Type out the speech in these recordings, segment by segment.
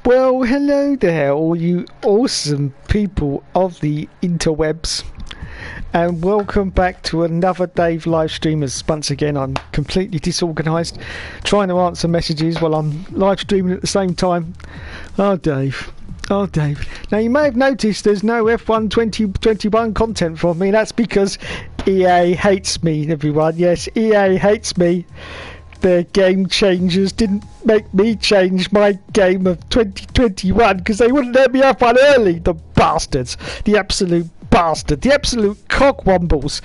Well, hello there, all you awesome people of the interwebs, and welcome back to another Dave live stream. As once again, I'm completely disorganised, trying to answer messages while I'm live streaming at the same time. Oh, Dave. Oh, Dave. Now, you may have noticed there's no F1 2021 content from me. That's because EA hates me, everyone. Yes, EA hates me. Their game changers didn't make me change my game of 2021 because they wouldn't let me have one early. The bastards. The absolute bastard. The absolute cockwombles.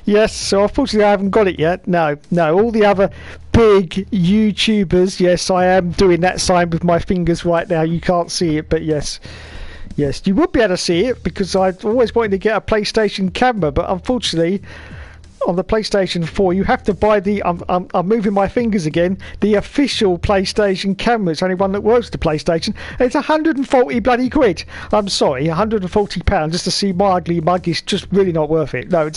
Yes, so unfortunately I haven't got it yet. No. All the other big YouTubers, yes, I am doing that sign with my fingers right now. You can't see it, but yes. Yes, you would be able to see it because I've always wanted to get a PlayStation camera, but unfortunately on the PlayStation 4 you have to buy the I'm moving my fingers again, the official PlayStation camera. It's only one that works with the PlayStation. It's 140 bloody quid. I'm sorry, 140 pounds just to see my ugly mug is just really not worth it. No,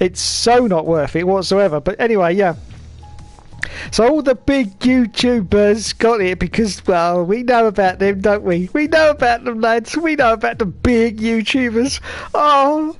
it's so not worth it whatsoever. But anyway, yeah. So all the big YouTubers got it because, well, we know about them, don't we? We know about them, lads. We know about the big YouTubers. Oh,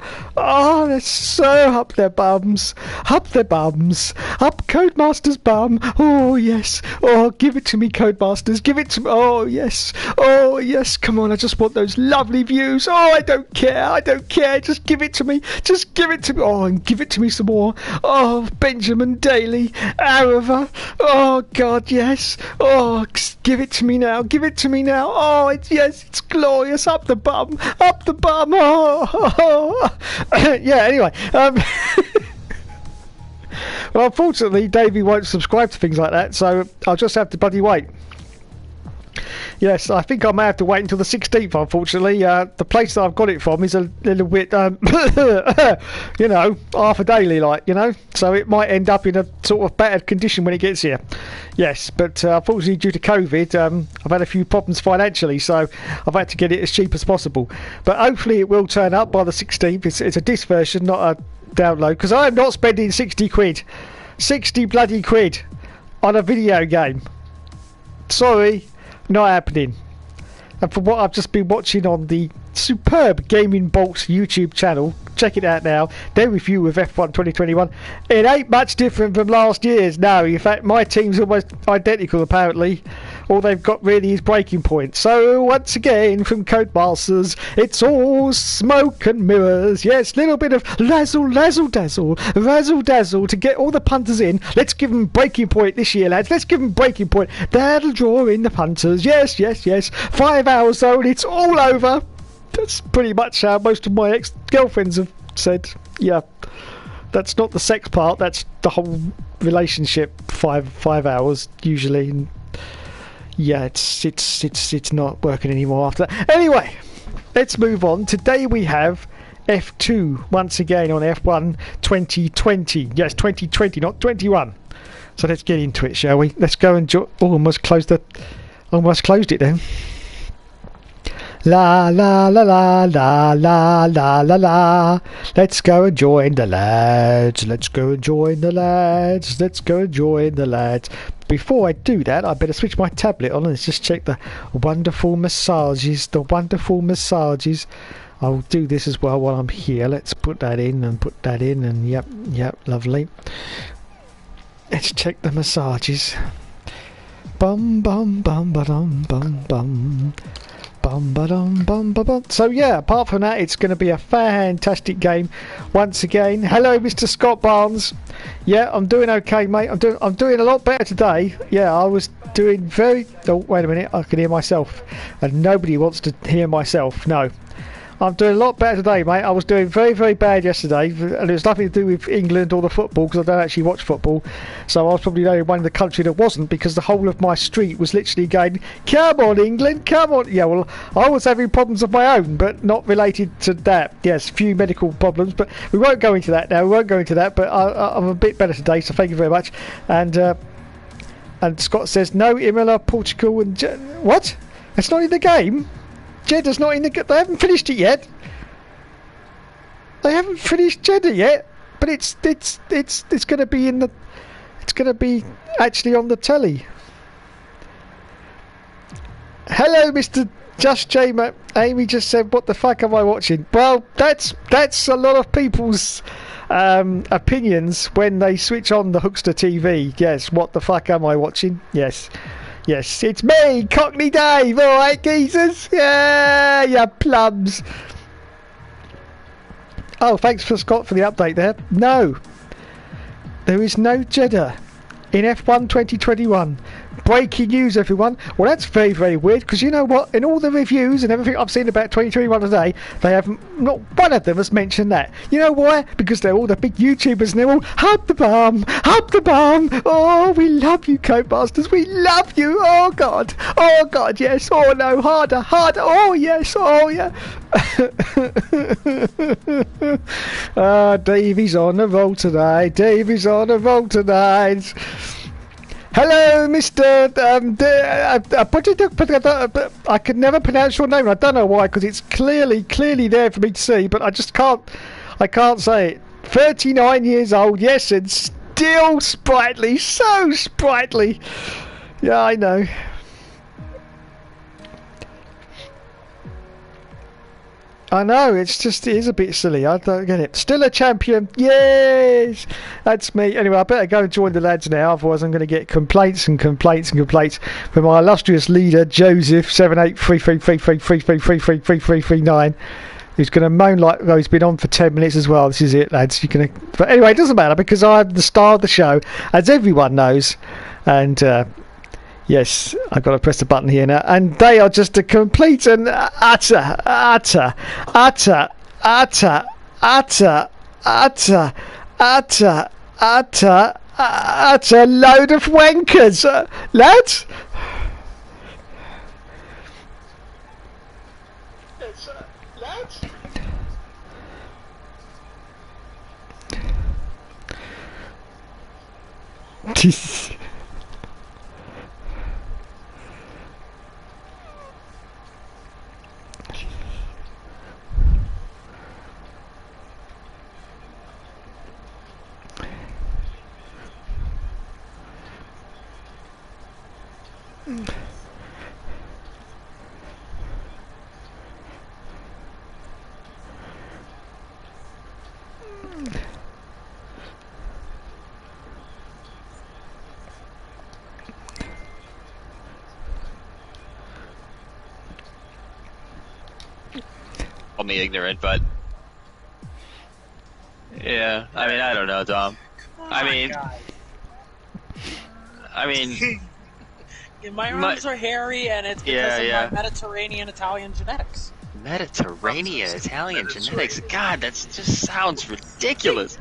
they're so up their bums. Up their bums. Up Codemaster's bum. Oh, yes. Oh, give it to me, Codemasters. Give it to me. Oh, yes. Oh, yes. Come on, I just want those lovely views. Oh, I don't care. I don't care. Just give it to me. Just give it to me. Oh, and give it to me some more. Oh, Benjamin Daly. Arava. Oh God, yes. Oh, give it to me now. Give it to me now. Oh, it's glorious. Up the bum. Up the bum. Oh. Yeah. Anyway. Well, unfortunately, Davey won't subscribe to things like that, so I'll just have to bloody wait. Yes, I think I may have to wait until the 16th, unfortunately. The place that I've got it from is a little bit, you know, half a daily, like, you know. So it might end up in a sort of battered condition when it gets here. Yes, but unfortunately due to COVID, I've had a few problems financially, so I've had to get it as cheap as possible. But hopefully it will turn up by the 16th. It's a disc version, not a download, because I am not spending 60 quid. 60 bloody quid on a video game. Sorry. Not happening. And from what I've just been watching on the superb Gaming Bolts YouTube channel, check it out now, their review of F1 2021, it ain't much different from last year's. No, in fact my team's almost identical apparently. All they've got really is breaking point. So once again from Codemasters, it's all smoke and mirrors. Yes, little bit of razzle dazzle to get all the punters in. Let's give them breaking point this year, lads. Let's give them breaking point. That'll draw in the punters. Yes. 5 hours though and it's all over. That's pretty much how most of my ex-girlfriends have said. Yeah, that's not the sex part. That's the whole relationship. 5 hours usually. And yeah, it's not working anymore after that. Anyway, let's move on. Today we have F2 once again on F1 2020. Yes, 2020, not 21. So let's get into it, shall we? Let's go and almost closed it then. La la la la la la la la la. Let's go and join the lads. Let's go and join the lads. Let's go and join the lads. Before I do that, I better switch my tablet on and let's just check the wonderful massages. The wonderful massages. I'll do this as well while I'm here. Let's put that in and put that in and yep, lovely. Let's check the massages. Bum bum bum ba-dum bum bum. So yeah, apart from that, it's going to be a fantastic game once again. Hello, Mr. Scott Barnes. Yeah, I'm doing okay, mate. I'm doing a lot better today. Yeah, I was doing very. Oh, wait a minute, I can hear myself, and nobody wants to hear myself. No. I'm doing a lot better today, mate. I was doing very, very bad yesterday, and it was nothing to do with England or the football, because I don't actually watch football. So I was probably the only one in the country that wasn't, because the whole of my street was literally going, "Come on, England, come on." Yeah, well, I was having problems of my own, but not related to that. Yes, a few medical problems, but we won't go into that now. We won't go into that, but I'm a bit better today, so thank you very much. And Scott says, no, Imola, Portugal, and... What? That's not in the game? Jeddah's not in the... They haven't finished it yet. They haven't finished Jeddah yet, but it's going to be in the... It's going to be actually on the telly. Hello, Mr. Just Jamer. Amy just said, "What the fuck am I watching?" Well, that's a lot of people's opinions when they switch on the Hookster TV. Yes, what the fuck am I watching? Yes, it's me, Cockney Dave. All right, geezers. Yeah, you plums. Oh, thanks for Scott for the update there. No, there is no Jeddah in F1 2021. Breaking news, everyone. Well, that's very, very weird, because you know what? In all the reviews and everything I've seen about 2021 today, they haven't, not one of them has mentioned that. You know why? Because they're all the big YouTubers and they're all, hub the bum, oh, we love you, Codemasters, we love you, oh God, yes, oh no, harder, oh yes, oh yeah. Davey's on the roll tonight, Hello, Mr. I could never pronounce your name. I don't know why, because it's clearly there for me to see, but I just can't. I can't say it. 39 years old, yes, and still sprightly, so sprightly. Yeah, I know. I know, it is a bit silly, I don't get it. Still a champion, yes! That's me. Anyway, I better go and join the lads now, otherwise I'm going to get complaints from my illustrious leader, Joseph, 783333333339, who's going to moan like, oh, he's been on for 10 minutes as well. This is it, lads. But anyway, it doesn't matter, because I'm the star of the show, as everyone knows, and... yes, I've got to press the button here now, and they are just a complete and utter load of wankers, lads. Call me ignorant, but yeah, I mean, I don't know, Dom. I mean, yeah, my arms are hairy, and it's because of my Mediterranean Italian genetics. Mediterranean Italian genetics? God, that just sounds ridiculous.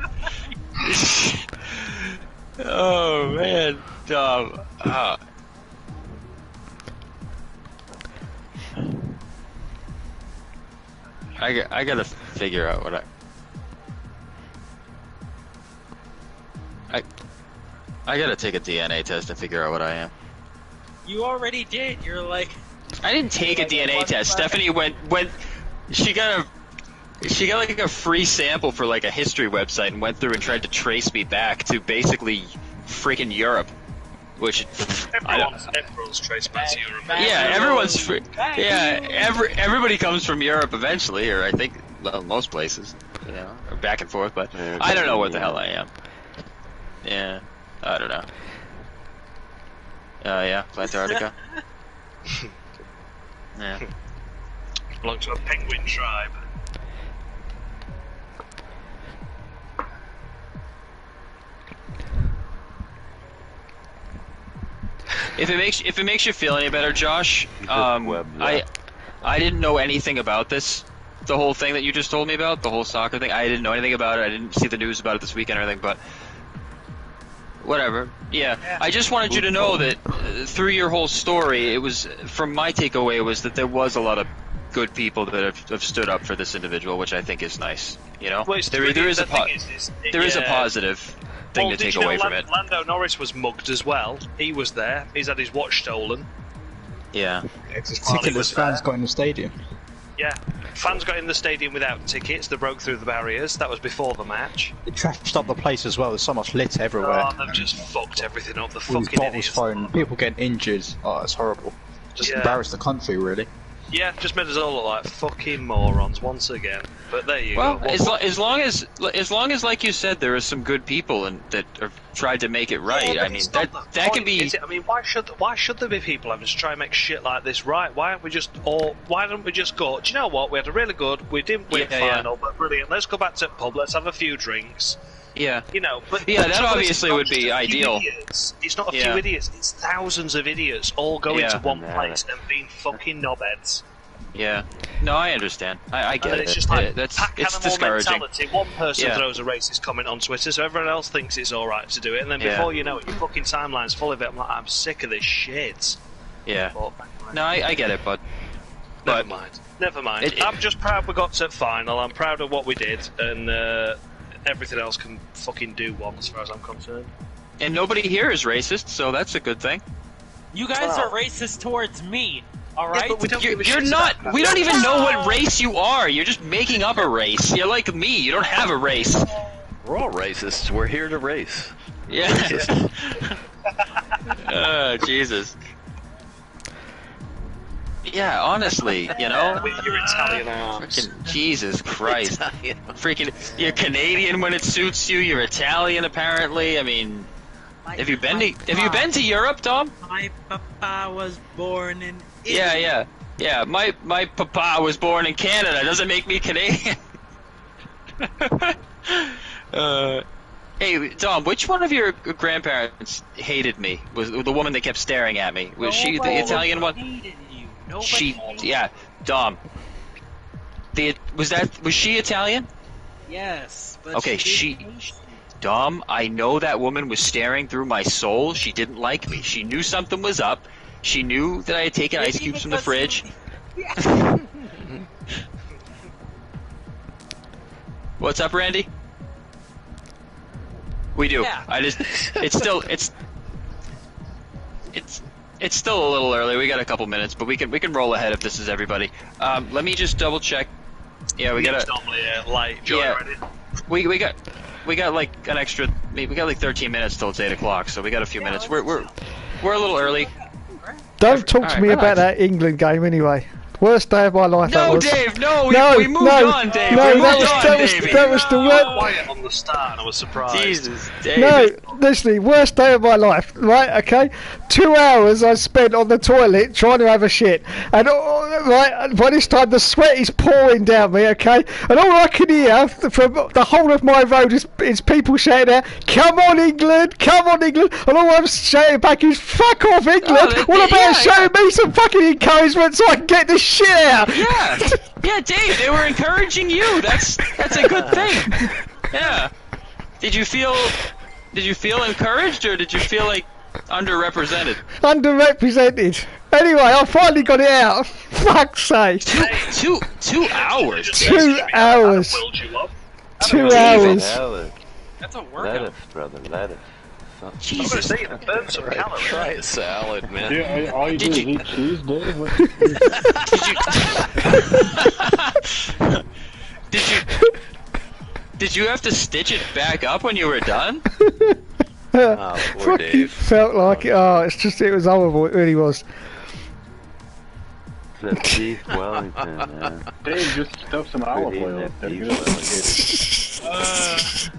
Oh man, Dom. I gotta figure out what I gotta take a DNA test to figure out what I am. You already did. You're like. I didn't take a DNA test. Stephanie went. She got like a free sample for like a history website and went through and tried to trace me back to basically freaking Europe, which everyone's traced back to Europe. Yeah, everyone's free. Yeah, everybody comes from Europe eventually, or I think most places, you know, or back and forth. But I don't know what the hell I am. Yeah, I don't know. Yeah, Antarctica. Yeah. Belong to a penguin tribe. If it makes you feel any better, Josh, I didn't know anything about this. The whole thing that you just told me about, the whole soccer thing, I didn't know anything about it. I didn't see the news about it this weekend or anything, but whatever. Yeah, I just wanted you to know that through your whole story, it was, from my takeaway, was that there was a lot of good people that have stood up for this individual, which I think is nice. You know, well, there is a positive thing to take away from it. Lando Norris was mugged as well. He was there. He's had his watch stolen. Yeah. Ticketless fans got in the stadium. Yeah. Fans got in the stadium without tickets. They broke through the barriers. That was before the match. It trashed up the place as well. There's so much lit everywhere. Oh, they've just fucked everything up. The All these fucking bottles idiots. thrown, people getting injured. Oh, it's horrible. Just embarrass the country, really. Yeah, just made us all look like fucking morons once again. But there you Well, go. as long as, like you said, there are some good people and that have tried to make it right. Yeah, I mean, that can be. I mean, why should there be people having to try and make shit like this right? Why don't we just go? Do you know what? We had a really good. We didn't win final, but brilliant. Let's go back to the pub. Let's have a few drinks. Yeah. You know, but that obviously would be ideal. Idiots. It's not a few idiots. It's thousands of idiots all going to one place and being fucking knobheads. Yeah. No, I understand. I get it. It's just like it's pack animal discouraging. mentality. One person throws a racist comment on Twitter, so everyone else thinks it's all right to do it, and then before you know it, your fucking timeline's full of it. I'm like, I'm sick of this shit. Yeah. But, no, I get it, but never mind. I'm just proud we got to the final. I'm proud of what we did, and everything else can fucking do one as far as I'm concerned. And nobody here is racist, so that's a good thing. You guys are racist towards me. All right, you're not. We don't even know what race you are. You're just making up a race. You're like me. You don't have a race. We're all racists. We're here to race. Yeah. Oh, Jesus. Yeah, honestly, you know. With your Italian arms. Freaking Jesus Christ. Freaking, you're Canadian when it suits you. You're Italian, apparently. I mean, have you been to Europe, Tom? My papa was born in. Yeah. My papa was born in Canada. Doesn't make me Canadian. Hey, Tom, which one of your grandparents hated me? Was the woman that kept staring at me? Was she the Italian one? Hated you. Dom. Was she Italian? Yes. But Okay, Dom, I know that woman was staring through my soul. She didn't like me. She knew something was up. She knew that I had taken ice cubes from the fridge. What's up, Randy? We do. Yeah. It's still a little early. We got a couple minutes, but we can roll ahead if this is everybody. Let me just double check. Yeah, we got normally light joy already. We got like an extra. We got like 13 minutes till it's 8 o'clock, so we got a few minutes. We're a little early. Don't talk to me about that England game anyway. Worst day of my life. No, that was. Dave. No, we moved on, Dave. No, that was the worst. Quiet on the start, and I was surprised. Jesus, Dave. No, literally, worst day of my life. Right? Okay. 2 hours I spent on the toilet trying to have a shit, and right by this time the sweat is pouring down me. Okay, and all I can hear from the whole of my road is people shouting out, "Come on, England! Come on, England!" And all I'm shouting back is, "Fuck off, England! What about showing me some fucking encouragement so I can get this shit out?" Yeah, Dave. They were encouraging you. That's a good thing. Yeah. Did you feel encouraged, or did you feel like underrepresented? Underrepresented. Anyway, I finally got it out. Fuck's sake. 2 hours. 2 hours. 2 hours. That's a Let workout. us, brother. Let us. Jesus. Burn some calories. Try a salad, man. Yeah, all you do is eat cheese, Dave? Did you have to stitch it back up when you were done? Oh, poor Fucking Dave. felt like it. Oh, it was horrible. It really was. The beef Wellington, man. Dave, just stuff some olive We're oil. eating That'd that be beef good.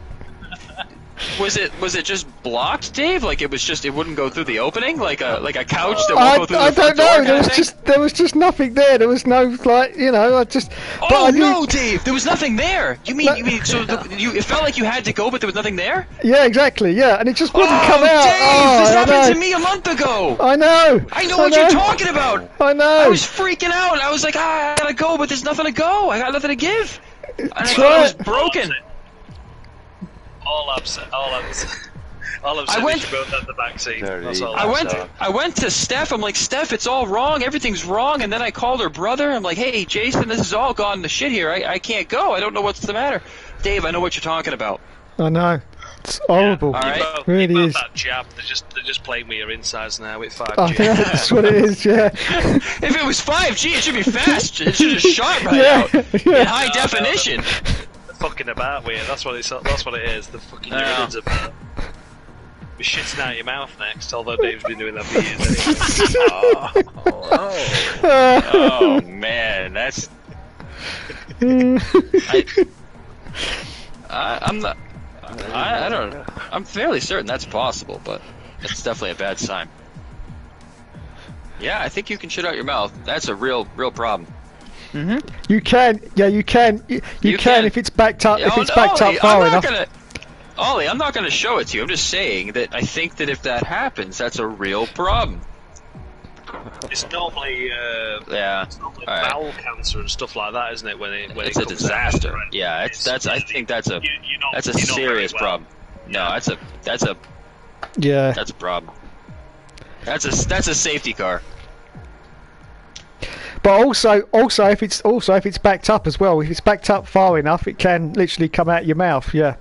Was it just blocked, Dave? Like it wouldn't go through the opening, like a couch that won't go through I the front don't know. door. There was just nothing there. There was no I just. But Oh I knew, no, Dave! There was nothing there. You mean so? It felt like you had to go, but there was nothing there. Yeah, exactly. Yeah, and it just wouldn't come out. Dave, this I happened know. to me a month ago. I know. I know what you're talking about. I know. I was freaking out. I was like, I gotta go, but there's nothing to go. I got nothing to give. And I That's thought it was right. broken. All I'm saying is you both had the vaccine. That's all I went to Steph. I'm like, Steph, it's all wrong. Everything's wrong. And then I called her brother. I'm like, hey, Jason, this has all gone to shit here. I can't go. I don't know what's the matter. Dave, I know what you're talking about. I know. It's horrible. All right. It really is. That jab, they're just playing with your insides now with 5G. I think that's what it is. Yeah. If it was 5G, it should be fast. It should have shot right Yeah, out yeah. in high definition. They're fucking about with it. That's what it is. The fucking unions about. Be shitting out your mouth next, although Dave's been doing that for years anyway. Oh man, that's. I'm not. I don't know. I'm fairly certain that's possible, but it's definitely a bad sign. Yeah, I think you can shit out your mouth. That's a real problem. You can, yeah, you can. You can if it's backed up. If it's backed up far enough. Ollie, I'm not gonna show it to you. I'm just saying that I think that if that happens, that's a real problem. It's normally it's normally bowel cancer and stuff like that, isn't it? When it's a disaster. Yeah, I think that's a serious problem. No, that's a problem. That's a safety car. But also if it's backed up as well. If it's backed up far enough, it can literally come out your mouth. Yeah.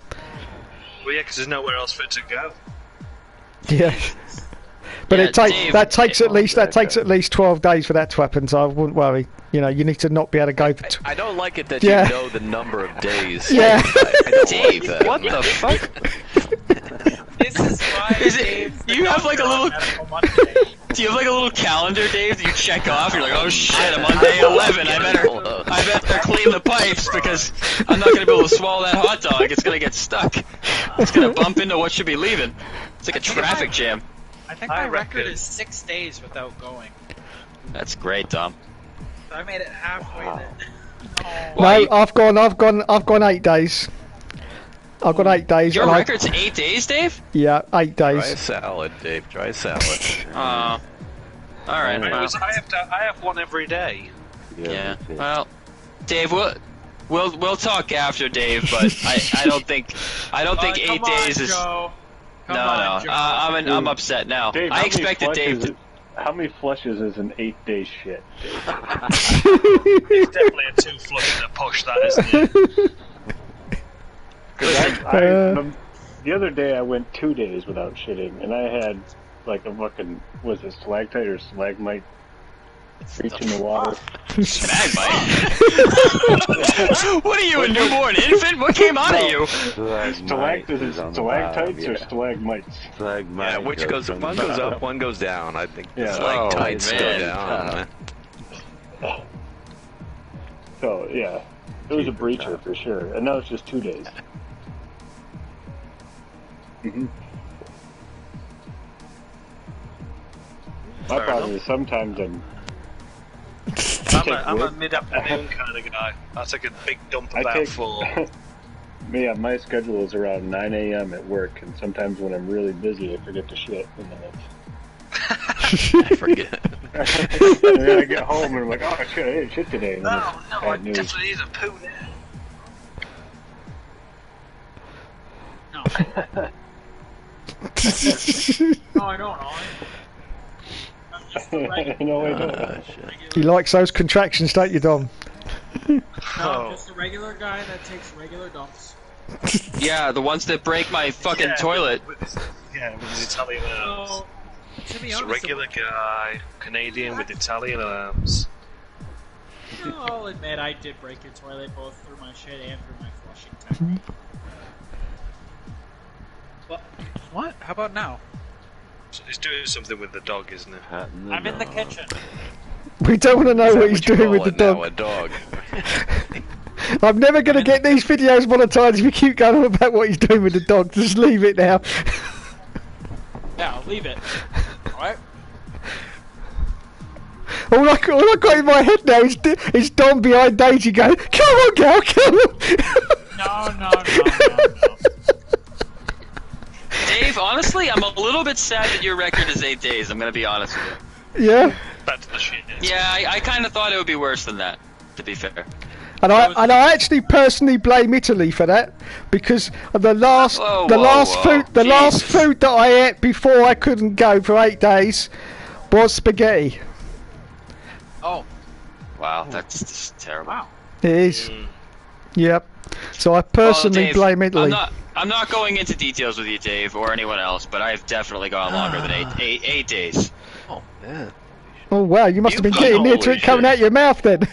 Well, yeah, because there's nowhere else for it to go. Yeah. But yeah, that takes at least 12 days for that to happen. So I wouldn't worry. You know, you need to not be able to go for. I don't like it that you know the number of days. Yeah. Dave, what the fuck? This is why you have like a little. Do you have like a little calendar, Dave, that you check off? You're like, oh shit, I'm on day 11. I better clean the pipes because I'm not gonna be able to swallow that hot dog. It's gonna get stuck. It's gonna bump into what should be leaving. It's like a traffic jam. I think my record is 6 days without going. That's great, Tom. So I made it halfway then. No, I've gone 8 days. I've got 8 days. Your record's 8 days, Dave? Yeah, 8 days. Try a salad, Dave. Try a salad. All right. I have one every day. Yeah. Well, Dave, we'll talk after, Dave. But I don't think 8 days is. Joe. No. I'm upset now. Dave, I expected Dave to. How many flushes is an 8-day shit? It's definitely a 2 flush and a push, that isn't it? The other day I went 2 days without shitting, and I had like a fucking, was it stalactite or stalagmite reaching the water? Stalagmite? What are you, a newborn infant? What came out of you? Stalactites or stalagmites? Yeah, which goes one goes up, one goes down. I think Yeah. stalactites go down. So yeah, it was a breacher for sure, and now it's just 2 days. My problem is sometimes I'm a mid-afternoon kind of guy. I take a big dump about 4. Yeah, my schedule is around 9 a.m. at work, and sometimes when I'm really busy, I forget to shit, and then I forget. and then I get home and I'm like, oh shit, I didn't shit today. And then I definitely need a poo now. No. No, I don't, Ollie. I'm just the regular. No, I don't. He likes those contractions, don't you, Dom? No, I'm just a regular guy that takes regular dumps. Yeah, the ones that break my fucking toilet. With his Italian arms. So, to be Just a honest, regular guy, Canadian with Italian arms. I'll admit I did break your toilet both through my shit and through my flushing technique. What? How about now? So he's doing something with the dog, isn't it? I'm in the kitchen. We don't want to know what he's doing with the dog. A dog. I'm never going to get these videos monetized if you keep going on about what he's doing with the dog. Just leave it now. Yeah, I'll leave it. Alright? All I got in my head now is Dom behind Daisy going, come on, girl, come on. No. Dave, honestly, I'm a little bit sad that your record is 8 days. I'm gonna be honest with you. Yeah. That's the shit. Yeah, I kind of thought it would be worse than that. To be fair. And I actually personally blame Italy for that, because the last food that I ate before I couldn't go for 8 days was spaghetti. Oh. Wow, that's just terrible. Wow. It is. Yep. So I personally Dave, blame Italy. I'm not going into details with you, Dave, or anyone else, but I've definitely gone longer than eight days. Oh man. Oh wow, you must have been getting near to it coming out your mouth then.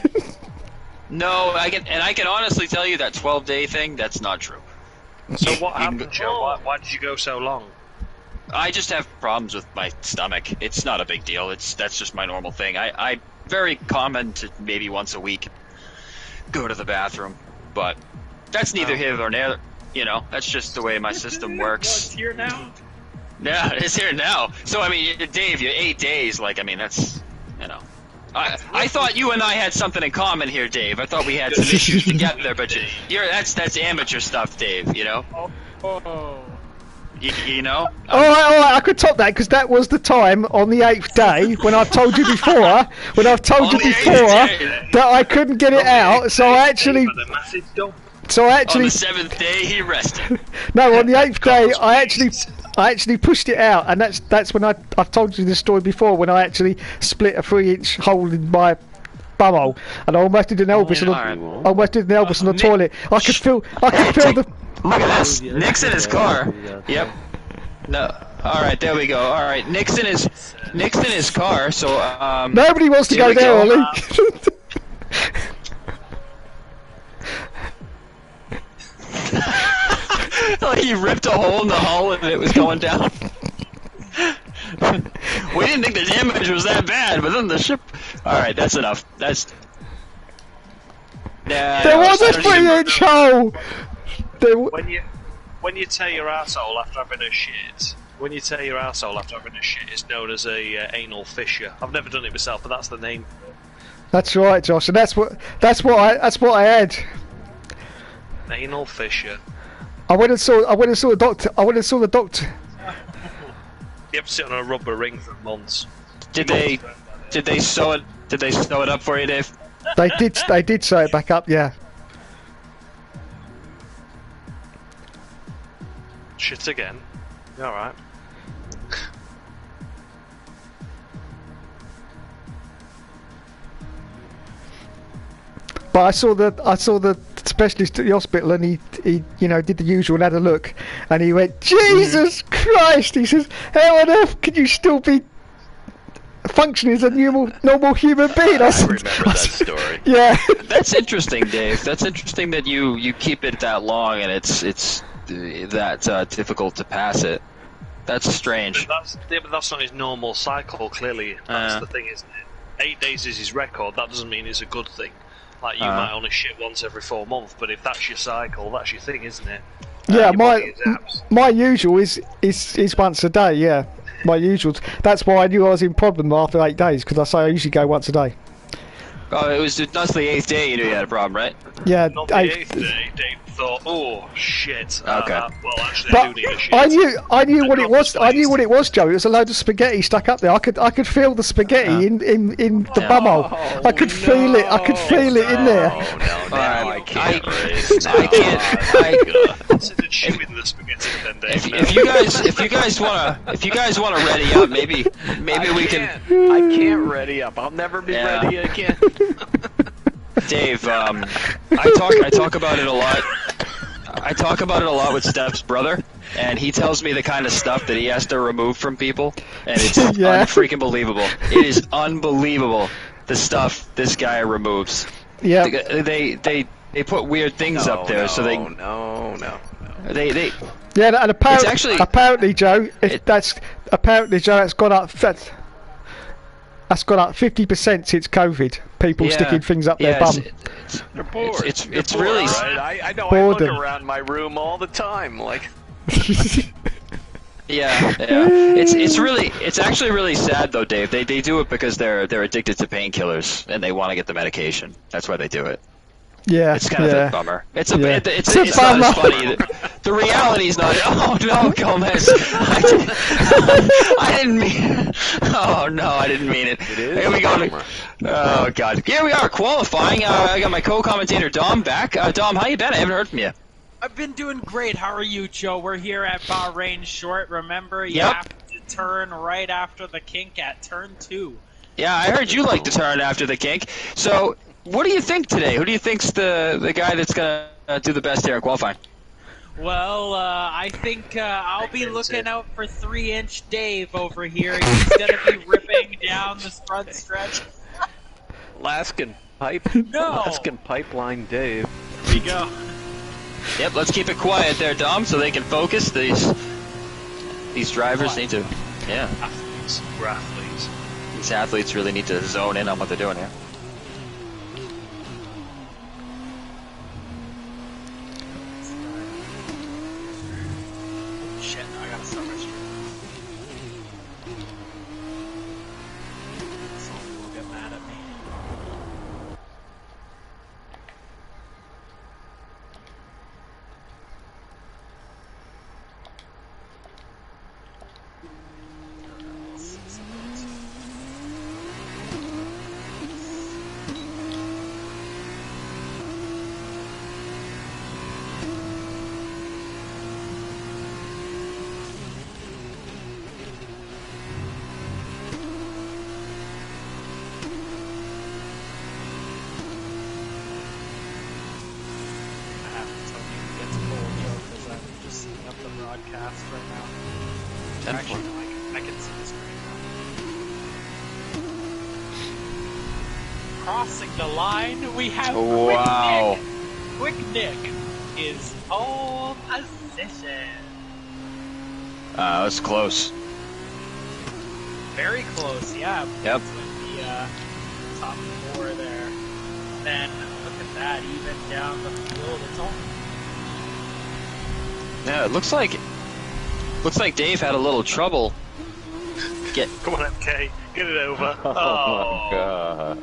No, I can honestly tell you that 12-day thing, that's not true. So what happened, Joe? Why did you go so long? I just have problems with my stomach. It's not a big deal. That's just my normal thing. I very common to maybe once a week go to the bathroom, but that's neither here nor there. You know, that's just the way my system works. Well, it's here now. Yeah, it's here now. So I mean, Dave, you're 8 days. Like, I mean, that's, you know. I thought you and I had something in common here, Dave. I thought we had some issues together, but that's amateur stuff, Dave. You know. Oh. You know. All right, I could top that because that was the time on the 8th day when I've told you before. When I've told you before that I couldn't get it out, so I actually. So I actually. On the 7th day, he rested. No, on the 8th day, I actually pushed it out, and that's when I've told you this story before, when I actually split a 3-inch hole in my bumhole, and I almost did an Elvis on the toilet. I could feel the. Look at this. Nick's in his car. Yep. No. All right, there we go. All right, Nick's in his car. So nobody wants to go there, Ollie. Like he ripped a hole in the hull and it was going down. We didn't think the damage was that bad, but then the ship. All right, that's enough. That's. There was a 3-inch hole. When you tear your arsehole after having a shit, it's known as a anal fissure. I've never done it myself, but that's the name. That's right, Josh, and that's what I had. Anal fissure. I went and saw the doctor. You have to sit on a rubber ring for months. Did they sew it? Did they sew it up for you, Dave? They did sew it back up, yeah. Shit again. You alright? But I saw the specialist at the hospital, and he did the usual and had a look, and he went, Jesus Christ! He says, how on earth can you still be functioning as a normal human being? I remember that story. Yeah. That's interesting, Dave. That's interesting that you keep it that long and it's that difficult to pass it. That's strange. But that's not his normal cycle, clearly. That's the thing, isn't it? 8 days is his record, that doesn't mean it's a good thing. Like, you might only shit once every 4 months, but if that's your cycle, that's your thing, isn't it? Yeah, my usual is once a day, yeah. My usual. That's why I knew I was in problem after 8 days, because I usually go once a day. Oh, it was not the 8th day you knew you had a problem, right? Yeah, not the 8th day. Dave thought, oh shit. Okay. Well, actually, but I do need a shit. I knew what it was. I knew what it was, Joe. It was a load of spaghetti stuck up there. I could feel the spaghetti in the bumhole. I could feel it. I could feel it in there. I can't. Considered chewing the spaghetti then, Dave. If you guys wanna ready up, maybe we can. I can't ready up. I'll never be ready again. Dave, I talk about it a lot. I talk about it a lot with Steph's brother, and he tells me the kind of stuff that he has to remove from people, and it's unfreaking believable. It is unbelievable the stuff this guy removes. Yeah. They put weird things up there, so they. No. They. Yeah, and apparently, actually, Joe, that's gone up. That's gone up 50% since COVID. People sticking things up their bum. They're bored. It's really. Right? I know. Boredom. I look around my room all the time, like. Yeah. It's actually really sad though, Dave. They do it because they're addicted to painkillers and they want to get the medication. That's why they do it. Yeah, it's kind of a bummer. It's not bummer. as funny. The reality's not. Oh no, Gomez! I didn't mean. Oh no, I didn't mean it. Here we go. Oh god. Here we are qualifying. I got my co-commentator Dom back. Dom, how you been? I haven't heard from you. I've been doing great. How are you, Joe? We're here at Bahrain Short. Remember, you have to turn right after the kink at turn 2. Yeah, I heard you like to turn after the kink. So. What do you think today? Who do you think's the guy that's gonna do the best here in qualifying? Well, I think I'll be looking out for 3-inch Dave over here. He's gonna be ripping down the front stretch. Alaskan Pipeline Dave. Here we go. Yep, let's keep it quiet there, Dom, so they can focus. These drivers need to, yeah. Athletes. We're athletes. These athletes really need to zone in on what they're doing here. Shit, I gotta start my stream. Someone will get mad at me. I have to tell you, it gets cold, Joe, because I'm just setting up the broadcast right now. Actually, no, I can see the screen now. Crossing the line, we have Wow. Quick Nick is pole position. That was close. Very close, yeah. Yep. With the top four there. Then look at that, even down the field. It's all Yeah, it looks like Dave had a little trouble. Come on, MK. Get it over. Oh my god.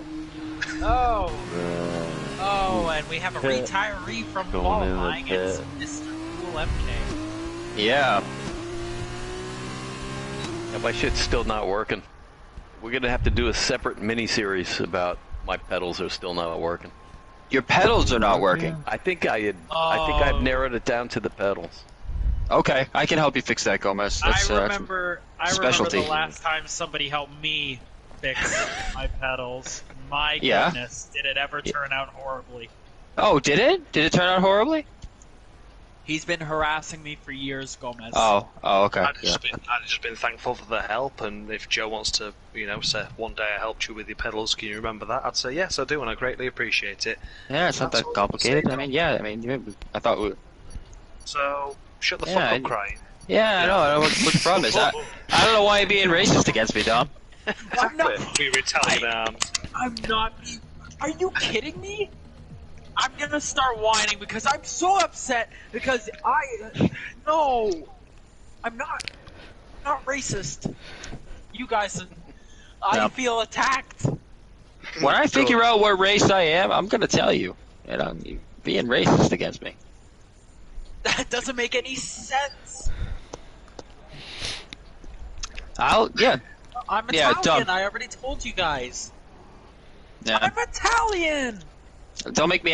Oh, and we have a retiree from Going in the qualifying. It's pit. Mr. Cool MK. Yeah. Yeah, my shit's still not working. We're gonna have to do a separate mini-series about my pedals are still not working. Your pedals are not working. I think I've narrowed it down to the pedals. Okay, I can help you fix that, Gomez. That's, I remember specialty. the last time somebody helped me fix my pedals. My Yeah? goodness, did it ever turn out horribly? Oh, did it? Did it turn out horribly? He's been harassing me for years, Gomez. Oh, okay. I'd Yeah. just been thankful for the help, and if Joe wants to, say, one day I helped you with your pedals, can you remember that? I'd say, yes, I do, and I greatly appreciate it. Yeah, it's not That's that all complicated. I'm I mean, yeah, I thought we... So, shut the Yeah, fuck I- up, crying. Yeah, I know. I know what the problem is. I don't know why you're being racist against me, Dom. I'm not. We retaliate arms. I'm not. Are you kidding me? I'm gonna start whining because I'm so upset because no, I'm not racist. You guys, I No. feel attacked. When I figure out what race I am, I'm gonna tell you. And you're being racist against me. That doesn't make any sense. Yeah. I'm Yeah, Italian. dumb. I already told you guys. Yeah. I'm Italian. Don't make me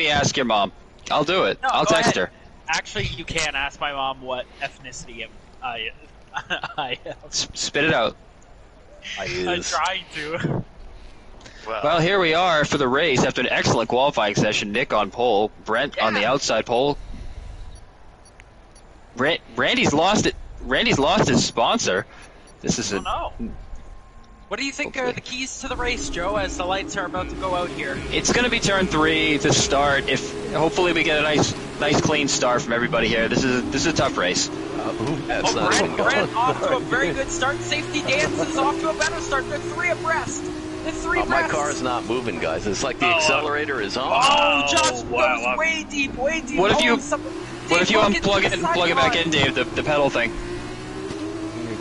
ask your mom. I'll do it. No, I'll go text ahead. her. Actually, you can ask my mom what ethnicity I am. Spit it out. I'm trying to. Well, here we are for the race after an excellent qualifying session. Nick on pole, Brent on the outside pole. Randy's lost it. Randy's lost his sponsor. This is Oh no. What do you think are the keys to the race, Joe, as the lights are about to go out here? It's going to be turn 3 to start. If hopefully we get a nice clean start from everybody here. This is a tough race. That's not even Brent going. off to a very good start. Safety Dance is off to a better start. They're 3 abreast. They're 3 abreast. My car's not moving, guys. It's like the accelerator is on. Oh, Josh wow, goes way deep. What if you unplug it and plug it back in, Dave? The pedal thing.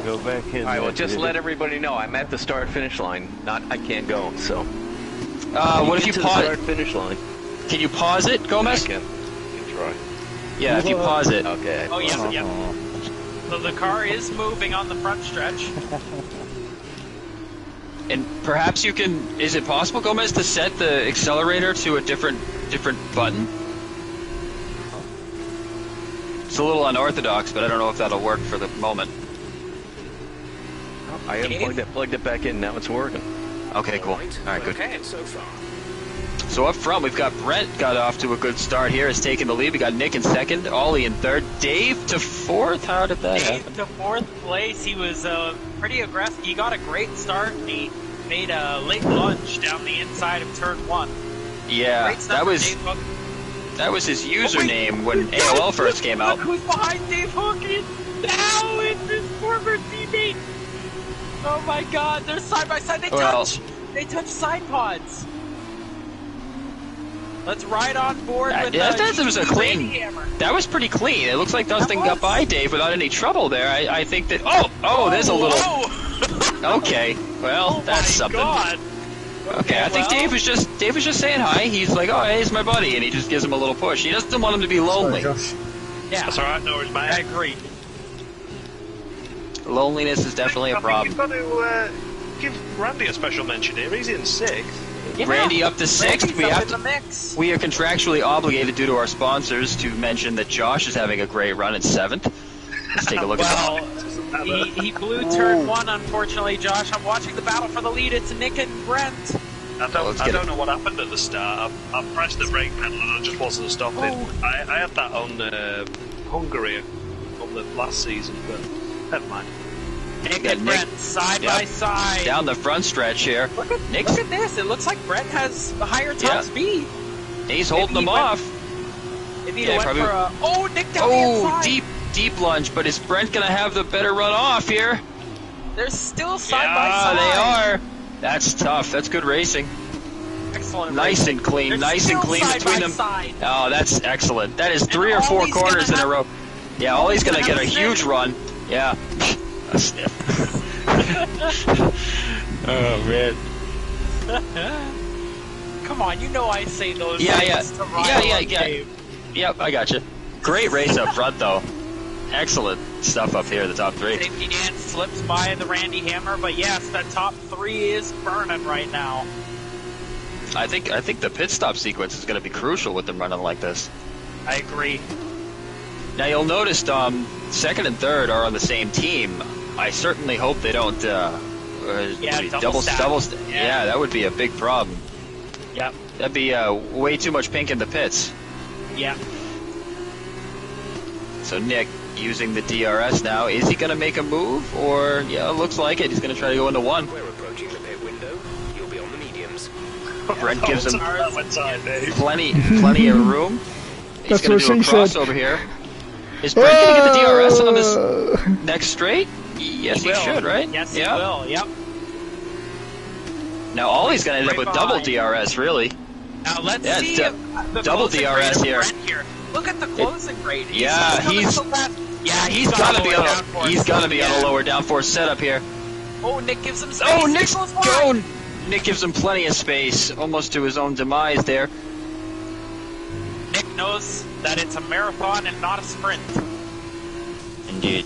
Go back in. All right, well, just let everybody know I'm at the start-finish line. I can't go. So. What if you get to the pause? start-finish line? Can you pause it, Gomez? I can try. Yeah, if you pause it. Okay. Oh, yeah. So the car is moving on the front stretch. And perhaps you can. Is it possible, Gomez, to set the accelerator to a different button? It's a little unorthodox, but I don't know if that'll work for the moment. I unplugged it, plugged it back in. Now it's working. Okay, cool. All right, good. So up front, we've got Brent got off to a good start here. Has taken the lead. We got Nick in second, Ollie in third, Dave to fourth. How did that happen? Dave to 4th place. He was pretty aggressive. He got a great start. And he made a late lunge down the inside of turn 1. Yeah, Great start that for was Dave Hook. his username when AOL first came out. Look who's behind Dave Hook. Now it's his former teammate. Oh my God, they're side by side. They touch side pods. Let's ride on board with that was a clean. Hammer. That was pretty clean. It looks like Dustin got by Dave without any trouble there. I think that. There's a little. Okay, well, that's something. God. Okay, I think Dave was just saying hi. He's like, oh, hey, he's my buddy, and he just gives him a little push. He doesn't want him to be lonely. Sorry, Josh. Yeah, That's alright, no worries, mate. I agree. Loneliness is definitely a problem. You've got to give Randy a special mention here. He's in 6th. Yeah. Randy up to 6th. Randy's We up have in to. the mix. We are contractually obligated due to our sponsors to mention that Josh is having a great run at 7th. Let's take a look at that. He blew turn 1, unfortunately, Josh. I'm watching the battle for the lead. It's Nick and Brent. I don't know what happened at the start. I pressed the brake pedal and I just wasn't stopping. I had that on Hungary on the last season, but never mind. Nick and Brent side by side. Down the front stretch here. Look at this. It looks like Brent has a higher top speed. He's holding them off. If he went for a... Nick down the inside. Deep lunge, but is Brent going to have the better run off here? They're still side by side. They are. That's tough. That's good racing. Excellent. Nice and clean. They're nice and clean side between by them. Side. Oh, that's excellent. That is 3 or 4 corners in a row. Yeah, Ollie's going to get a huge run. Yeah. A sniff. Oh, man. Come on, you know I say those Yeah. Dave. Yep, I got you. Great race up front, though. Excellent stuff up here, the top 3. Safety dance slips by the Randy Hammer, but yes, that top 3 is burning right now. I think the pit stop sequence is going to be crucial with them running like this. I agree. Now you'll notice 2nd and 3rd are on the same team. I certainly hope they don't double stack. Yeah, that would be a big problem. Yep. That'd be way too much pink in the pits. Yeah. So Nick using the DRS now. Is he going to make a move? Or, yeah, it looks like it. He's going to try to go into 1. We're approaching the pit window. You'll be on the mediums. Brent gives him plenty of room. He's going to do a crossover here. Is Brent going to get the DRS on this next straight? Yes, he should, right? Yes, he will. Yep. Now Ollie's going to end up with double DRS, really. Now let's see the double DRS here. Look at the closing rate. He's got to be on a lower downforce setup here. Oh, Nick gives him space. Oh, Nick's going. Nick gives him plenty of space, almost to his own demise there. Nick knows that it's a marathon and not a sprint. Indeed.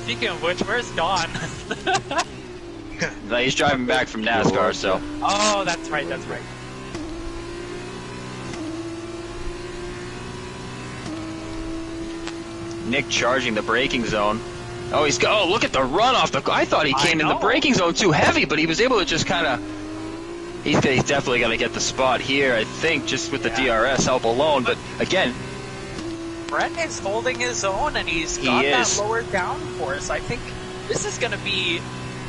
Speaking of which, where's Don? No, he's driving back from NASCAR, so. Oh, that's right. Nick charging the braking zone. Oh, look at the run off the. I thought he came in the braking zone too heavy, but he was able to just kind of. He's definitely going to get the spot here, I think, just with the DRS help alone. But again, Brent is holding his own, and he's got that lower downforce. I think this is going to be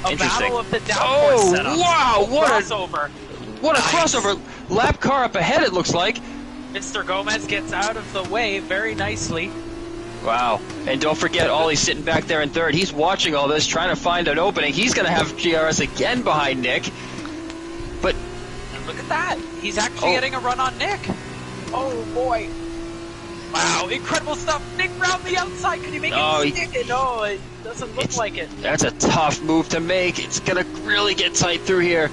a battle of the downforce setup. Wow! What a Nice. crossover! Lap car up ahead, it looks like. Mr. Gomez gets out of the way very nicely. Wow. And don't forget, Ollie's sitting back there in 3rd. He's watching all this, trying to find an opening. He's going to have DRS again behind Nick. But and look at that. He's actually getting a run on Nick. Oh, boy. Wow, incredible stuff. Nick round the outside. Can he make it stick it? No, it doesn't look like it. That's a tough move to make. It's going to really get tight through here.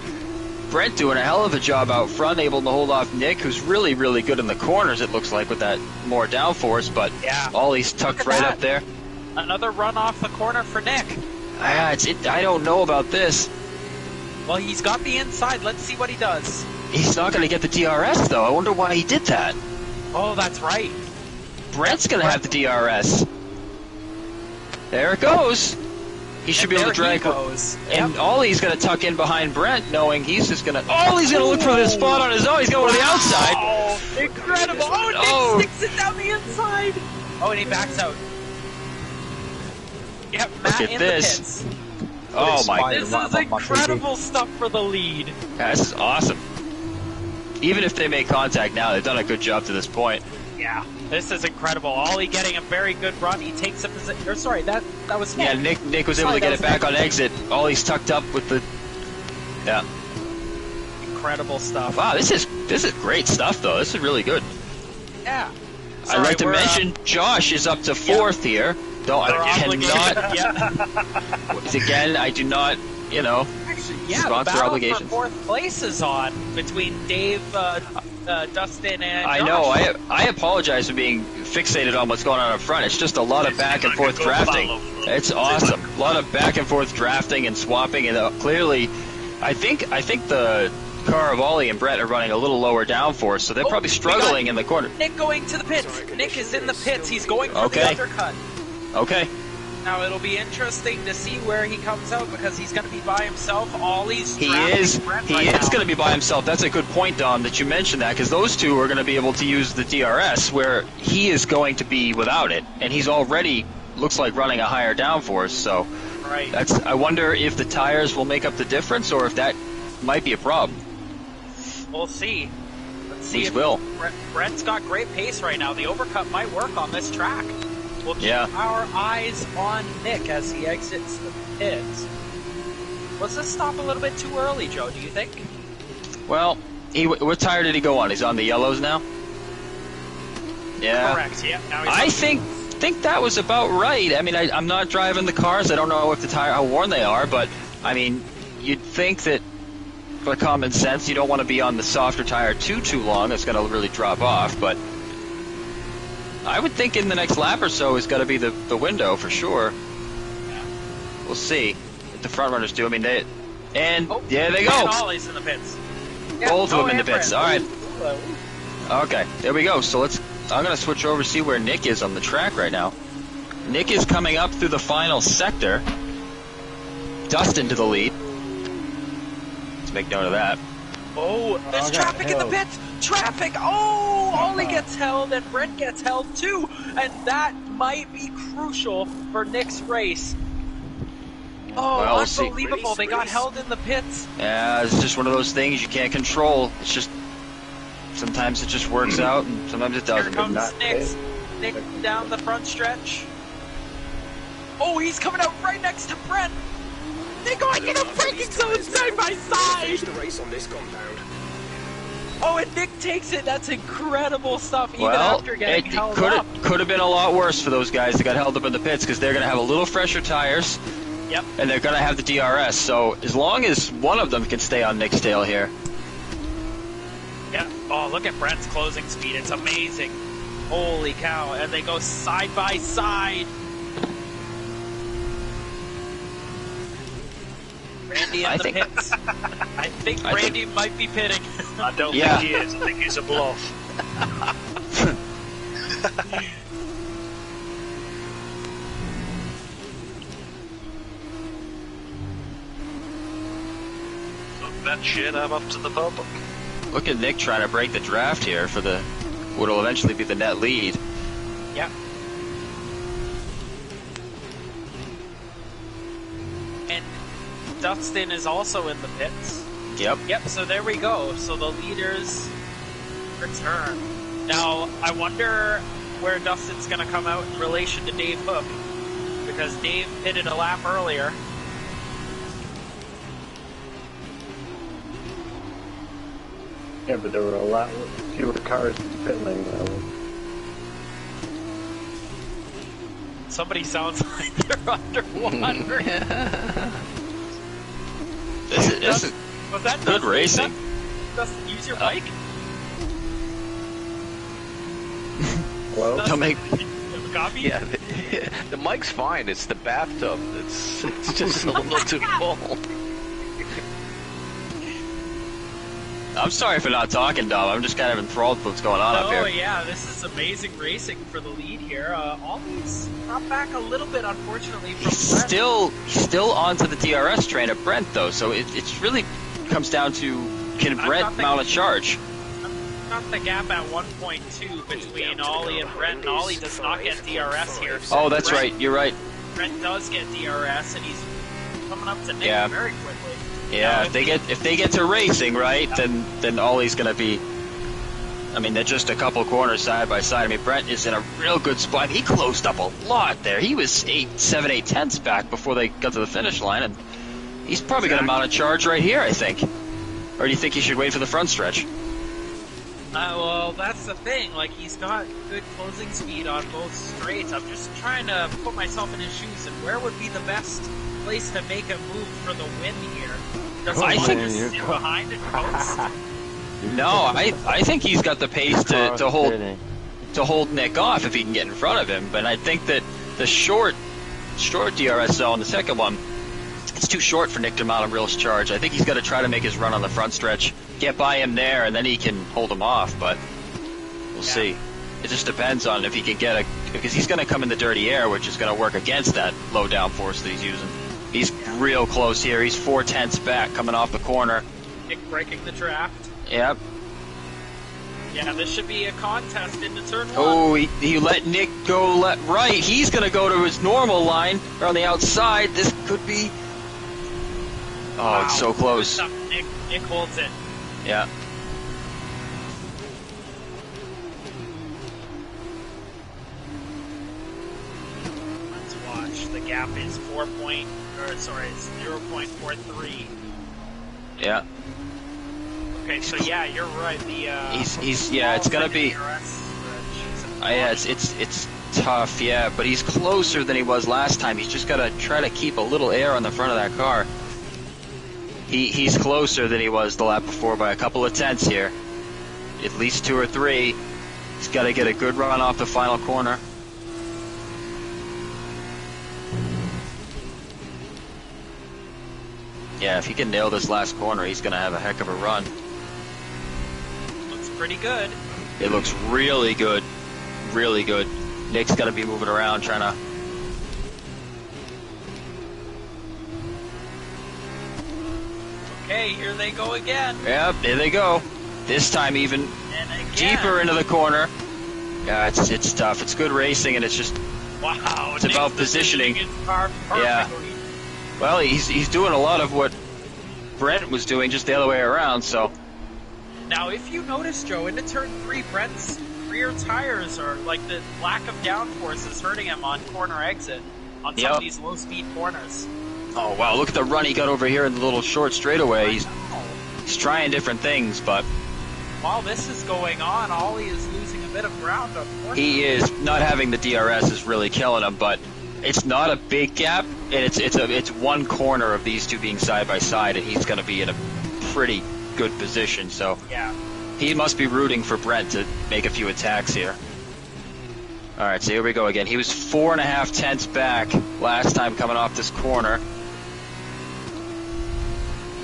Brent doing a hell of a job out front, able to hold off Nick, who's really, really good in the corners, it looks like, with that more downforce, but Ollie's tucked right up there. Another run off the corner for Nick. I don't know about this. Well, he's got the inside. Let's see what he does. He's not going to get the DRS, though. I wonder why he did that. Oh, that's right. Brent's going to have the DRS. There it goes. He should be able to drag. And Ollie's going to tuck in behind Brent, knowing he's just going to. Ollie's going to look for this spot on his own. He's going to the outside. Oh, incredible! Oh, Nick sticks it down the inside. Oh, and he backs out. Yep, Matt look at in this. the pits. Oh my! This is incredible stuff for the lead. Yeah, this is awesome. Even if they make contact now, they've done a good job to this point. Yeah. This is incredible. Ollie getting a very good run. He takes a position. Or sorry, that was Yeah, Nick was able to get it back on exit. Ollie's tucked up with the. Yeah. Incredible stuff. Wow, this is great stuff though. This is really good. Yeah. I'd like to mention Josh is up to 4th here. Though I cannot. Again, I do not. You know. Actually, yeah, sponsor the battle obligations. for 4th place is on between Dave, Dustin, and I Josh. know. I apologize for being fixated on what's going on up front. It's just a lot of back and forth drafting. It's awesome. A lot of back and forth drafting and swapping, and clearly, I think the car of Ollie and Brett are running a little lower downforce, so they're probably struggling in the corner. Nick going to the pits. Nick is in the pits. He's going for the undercut. Okay. Now it'll be interesting to see where he comes out because he's going to be by himself. Ollie's He is going to be by himself. That's a good point, Dom, that you mentioned that, because those two are going to be able to use the DRS where he is going to be without it, and he's already looks like running a higher downforce. So right. I wonder if the tires will make up the difference, or if that might be a problem. We'll see. Let's see if Brett's got great pace right now. The overcut might work on this track. We'll keep our eyes on Nick as he exits the pits. Was this stop a little bit too early, Joe, do you think? Well, what tire did he go on? He's on the yellows now? Yeah. Correct, yeah. Now he's I think that was about right. I mean, I'm not driving the cars. I don't know if how worn they are, but, I mean, you'd think that, for common sense, you don't want to be on the softer tire too long. It's going to really drop off, but I would think in the next lap or so is going to be the window for sure. Yeah. We'll see what the front runners do. I mean, there they go. And Ollie's in the pits. Yeah, both of them in the pits. All right. Hello. Okay, there we go. So I'm going to switch over to see where Nick is on the track right now. Nick is coming up through the final sector. Dustin to the lead. Let's make note of that. Oh, there's traffic in the pits! Traffic! Oh, Ollie gets held and Brent gets held too! And that might be crucial for Nick's race. Oh, well, unbelievable. They got held in the pits. Yeah, it's just one of those things you can't control. It's just, sometimes it just works out and sometimes it doesn't. Here comes Nick down the front stretch. Oh, he's coming out right next to Brent. They're going in a braking zone side by side! The race on this compound. Oh, and Nick takes it. That's incredible stuff, even after getting held up. Could have been a lot worse for those guys that got held up in the pits, because they're going to have a little fresher tires. Yep. And they're going to have the DRS, so as long as one of them can stay on Nick's tail here. Yeah. Oh, look at Brent's closing speed. It's amazing. Holy cow. And they go side by side. Randy in the pits. I think Randy might be pitting. I don't think he is. I think he's a bluff. Look that shit, I'm up to the pub. Look at Nick trying to break the draft here for what will eventually be the net lead. Yeah. And Dustin is also in the pits. Yep, so there we go. So the leaders return. Now, I wonder where Dustin's going to come out in relation to Dave Hook. Because Dave pitted a lap earlier. Yeah, but there were a lot fewer cars in the pit lane though. Somebody sounds like they're underwater. This is was that good racing. Dustin, use your mic. Hello? Don't make. Copy? Yeah, the mic's fine. It's the bathtub. It's just a little too full. I'm sorry for not talking, Dom. I'm just kind of enthralled with what's going on up here. Oh yeah, this is amazing racing for the lead here. Ollie's dropped back a little bit, unfortunately. From He's still onto the DRS train of Brent, though. So it really comes down to, can Brent mount a charge? Got the gap at 1.2 between Ollie and Brent, and Ollie does not get DRS here. So Oh, that's right. You're right. Brent does get DRS, and he's coming up to Nick very quickly. Yeah, if they get to racing, right, then Ollie's gonna be I mean, they're just a couple corners side by side. I mean, Brent is in a real good spot. He closed up a lot there. He was 7, 8 tenths back before they got to the finish line, and he's probably going to mount a charge right here, I think. Or do you think he should wait for the front stretch? Well, that's the thing. Like, he's got good closing speed on both straights. I'm just trying to put myself in his shoes, and where would be the best place to make a move for the win here? Does he want to just sit behind and coast? No, I think he's got the pace to hold Nick off if he can get in front of him. But I think that the short DRS zone, the second one, it's too short for Nick to mount a real charge. I think he's got to try to make his run on the front stretch, get by him there, and then he can hold him off. But we'll see. It just depends on if he can get because he's going to come in the dirty air, which is going to work against that low downforce that he's using. He's real close here. He's 4 tenths back coming off the corner. Nick breaking the draft. Yep. Yeah, this should be a contest into turn 1. Oh, he let Nick go right. He's going to go to his normal line on the outside. This could be... Oh, wow. It's so close. Nick holds it. Yeah. Let's watch. The gap is 0.43. Yeah. Okay, so yeah, you're right. It's gonna be. Yeah, it's tough. Yeah, but he's closer than he was last time. He's just gotta try to keep a little air on the front of that car. He's closer than he was the lap before by a couple of tenths here, at least 2 or 3. He's got to get a good run off the final corner. Yeah, if he can nail this last corner, he's gonna have a heck of a run. Pretty good. It looks really good. Really good. Nick's got to be moving around trying to... Okay, here they go again. Yep, there they go. This time even deeper into the corner. Yeah, it's tough. It's good racing, and it's just... Wow. It's about positioning. His car yeah. Well, he's doing a lot of what Brent was doing, just the other way around, so... Now, if you notice, Joe, into turn 3, Brent's rear tires are, like, the lack of downforce is hurting him on corner exit on some of these low-speed corners. Oh, wow, look at the run he got over here in the little short straightaway. He's trying different things, but... While this is going on, Ollie is losing a bit of ground, unfortunately. He is. Not having the DRS is really killing him, but it's not a big gap, and it's one corner of these two being side by side, and he's going to be in a pretty... good position, so yeah, he must be rooting for Brent to make a few attacks here. Alright, so here we go again. He was 4.5 tenths back last time coming off this corner.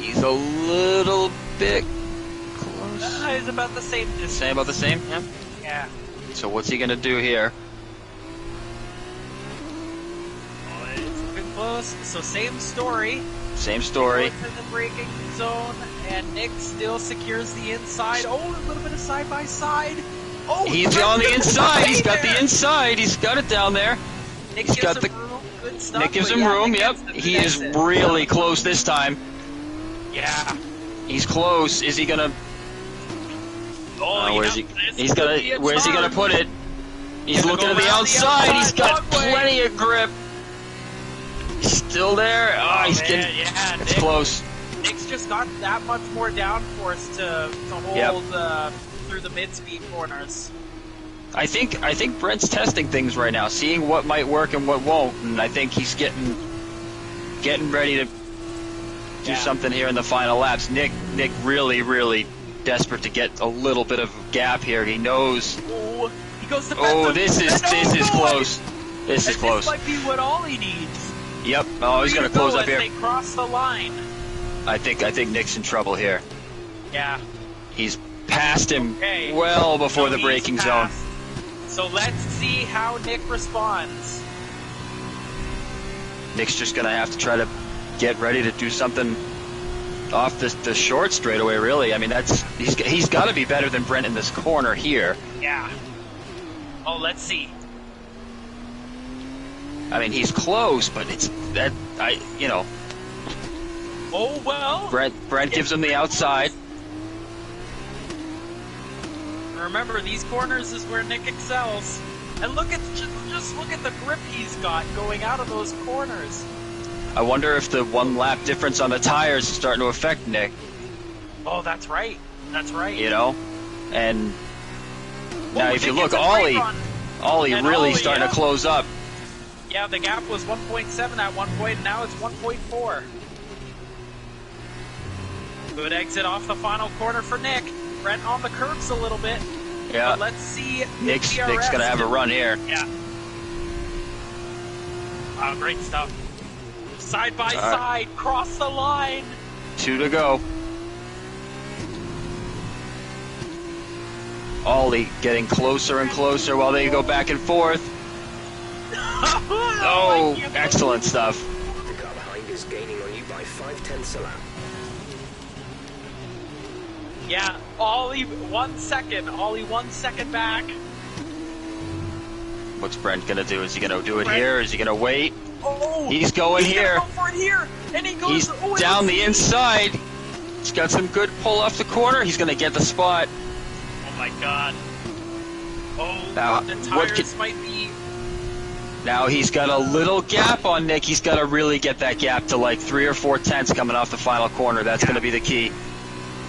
He's a little bit close. He's about the same distance. Same about the same? Yeah. Yeah. So what's he gonna do here? Oh, it's looking close. So same story. Same story. He goes in the braking zone, and Nick still secures the inside. Oh, a little bit of side by side. Oh, he's on the inside. He's got the inside. He's got it down there. Nick gives him room. Good stuff. Nick gives him room. Yep. He is really close this time. Yeah. He's close. Is he gonna? Oh, where's he? He's gonna. Where's he gonna put it? He's looking at the outside. He's got plenty of grip. He's still there. Oh, he's getting. Yeah, it's close. Nick's just got that much more downforce to hold through the mid-speed corners. I think Brent's testing things right now, seeing what might work and what won't, and I think he's getting ready to do something here in the final laps. Nick really desperate to get a little bit of gap here. He knows. Oh, he goes to this is close. This is close. This might be what all he needs. Yep. Oh, he's gonna close up here. They cross the line. I think Nick's in trouble here. Yeah. He's passed him well before the braking zone. So let's see how Nick responds. Nick's just gonna have to try to get ready to do something off the short straightaway. Really, I mean he's got to be better than Brent in this corner here. Yeah. Oh, let's see. I mean he's close, but it's that Oh well. Brent gives him the outside. Remember, these corners is where Nick excels. And look at just look at the grip he's got going out of those corners. I wonder if the 1 lap difference on the tires is starting to affect Nick. Oh, that's right. That's right. You know? And now if you Nick look, gets a Ollie and really Ollie, starting yeah. to close up. Yeah, the gap was 1.7 at one point, and now it's 1.4. Good exit off the final corner for Nick. Brent on the curbs a little bit. Yeah. But let's see. Nick's DRS going to have a run here. Yeah. Wow, great stuff. Side by side, cross the line. 2 to go. Ollie getting closer and closer while they go back and forth. Oh, excellent stuff. The car behind is gaining on you by 0.5 a lap. Yeah, Ollie 1 second. Ollie 1 second back. What's Brent going to do? Is he going to do it here? Is he going to wait? Oh, He's going here. Go for it here. And he goes, He's down the inside. He's got some good pull off the corner. He's going to get the spot. Oh my god. Oh, Now, the what tires might be... Now he's got a little gap on Nick. He's got to really get that gap to like 3 or 4 tenths coming off the final corner. That's going to be the key.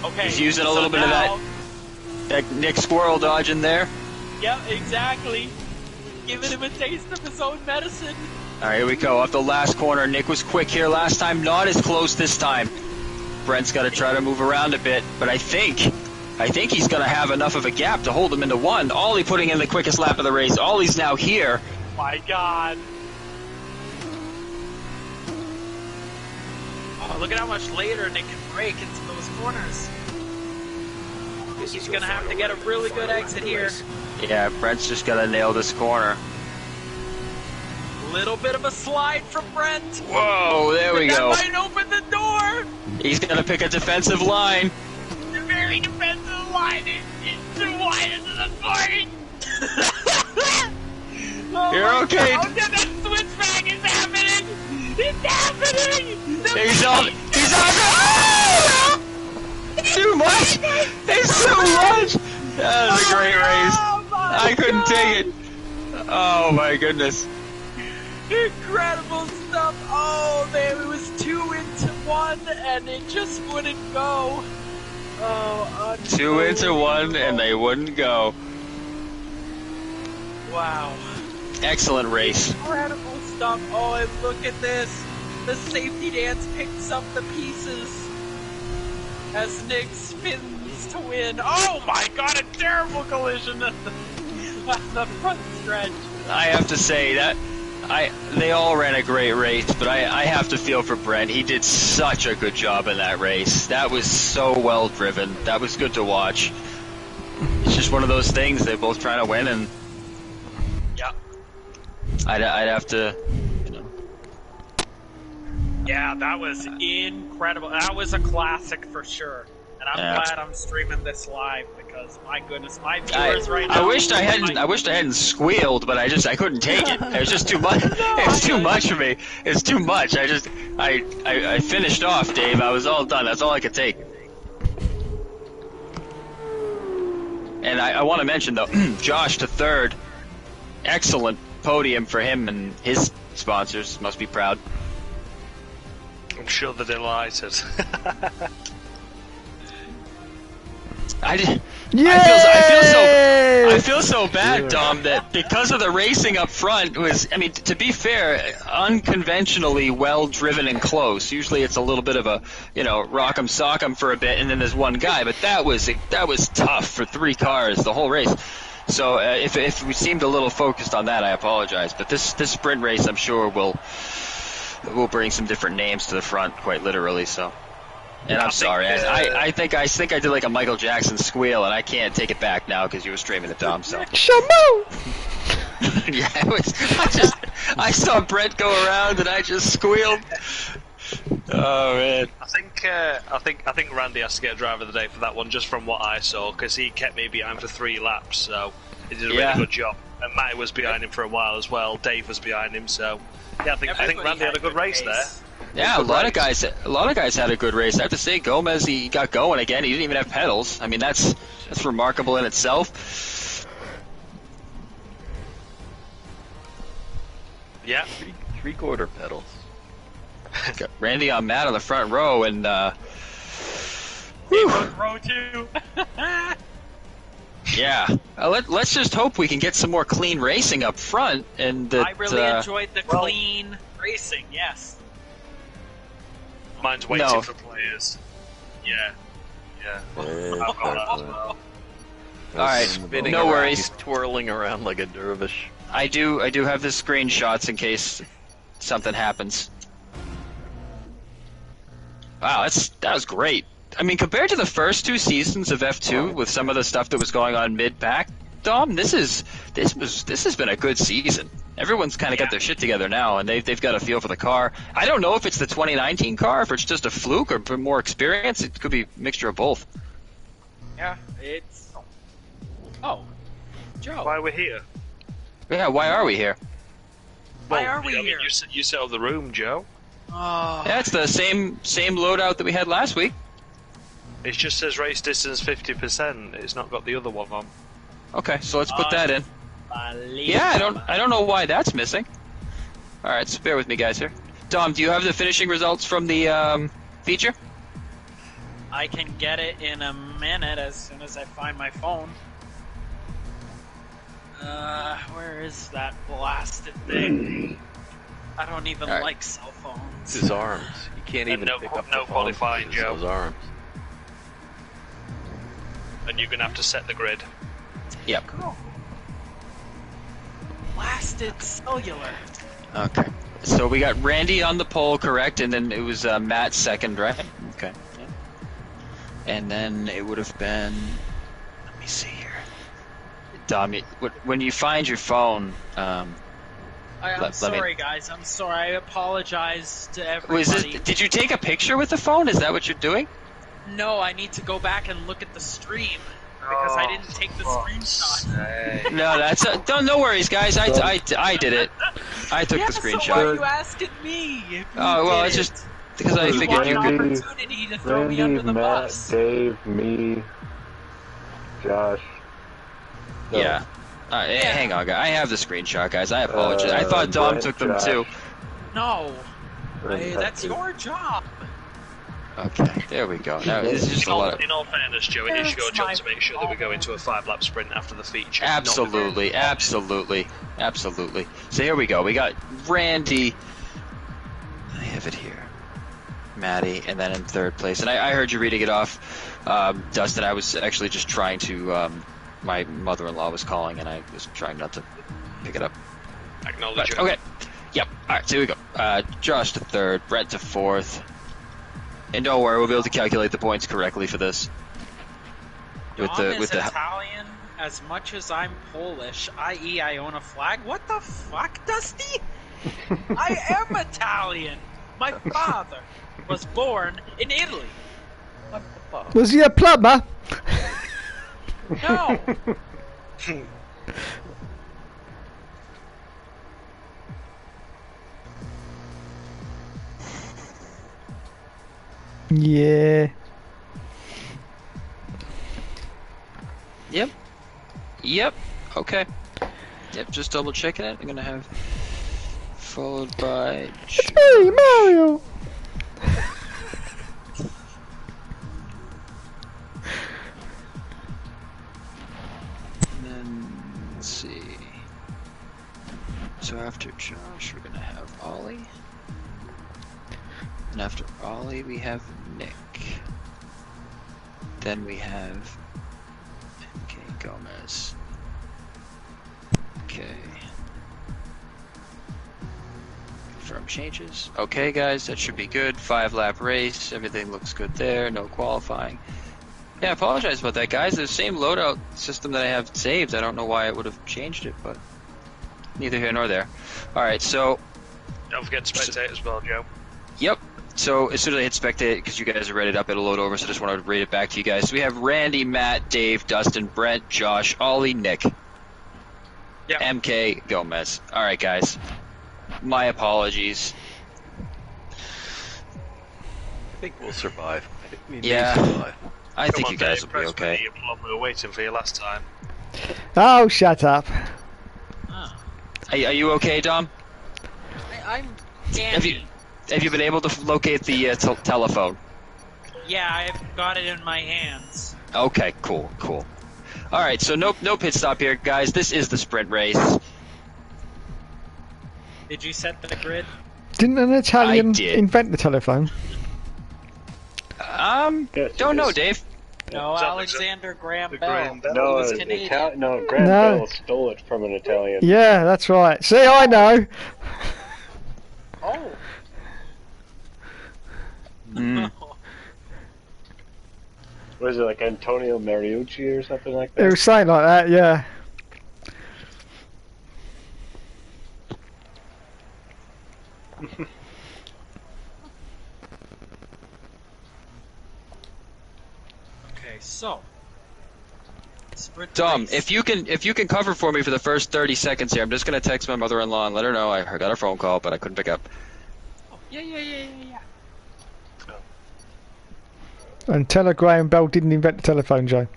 Okay. He's using a little bit of that Nick squirrel dodge in there. Yep, exactly. Giving him a taste of his own medicine. All right, here we go. Off the last corner. Nick was quick here last time. Not as close this time. Brent's got to try to move around a bit, but I think he's going to have enough of a gap to hold him into 1. Ollie putting in the quickest lap of the race. Ollie's now here. My god. Oh, look at how much later Nick can break into those corners. He's going to have to get a really good exit here. Yeah, Brent's just got to nail this corner. Little bit of a slide from Brent. Whoa, there we go. That might open the door. He's going to pick a defensive line. The very defensive line is too wide into the corner. Oh, you're okay. Oh, that switchback is happening. It's happening. He's on. Too much. It's too much. That was a great race. I couldn't take it. Oh my goodness. Incredible stuff. Oh man, it was 2 into 1 and it just wouldn't go. Oh, 2 into 1 and they wouldn't go. Wow. Excellent race. Incredible stuff. Oh, and look at this. The safety dance picks up the pieces as Nick spins to win. Oh my god, a terrible collision on the front stretch. I have to say that they all ran a great race, but I have to feel for Brent. He did such a good job in that race. That was so well driven. That was good to watch. It's just one of those things. They're both trying to win, and yeah, I'd have to, you know. Yeah, that was incredible. That was a classic for sure. And I'm glad I'm streaming this live because my goodness, my viewers right now. I wished I hadn't squealed, but I couldn't take it. It was just too much. It was too much for me. It's too much. I finished off, Dave. I was all done. That's all I could take. And I want to mention though, Josh to 3rd. Excellent podium for him and his sponsors. Must be proud. I'm sure they're delighted. I feel so bad, Dom, that because of the racing up front was, I mean, to be fair, unconventionally well driven and close. Usually it's a little bit of a, rock 'em sock 'em for a bit, and then there's one guy. But that was tough for 3 cars the whole race. So if we seemed a little focused on that, I apologize. But this sprint race, I'm sure will bring some different names to the front, quite literally. So. And I'm sorry. I think I did like a Michael Jackson squeal, and I can't take it back now because you were streaming it, Dom. So. Shamu! Yeah, it was. I saw Brent go around, and I just squealed. Oh man. I think Randy has to get driver of the day for that one, just from what I saw, because he kept me behind for 3 laps, so he did a really good job. And Matty was behind him for a while as well. Dave was behind him, so yeah, I think Randy had a good race there. Yeah, a lot of guys had a good race. I have to say, Gomez, he got going again. He didn't even have pedals. I mean, that's remarkable in itself. Yeah. Three-quarter pedals. Got Randy on Matt on the front row, and row 2. yeah. Let's just hope we can get some more clean racing up front. And that, I really enjoyed the clean racing. Yes. Mine's waiting for players. Yeah. All right, no worries. Twirling around like a dervish. I do have the screenshots in case something happens. Wow, that was great. I mean, compared to the first 2 seasons of F2, with some of the stuff that was going on mid-pack, Dom, this has been a good season. Everyone's kind of got their shit together now, and they've got a feel for the car. I don't know if it's the 2019 car, if it's just a fluke or more experience. It could be a mixture of both. Yeah, it's. Oh, Joe. Why are we here? Yeah, why are we here? Why are we here? You settled the room, Joe. Oh. Yeah, it's the same loadout that we had last week. It just says race distance 50%. It's not got the other one on. Okay, so let's put that in. Yeah, I don't know why that's missing. All right, so bear with me, guys. Here, Dom, do you have the finishing results from the feature? I can get it in a minute as soon as I find my phone. Where is that blasted thing? I don't even like cell phones. His arms. You can't even pick up the qualifying, Joe. Those arms. And you're gonna have to set the grid. Yep. Cool. Blasted cellular. Okay. So we got Randy on the pole, correct, and then it was Matt second, right? Okay. Yeah. And then it would have been. Let me see here. Dom, when you find your phone. I'm sorry, guys. I'm sorry. I apologize to everybody. Did you take a picture with the phone? Is that what you're doing? No, I need to go back and look at the stream because I didn't take the screenshot. No, that's no worries, guys. I did it. I took the screenshot. So why are you asking me? Oh well, it's just because I figured you could. Opportunity to throw me under the Matt, bus. Dave, me, Josh. No. Yeah. Hang on, guys. I have the screenshot, guys. I apologize. I thought Dom Brent, took them Josh. too. No. That's your job. Okay, there we go. Now, this is just a lot of... In all fairness, Joe, it is your job to make sure that we go into a 5-lap sprint after the feature. Absolutely. So here we go. We got Randy. I have it here. Maddie, and then in third place. And I heard you reading it off, Dustin. I was actually just trying to... my mother-in-law was calling, and I was trying not to pick it up. Acknowledge it. Okay. Yep. All right, so here we go. Josh to third, Brett to fourth. And don't worry, we'll be able to calculate the points correctly for this. Dom is Italian as much as I'm Polish, i.e. I own a flag. What the fuck, Dusty? I am Italian. My father was born in Italy. What the fuck? Was he a plumber? No. Yeah. Yep. Okay. Yep, just double checking it. I'm gonna have followed by... Hey, Mario! And then, let's see. So after Josh, we're gonna have Ollie. And after Ollie, we have Nick. Then we have MK Gomez. Okay. Confirm changes. Okay, guys, that should be good. 5-lap race. Everything looks good there. No qualifying. Yeah, I apologize about that, guys. The same loadout system that I have saved. I don't know why it would have changed it, but neither here nor there. Alright, so... Don't forget to spectate as well, Joe. Yep. So as soon as I hit spectate, because you guys are read it up, it'll load over, so I just wanted to read it back to you guys. So we have Randy, Matt, Dave, Dustin, Brent, Josh, Ollie, Nick. Yep. MK, Gomez. Alright, guys. My apologies. think we'll survive. I think we Yeah. may survive. I think Come you on, guys Dave, will be press okay. me, you plum, we were waiting for you last time. Oh, shut up. Are you okay, Dom? I'm Have you dandy. been able to locate the telephone? Yeah, I've got it in my hands. Okay, cool. All right, so no pit stop here, guys. This is the sprint race. Did you set the grid? Didn't an Italian I did. invent the telephone? Yes, Don't it know, is. Dave. No, Is that Alexander Graham the Bell. Graham Bell? No, was it's Canadian. Graham No. Bell stole it from an Italian. Yeah, that's right. See, I know. Oh. Mm. Was it like Antonio Mariucci or something like It that? was saying like that, yeah. Okay, so. Sprint Dom, race. if you can cover for me for the first 30 seconds here, I'm just gonna text my mother-in-law and let her know I got a phone call, but I couldn't pick up. Oh, yeah. And tell her Graham Bell didn't invent the telephone, Joe.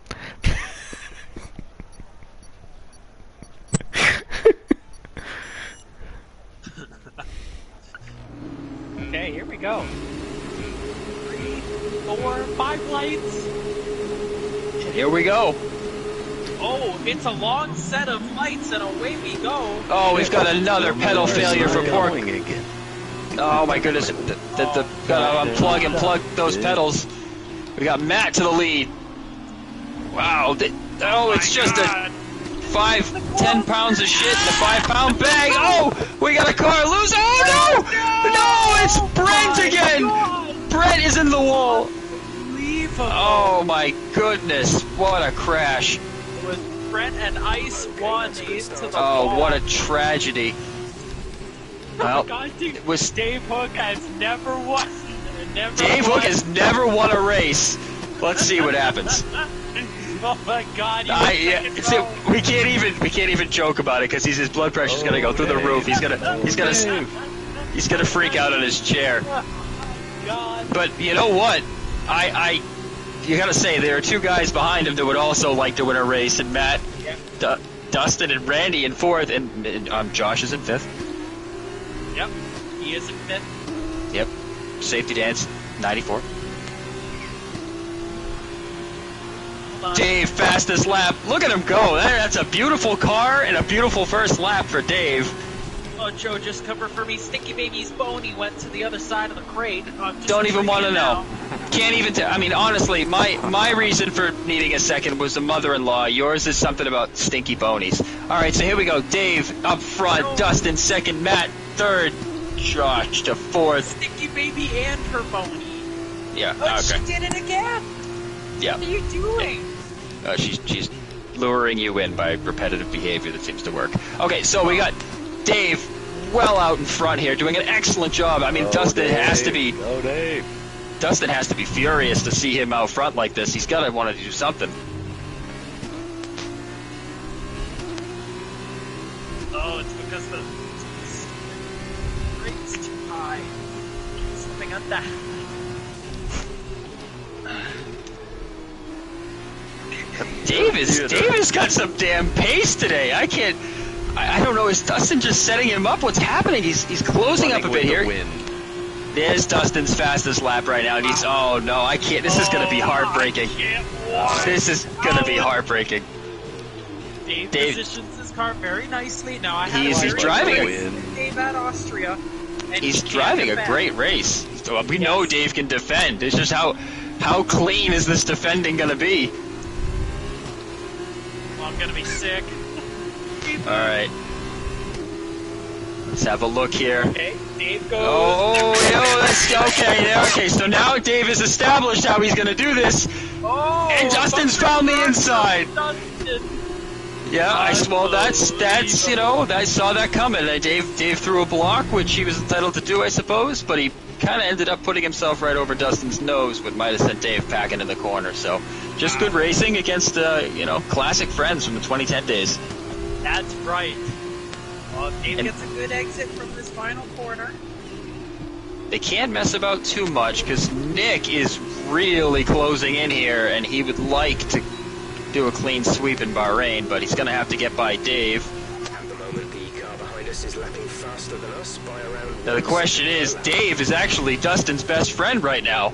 Okay, here we go. 3, 4, 5 lights. Here we go. Oh, it's a long set of lights, and away we go. Oh, we've got another pedal failure for Pork. Going again. Oh my goodness! Gotta unplug and plug those pedals. We got Matt to the lead. Wow! It's just a 10 pounds of shit in a 5-pound bag. Oh, we got a car loose. Oh no! It's Brent again. Brent is in the wall. Unbelievable. Oh my goodness! What a crash! With Brent and Ice 1 into the Oh, wall. what a tragedy! Well, God, dude, it was Dave Hook has never won. Dave Hook has never won a race. Let's see what happens. Oh my God! We can't even joke about it because his blood pressure's gonna go through the roof. He's gonna freak out on his chair. God. But you know what? You gotta say there are two guys behind him that would also like to win a race, and Matt, Dustin, and Randy in fourth, and Josh is in fifth. Yep, he is in fifth. Yep, safety dance, 94. Dave, fastest lap. Look at him go. That's a beautiful car and a beautiful first lap for Dave. Oh, Joe, just cover for me. Stinky Baby's Boney went to the other side of the crate. Don't even want to know. Can't even I mean, honestly, my reason for needing a second was the mother-in-law. Yours is something about stinky bonies. All right, so here we go. Dave up front, Dustin second, Matt third, Josh to fourth. Stinky Baby and her Boney. Yeah, Oh, okay. she did it again. Yeah. What are you doing? She's luring you in by repetitive behavior that seems to work. Okay, so we got Dave well out in front here, doing an excellent job. I mean, Dustin has to be. Oh, Dave. Dustin has to be furious to see him out front like this. He's got to want to do something. Oh, it's because the rate's too high. Something on that. Dave has got some damn pace today. I don't know. Is Dustin just setting him up? What's happening? He's closing up a bit here. There's Dustin's fastest lap right now. And oh no, I can't. This is going to be heartbreaking. This is going to be heartbreaking. Dave positions his car very nicely. Now I have he's driving Dave at Austria. And he's driving a great race. So we know Dave can defend. It's just how clean is this defending going to be? Well, I'm going to be sick. All right. Let's have a look here. Okay, Dave goes. Okay. So now Dave has established how he's going to do this. Oh, And Dustin's found the inside. Dustin. Yeah, I saw that coming. Dave threw a block, which he was entitled to do, I suppose, but he kind of ended up putting himself right over Dustin's nose, which might have sent Dave packing in the corner. So, just good racing against classic friends from the 2010 days. That's right. Well, Dave gets a good exit from this final corner. they can't mess about too much because Nick is really closing in here, and he would like to do a clean sweep in Bahrain, but he's going to have to get by Dave. At the moment, the car behind us is lapping faster than us by around... Now the question is, Dave is actually Dustin's best friend right now.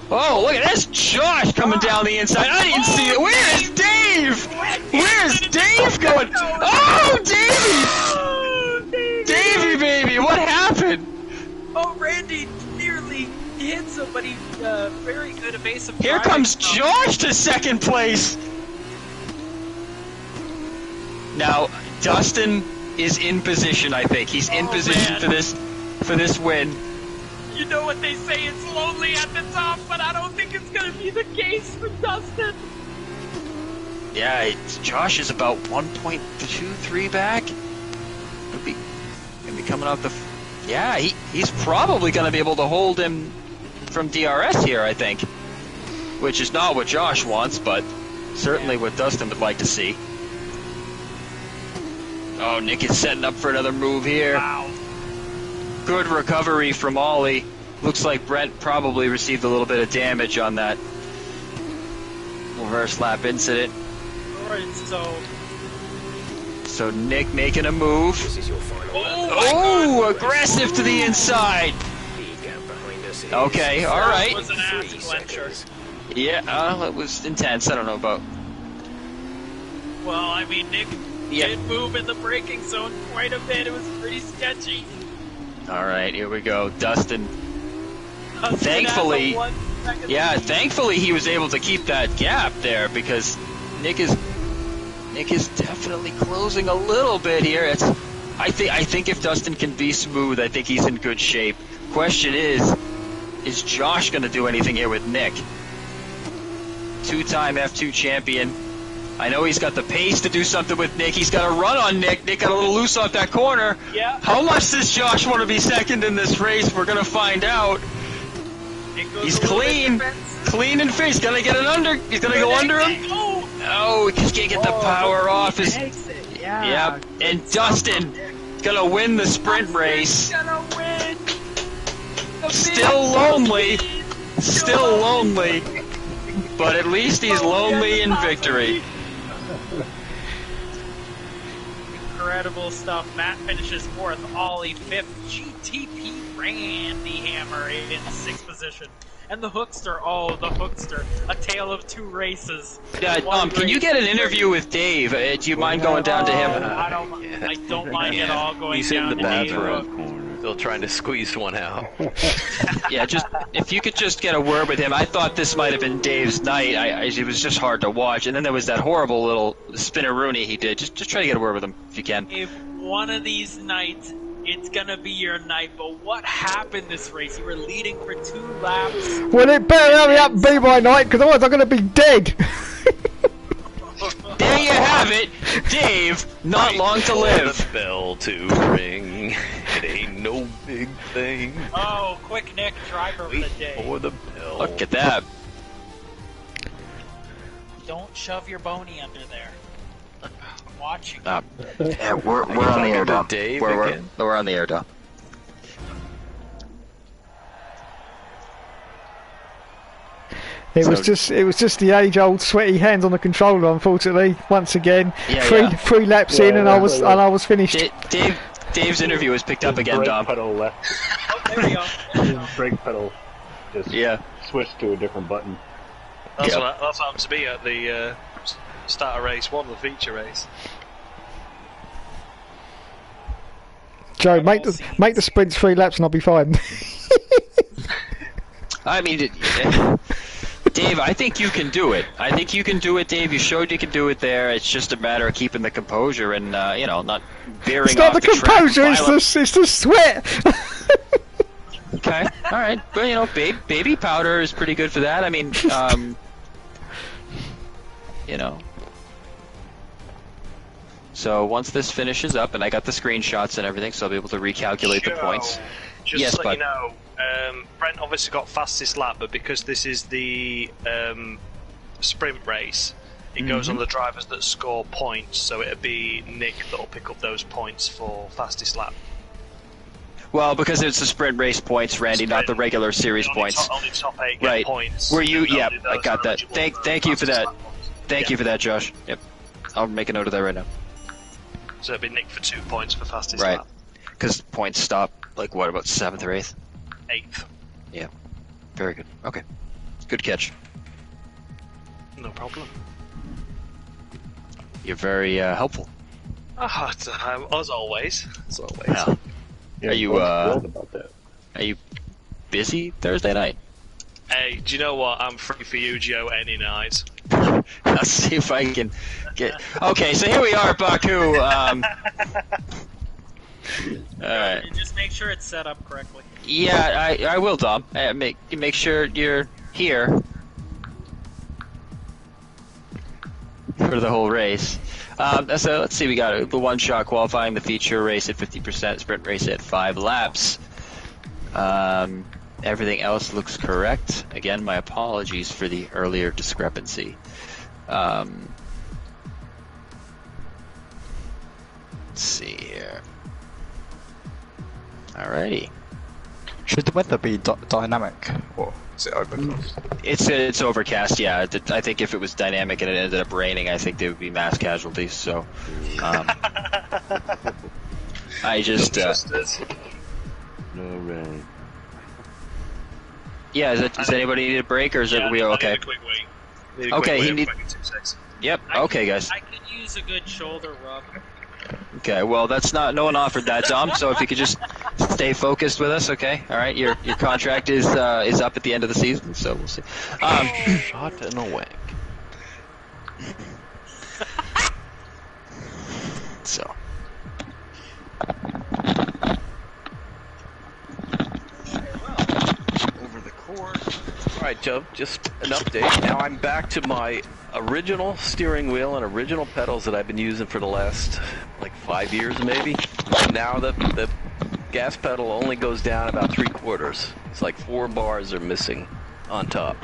Oh, look at this! Josh coming down the inside. I didn't see it. Where is Dave? Where's Dave going? Oh, Davey! Davey, baby, what happened? Oh, Randy nearly hit somebody. Very good evasive. Here comes Josh to second place. Now, Dustin is in position. I think he's in position for this win. You know what they say, it's lonely at the top, but I don't think it's going to be the case for Dustin. Yeah, Josh is about 1.23 back. Gonna be coming off the... Yeah, he's probably going to be able to hold him from DRS here, I think. Which is not what Josh wants, but certainly what Dustin would like to see. Oh, Nick is setting up for another move here. Wow. Good recovery from Ollie. Looks like Brent probably received a little bit of damage on that reverse lap incident. Alright, so Nick making a move. This is your final Oh, aggressive to the inside. Okay, alright. was an ass clencher. Yeah, it was intense. I don't know about... Well, I mean, Nick did move in the braking zone quite a bit. It was pretty sketchy. Alright, here we go. Dustin. Thankfully Thankfully he was able to keep that gap there because Nick is definitely closing a little bit here. I think if Dustin can be smooth, I think he's in good shape. Question is Josh going to do anything here with Nick? Two-time F2 champion. I know he's got the pace to do something with Nick. He's got a run on Nick. Nick got a little loose off that corner. Yeah. How much does Josh want to be second in this race? We're going to find out. He's clean and fit. He's going to get it under. He's going to go under him. Oh, he just can't get the power off. Yeah. And Dustin going to win the sprint race. Still lonely. But at least he's lonely in victory. Incredible stuff. Matt finishes fourth, Ollie fifth, GTP Randy Hammer in sixth position. And the Hookster, a tale of two races. Can you get an interview with Dave? Do you mind going down to him? I don't mind at all going He's down in the to Dave. bathroom, still trying to squeeze one out. Yeah, if you could just get a word with him. I thought this might have been Dave's night. It was just hard to watch. And then there was that horrible little spinneroonie he did. Just try to get a word with him if you can. If one of these nights, it's gonna be your night. But what happened this race? You were leading for 2 laps. Well, it better hurry up and be my night, because otherwise I'm going to be dead. There you have it, Dave. Not long to live. The bell to ring. It ain't no big thing. Oh, quick Nick, driver of the day. For the bell. Look at that. Don't shove your bony under there. I'm watching. Yeah, we're on the air, Dom. Dave We're again? on the air, Dom. It was just the age-old sweaty hands on the controller. Unfortunately, once again, three laps in, and I was finished. Dave's interview was picked up again, Dom. Pedal left. Oh, there we go. Brake pedal just switched to a different button. That's happened to me at the start of race 1, the feature race. Joe, make the sprints 3 laps and I'll be fine. I mean, Dave, I think you can do it. Dave. You showed you can do it there. It's just a matter of keeping the composure and, not veering it's not off the composure, it's the sweat. Okay, all right. But, baby powder is pretty good for that. I mean, So once this finishes up, and I got the screenshots and everything, so I'll be able to recalculate the points. Just to let you know, Brent obviously got fastest lap, but because this is the sprint race, it goes on the drivers that score points, so it'll be Nick that'll pick up those points for fastest lap. Well, because it's the sprint race points, Randy, not the regular series points. Only top 8 get Right. points. Were you? Only Yeah, those I got are that. eligible Thank you for that. fastest lap points. Thank you for that, Josh. Yep. I'll make a note of that right now. So it'd be Nick for 2 points for fastest Right. lap. Because points stop, like, what, about 7th or 8th? 8th. Yeah. Very good. Okay. Good catch. No problem. You're very helpful. As always. As always. Well, Yeah, Are you, I'm thrilled about that. are you busy Thursday night? Hey, do you know what? I'm free for you, Joe, any night. Let's see if I can get... Okay, so here we are, Baku. Alright. Just make sure it's set up correctly. Yeah, I will, Dom. Make sure you're here for the whole race. So let's see, we got the one-shot qualifying, the feature race at 50%, sprint race at 5 laps. Everything else looks correct. Again, my apologies for the earlier discrepancy. Let's see here. Alrighty. Should the weather be dynamic, or is it overcast? It's overcast, yeah. I think if it was dynamic and it ended up raining, I think there would be mass casualties. So, I just No rain. yeah. Does anybody need a break, or is it we I okay? need a quick wait. Need a Okay, quick he wait need- of 22 seconds. Yep. Okay, guys. I could use a good shoulder rub. Okay. Well, that's not. No one offered that, Dom. So if you could just stay focused with us, okay? All right. Your contract is up at the end of the season, so we'll see. Shot and a whack. So. Over the course. Alright, Joe, just an update. Now I'm back to my original steering wheel and original pedals that I've been using for the last, like, 5 years maybe. And now the gas pedal only goes down about 3/4. It's like 4 bars are missing on top.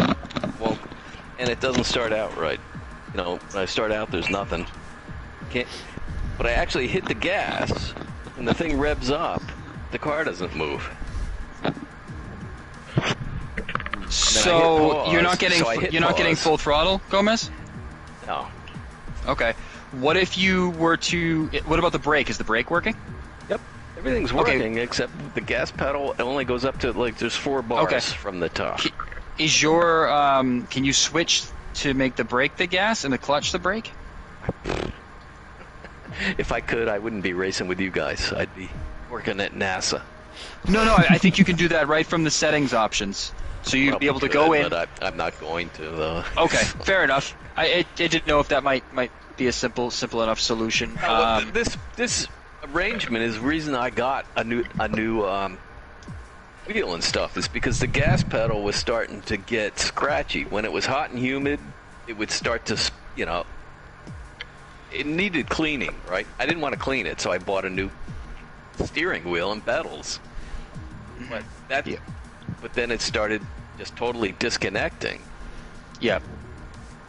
Well, and it doesn't start out right. You know, when I start out, there's nothing. But I actually hit the gas, and the thing revs up. The car doesn't move. So you're not getting I hit you're not getting pause. full throttle, Gomez? No. Okay. What if you were to? What about the brake? Is the brake working? Yep. Everything's Okay. working except the gas pedal only goes up to, like, there's 4 bars Okay. from the top. Is your can you switch to make the brake the gas and the clutch the brake? If I could, I wouldn't be racing with you guys. I'd be working at NASA. No, I think you can do that right from the settings options. So you'd be able to go in. But I'm not going to, though. Okay, fair enough. I didn't know if that might be a simple enough solution. Well, this arrangement is the reason I got a new wheel and stuff, is because the gas pedal was starting to get scratchy. When it was hot and humid, it would start to, you know, it needed cleaning, right? I didn't want to clean it, so I bought a new steering wheel and pedals. But but then it started just totally disconnecting. Yeah.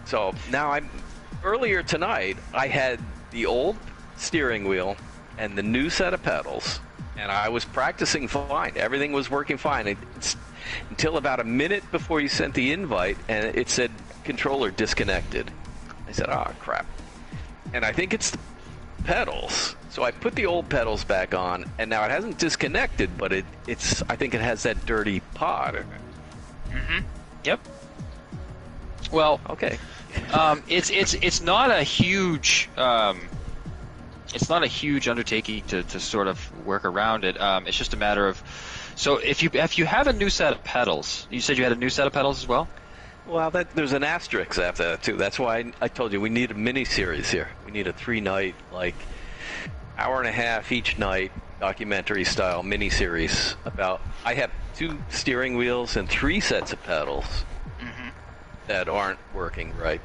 So now earlier tonight, I had the old steering wheel and the new set of pedals, and I was practicing fine. Everything was working fine until about a minute before you sent the invite, and it said controller disconnected. I said, oh, crap. And I think it's the pedals. So I put the old pedals back on, and now it hasn't disconnected, but it's I think it has that dirty pod in it. Mm-hmm. Yep. Well, okay. It's not a huge undertaking to sort of work around it. It's just a matter of, so if you have a new set of pedals, you said you had a new set of pedals as well. Well, there's an asterisk after that too. That's why I told you we need a mini series here. We need a 3-night, like, hour and a half each night, documentary style mini series about. I have 2 steering wheels and 3 sets of pedals that aren't working right.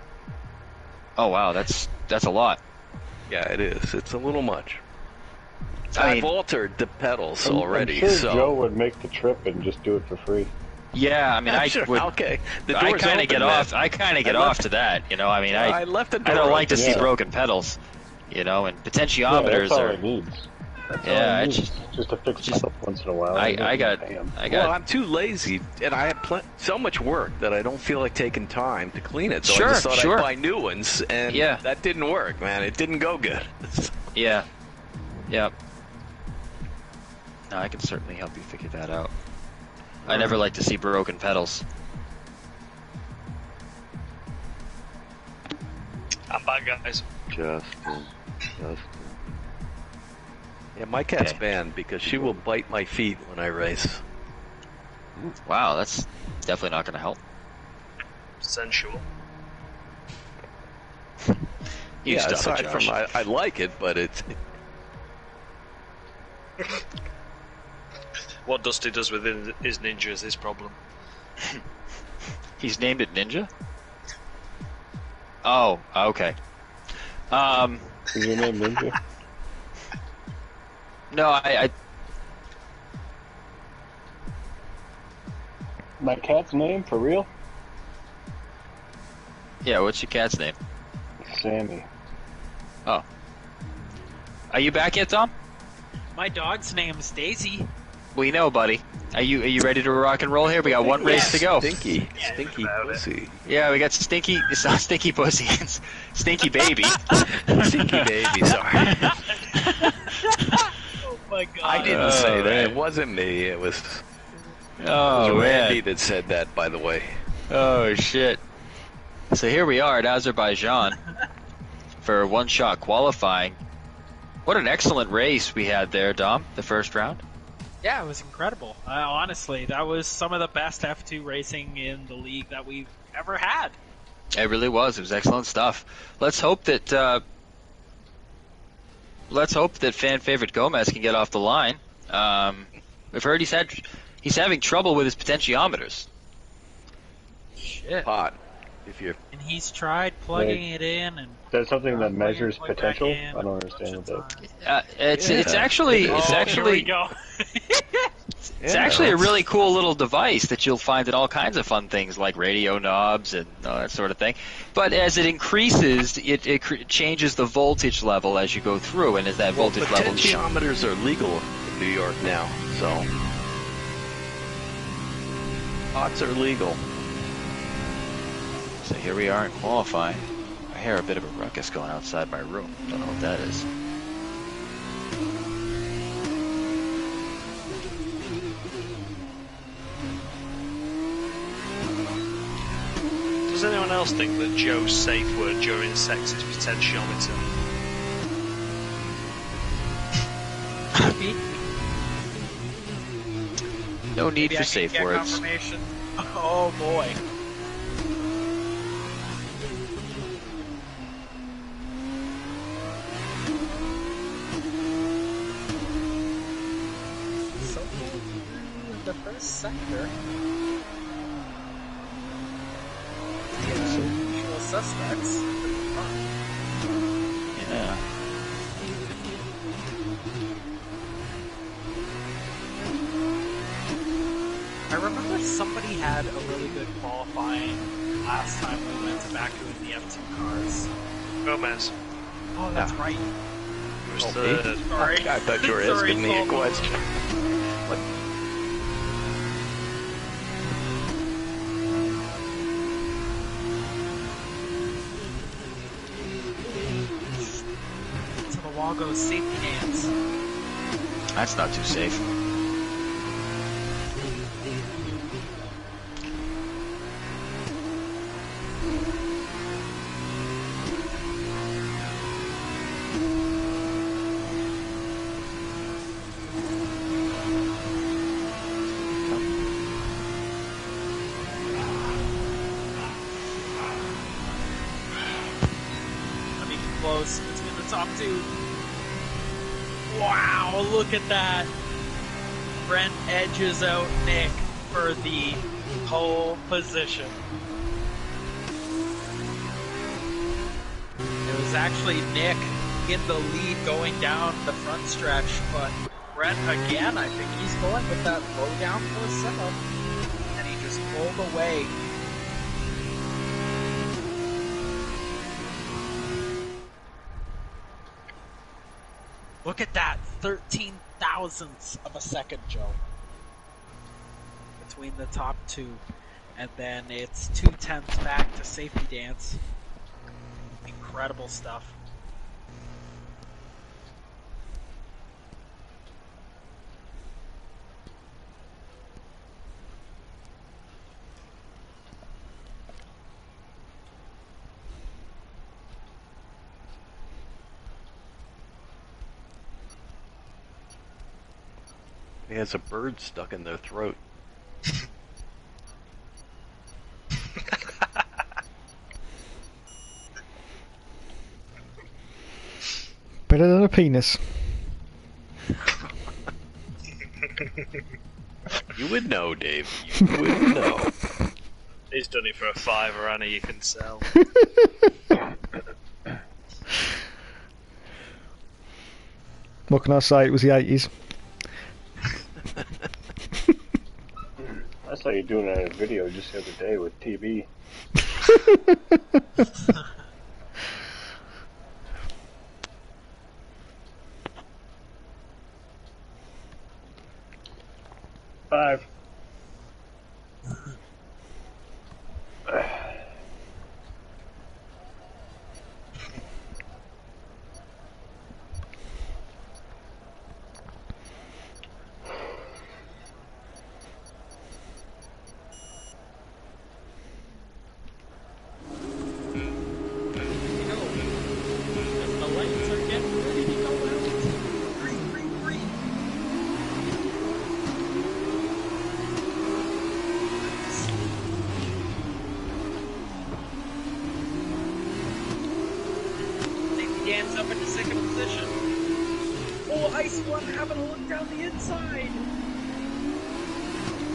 Oh wow, that's a lot. Yeah, it is. It's a little much. I I've altered the pedals already. I'm sure so Joe would make the trip and just do it for free. Yeah, I mean, I Sure, would. okay. The I door's kind of open, get man. off. I kind of get I off left- to that. You know, I mean, I left the door I don't like to open, see yeah. broken pedals. You know, and Yeah, potentiometers that's all are. it needs. That's Yeah, all I I need, just- just to fix just- myself once in a while. I don't got pay 'em. Well, I'm too lazy, and I have so much work that I don't feel like taking time to clean it. So I just thought Sure. I'd buy new ones, and Yeah. that didn't work, man. It didn't go good. Yeah. Yep. No, I can certainly help you figure that out. I never like to see broken pedals. I'm back, guys. Justin. Yeah, my cat's Okay. banned because she will bite my feet when I race. Wow, that's definitely not going to help. Sensual. You yeah, stop it, aside Josh. from I like it, but it's What Dusty does with his ninja is his problem. He's named it Ninja? Oh, okay. Is your name Ninja? No, I My cat's name, for real? yeah, what's your cat's name? Sammy. Oh. Are you back yet, Tom? My dog's name's Daisy. We know, buddy. Are you ready to rock and roll here? We got one race to go. stinky about it. pussy. Yeah, we got Stinky. It's not Stinky Pussy. It's Stinky Baby. Stinky baby, sorry. Oh my god. I didn't say that. man. It wasn't me. It was, Oh, Randy man. that said that, by the way. Oh, shit. So here we are at Azerbaijan for one-shot qualifying. What an excellent race we had there, Dom, the first round. Yeah, it was incredible. Honestly, that was some of the best F2 racing in the league that we've ever had. It really was. It was excellent stuff. Let's hope that fan favorite Gomez can get off the line. We've heard he's having trouble with his potentiometers. Shit. Hot. If you're And he's tried plugging it in and Is that something that measures plug back potential? in I don't a understand bunch what of that. times. It's actually Here we actually go. it's actually a really cool little device that you'll find in all kinds of fun things like radio knobs and that sort of thing. But as it increases, it changes the voltage level as you go through, and as that voltage level potentiometers are legal in New York now, so pots are legal. So here we are in qualifying. I hear a bit of a ruckus going outside my room. Don't know what that is. Does anyone else think that Joe's safe word during sex is potentiometer? No need Maybe for I can safe get words. confirmation. Oh boy. So the first sector. The usual suspects. Yeah. I remember somebody had a really good qualifying last time we went to Baku in the F2 cars. Gomez. Oh, that's right. It was Oh, third. Sorry. I thought you were Sorry, asking me a Paul. question. To the wall goes safety hands. That's not too safe. Let me get close. Let's get the top two. Wow, look at that. Brent edges out Nick for the pole position. It was actually Nick in the lead going down the front stretch, but Brent again, I think he's going with that low down for a setup, and he just pulled away. Look at that, 13 thousandths of a second, Joe. Between the top two. And then it's 2/10 back to safety dance. Incredible stuff. He has a bird stuck in their throat. Better than a penis. You would know, Dave. You would know. He's done it for a fiver, Anna, you can sell. What can I say? It was the 80s. I saw you doing a video just the other day with TV. Five. Up into second position. Oh, Ice One having a look down the inside.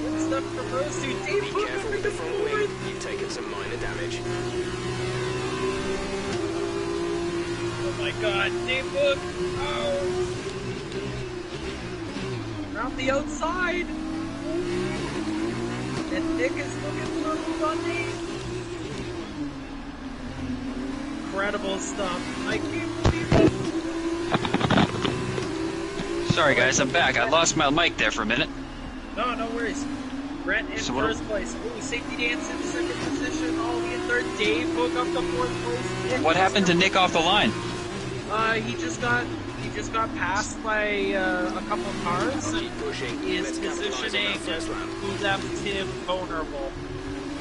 Good stuff from those two. Dave, Be careful with the front wing. You've taken some minor damage. Oh my God, Dave Hook. Oh. Around the outside. And Nick is looking for a move on Dave. Incredible stuff. I can't believe it. Sorry guys, I'm back. I lost my mic there for a minute. No worries. Brent in first place. Ooh, safety dance in second position. Ollie in third. Dave Hook up to fourth place. Nick What happened to Nick off the line? He just got passed by a couple of cars. Keep pushing. He is Let's capitalize on positioning that first lap. who left him vulnerable.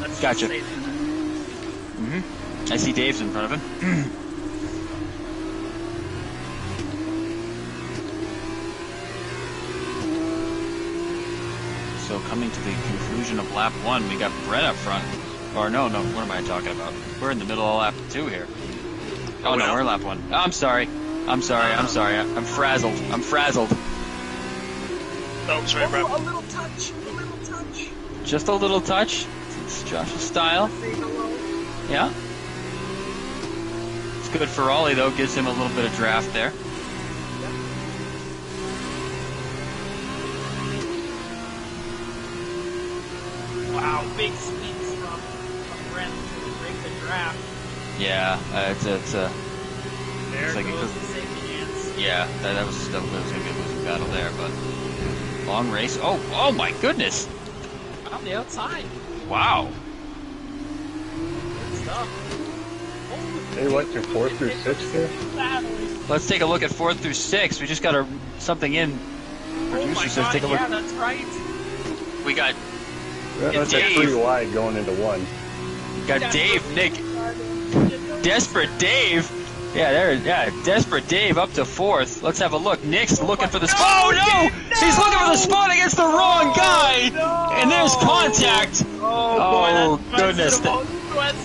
Let's Gotcha. just say that. I see Dave's in front of him. So coming to the conclusion of lap 1, we got Brett up front. Or no, what am I talking about? We're in the middle of lap 2 here. Oh no, we're in lap 1. Oh, I'm sorry. I'm frazzled. Oh, sorry, Brad. A little touch. Just a little touch. It's Josh's style. Say hello. Yeah. It's good for Ollie though, gives him a little bit of draft there. Wow, big speeds from Brent to break the draft. Yeah, it's There like goes the safety dance. yeah, that was gonna be a losing battle there, but long race. Oh my goodness! On the outside. Wow. Good stuff. They went through 4 through 6 there? Let's take a look at 4 through 6. We just got something in. Oh Producer my says God, take a look. yeah, that's right. We got That's Dave. pretty wide going into 1. Dave, Nick, Desperate Dave. Yeah, Desperate Dave up to 4th. Let's have a look. Nick's looking for the spot. Oh no! He's looking for the spot against the wrong guy. And there's contact. Oh goodness.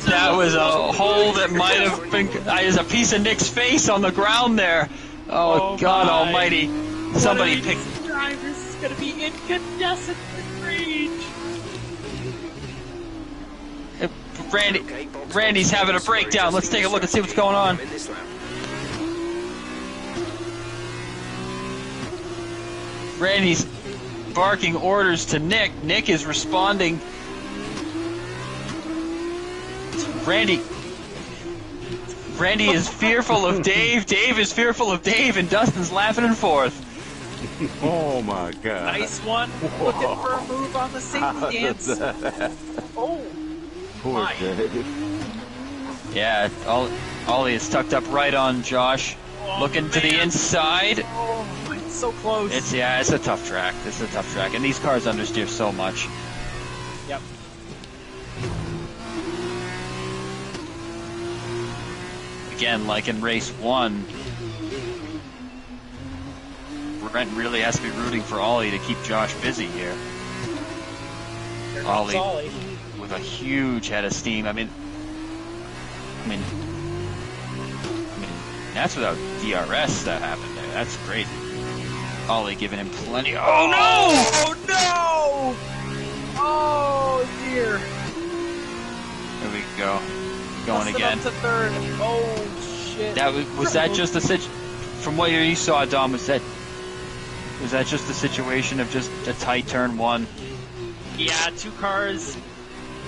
That was a hole that might have been. There's a piece of Nick's face on the ground there. Oh God Almighty! Somebody picked. This is going to be incandescent with rage. Randy's having a breakdown. Let's take a look and see what's going on. Randy's barking orders to Nick. Nick is responding. Randy is fearful of Dave. Dave is fearful of Dave, and Dustin's laughing and forth. Oh my god. Nice one. Looking for a move on the safety dance. Oh. Poor my. Dave. Yeah, Ollie is tucked up right on Josh. Oh, Looking to the man. inside. Oh, it's so close. It's a tough track. This is a tough track, and these cars understeer so much. Yep. Again, like in race 1, Brent really has to be rooting for Ollie to keep Josh busy here. Here comes Ollie. With a huge head of steam. I mean, that's without DRS that happened there. That's crazy. Ollie giving him plenty. Oh no! Oh no! Oh dear. There we go. Going again. Up to third. Oh shit. That was that just a from what you saw, Dom? Was that just the situation of just a tight turn 1? Yeah, 2 cars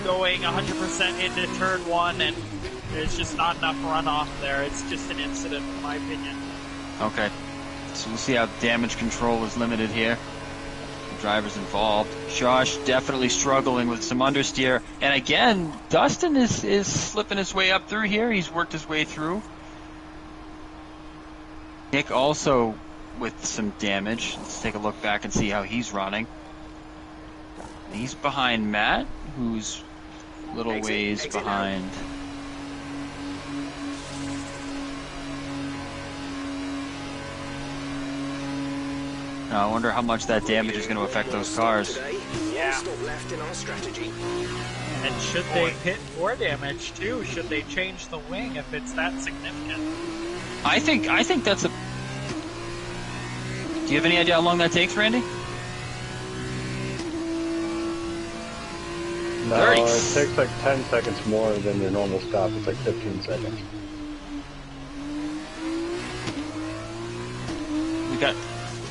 going 100% into turn 1, and there's just not enough runoff there. It's just an incident, in my opinion. Okay. So we'll see how damage control is limited here. The drivers involved. Josh definitely struggling with some understeer. And again, Dustin is slipping his way up through here. He's worked his way through. Nick also with some damage. Let's take a look back and see how he's running. He's behind Matt, who's a little ways behind. Now, I wonder how much that damage is going to affect those cars. Yeah. And should they hit more damage too? Should they change the wing if it's that significant? I think that's a. Do you have any idea how long that takes, Randy? No, 30. it takes like 10 seconds more than your normal stop. It's like 15 seconds.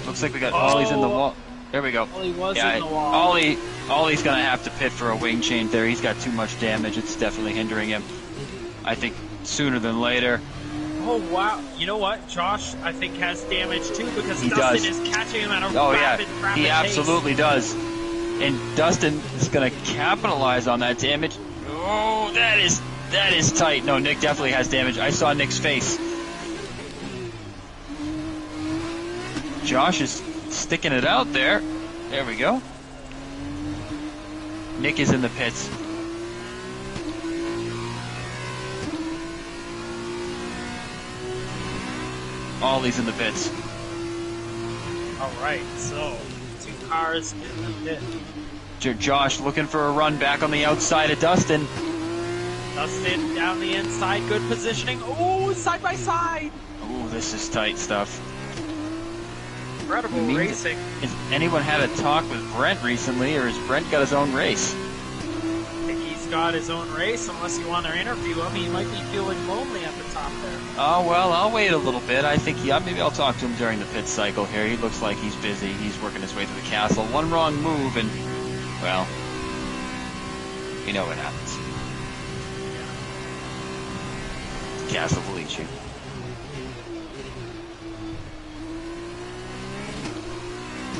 Looks like we got Ollie's in the wall. There we go. Ollie was in the wall. Ollie's gonna have to pit for a wing change there. He's got too much damage. It's definitely hindering him. I think sooner than later. Oh wow! You know what? Josh, I think, has damage too because He Dustin does. is catching him at a He rapid pace. absolutely does. And Dustin is gonna capitalize on that damage. Oh, that is tight. No, Nick definitely has damage. I saw Nick's face. Josh is sticking it out there. There we go. Nick is in the pits. Ollie's in the pits. Alright, so 2 cars in the pit. Josh looking for a run back on the outside of Dustin. Dustin down the inside, good positioning. Oh, side by side. Oh, this is tight stuff. Incredible racing. Has anyone had a talk with Brent recently, or has Brent got his own race? I think he's got his own race, unless you want to interview him. He might be feeling lonely at the top there. Oh, well, I'll wait a little bit. I think maybe I'll talk to him during the pit cycle here. He looks like he's busy. He's working his way through the castle. One wrong move and, well, you know what happens. The castle will eat you.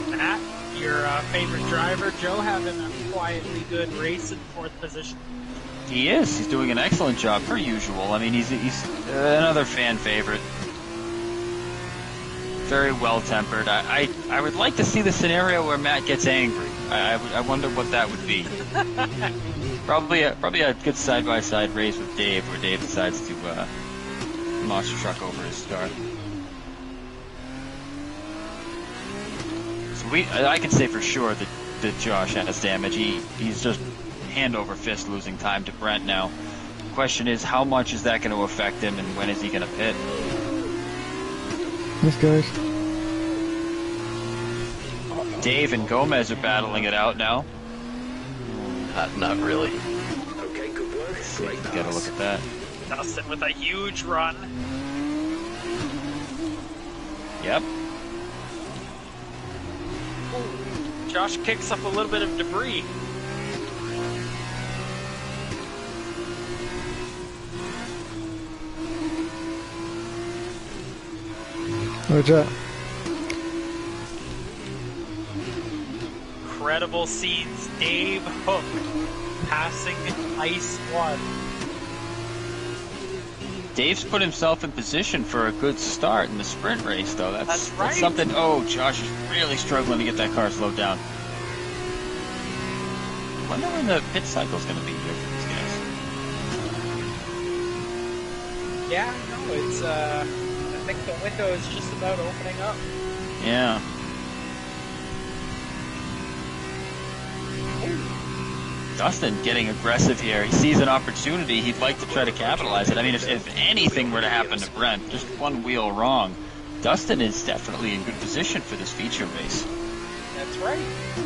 Matt, your favorite driver, Joe, having a quietly good race in 4th position. He is. He's doing an excellent job, per usual. I mean, he's another fan favorite. Very well-tempered. I would like to see the scenario where Matt gets angry. I wonder what that would be. Probably a good side-by-side race with Dave, where Dave decides to monster truck over his car. So I can say for sure that Josh has damage. He's just hand over fist losing time to Brent now. The question is, how much is that going to affect him, and when is he going to pit? This goes. Dave and Gomez are battling it out now. Not really. Okay, good work. Great Get a look at that. Dustin with a huge run. Yep. Josh kicks up a little bit of debris. Roger. Incredible scenes. Dave Hook passing Ice 1. Dave's put himself in position for a good start in the sprint race, though. That's right. That's something. Oh, Josh is really struggling to get that car slowed down. I wonder when the pit cycle's going to be here for these guys. Yeah, no, it's, I think the window is just about opening up. Yeah. Dustin getting aggressive here. He sees an opportunity. He'd like to try to capitalize it. I mean, if anything were to happen to Brent, just one wheel wrong, Dustin is definitely in good position for this feature race. That's right.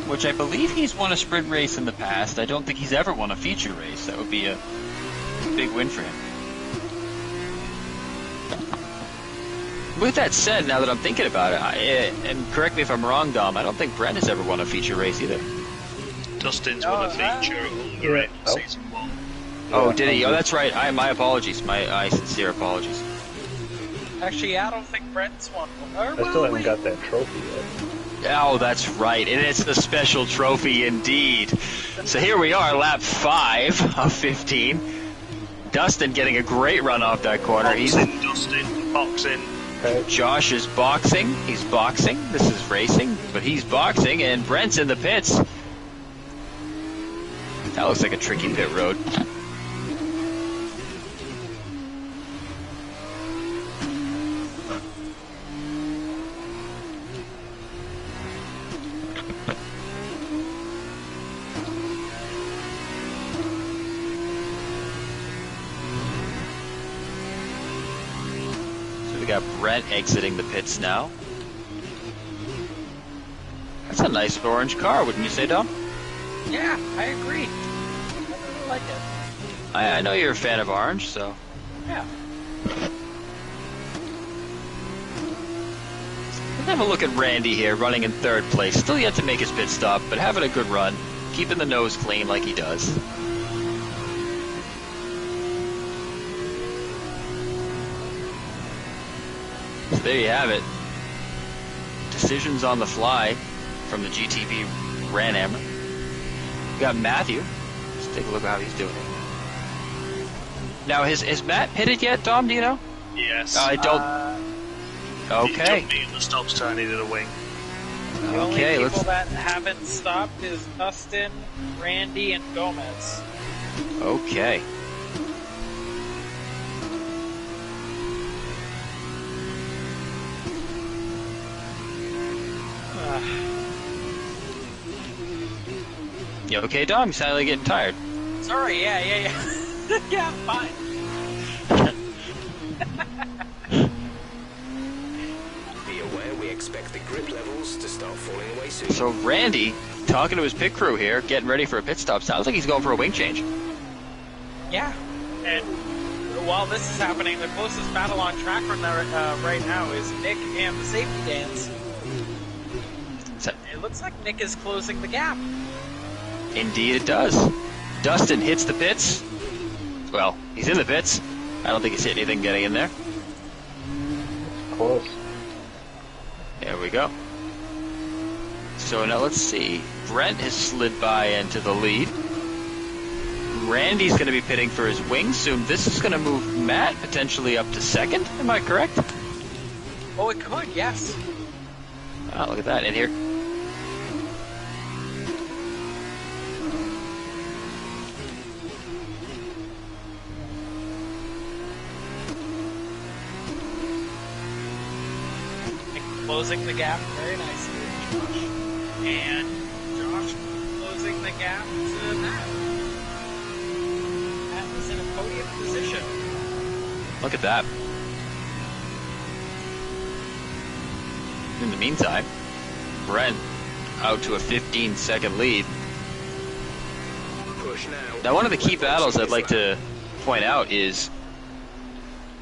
Which I believe he's won a sprint race in the past. I don't think he's ever won a feature race. That would be a big win for him. With that said, now that I'm thinking about it, and correct me if I'm wrong, Dom, I don't think Brent has ever won a feature race either. Dustin's won a feature at Hungary season 1. Oh, did he? Oh, that's right. My apologies. My sincere apologies. Actually, I don't think Brent's won one. I still haven't got that trophy yet. Oh, that's right. And it's a special trophy indeed. So here we are, lap 5 of 15. Dustin getting a great run off that corner. Boxing, Dustin, boxing. Josh is boxing. He's boxing. This is racing, but he's boxing, and Brent's in the pits. That looks like a tricky pit road. So we got Brent exiting the pits now. That's a nice orange car, wouldn't you say, Dom? Yeah, I agree. I really like it. I know you're a fan of orange, so... Yeah. Let's have a look at Randy here, running in 3rd place. Still yet to make his pit stop, but having a good run. Keeping the nose clean like he does. So there you have it. Decisions on the fly from the GTV Ran-Hammer. We got Matthew. Let's take a look at how he's doing. Now, is Matt pitted yet, Dom? Do you know? Yes. I don't. Okay. He jumped me in the stops turn, he did a wing. The only Okay, people that haven't stopped is Dustin, Randy, and Gomez. Okay. You okay, Dom? You sound like you're getting tired. Sorry, yeah. Yeah, I'm fine. Be aware we expect the grip levels to start falling away soon. So Randy, talking to his pit crew here, getting ready for a pit stop. Sounds like he's going for a wing change. Yeah, and while this is happening, the closest battle on track from right now is Nick and the safety dance. It looks like Nick is closing the gap. Indeed it does. Dustin hits the pits. Well, he's in the pits. I don't think he's hit anything getting in there. Close. There we go. So now let's see. Brent has slid by into the lead. Randy's going to be pitting for his wings soon. This is going to move Matt potentially up to 2nd. Am I correct? Oh, it could, yes. Oh, look at that. In here. Closing the gap very nicely with Josh. And Josh closing the gap to Matt. Matt is in a podium position. Look at that. In the meantime, Brent out to a 15-second lead. Push now. Now, one of the key battles I'd like to point out is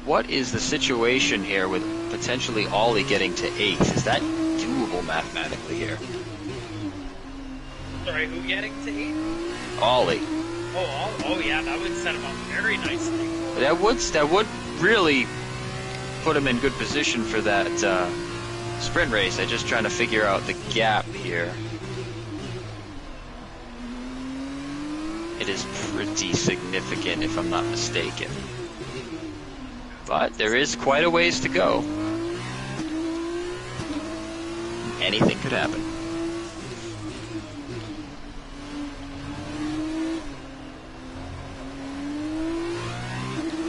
what is the situation here with potentially Ollie getting to 8th? Is that doable mathematically here? Sorry, who getting to 8? Ollie. Oh yeah, that would set him up very nicely. That would really put him in good position for that sprint race. I'm just trying to figure out the gap here. It is pretty significant, if I'm not mistaken. But there is quite a ways to go. Anything could happen.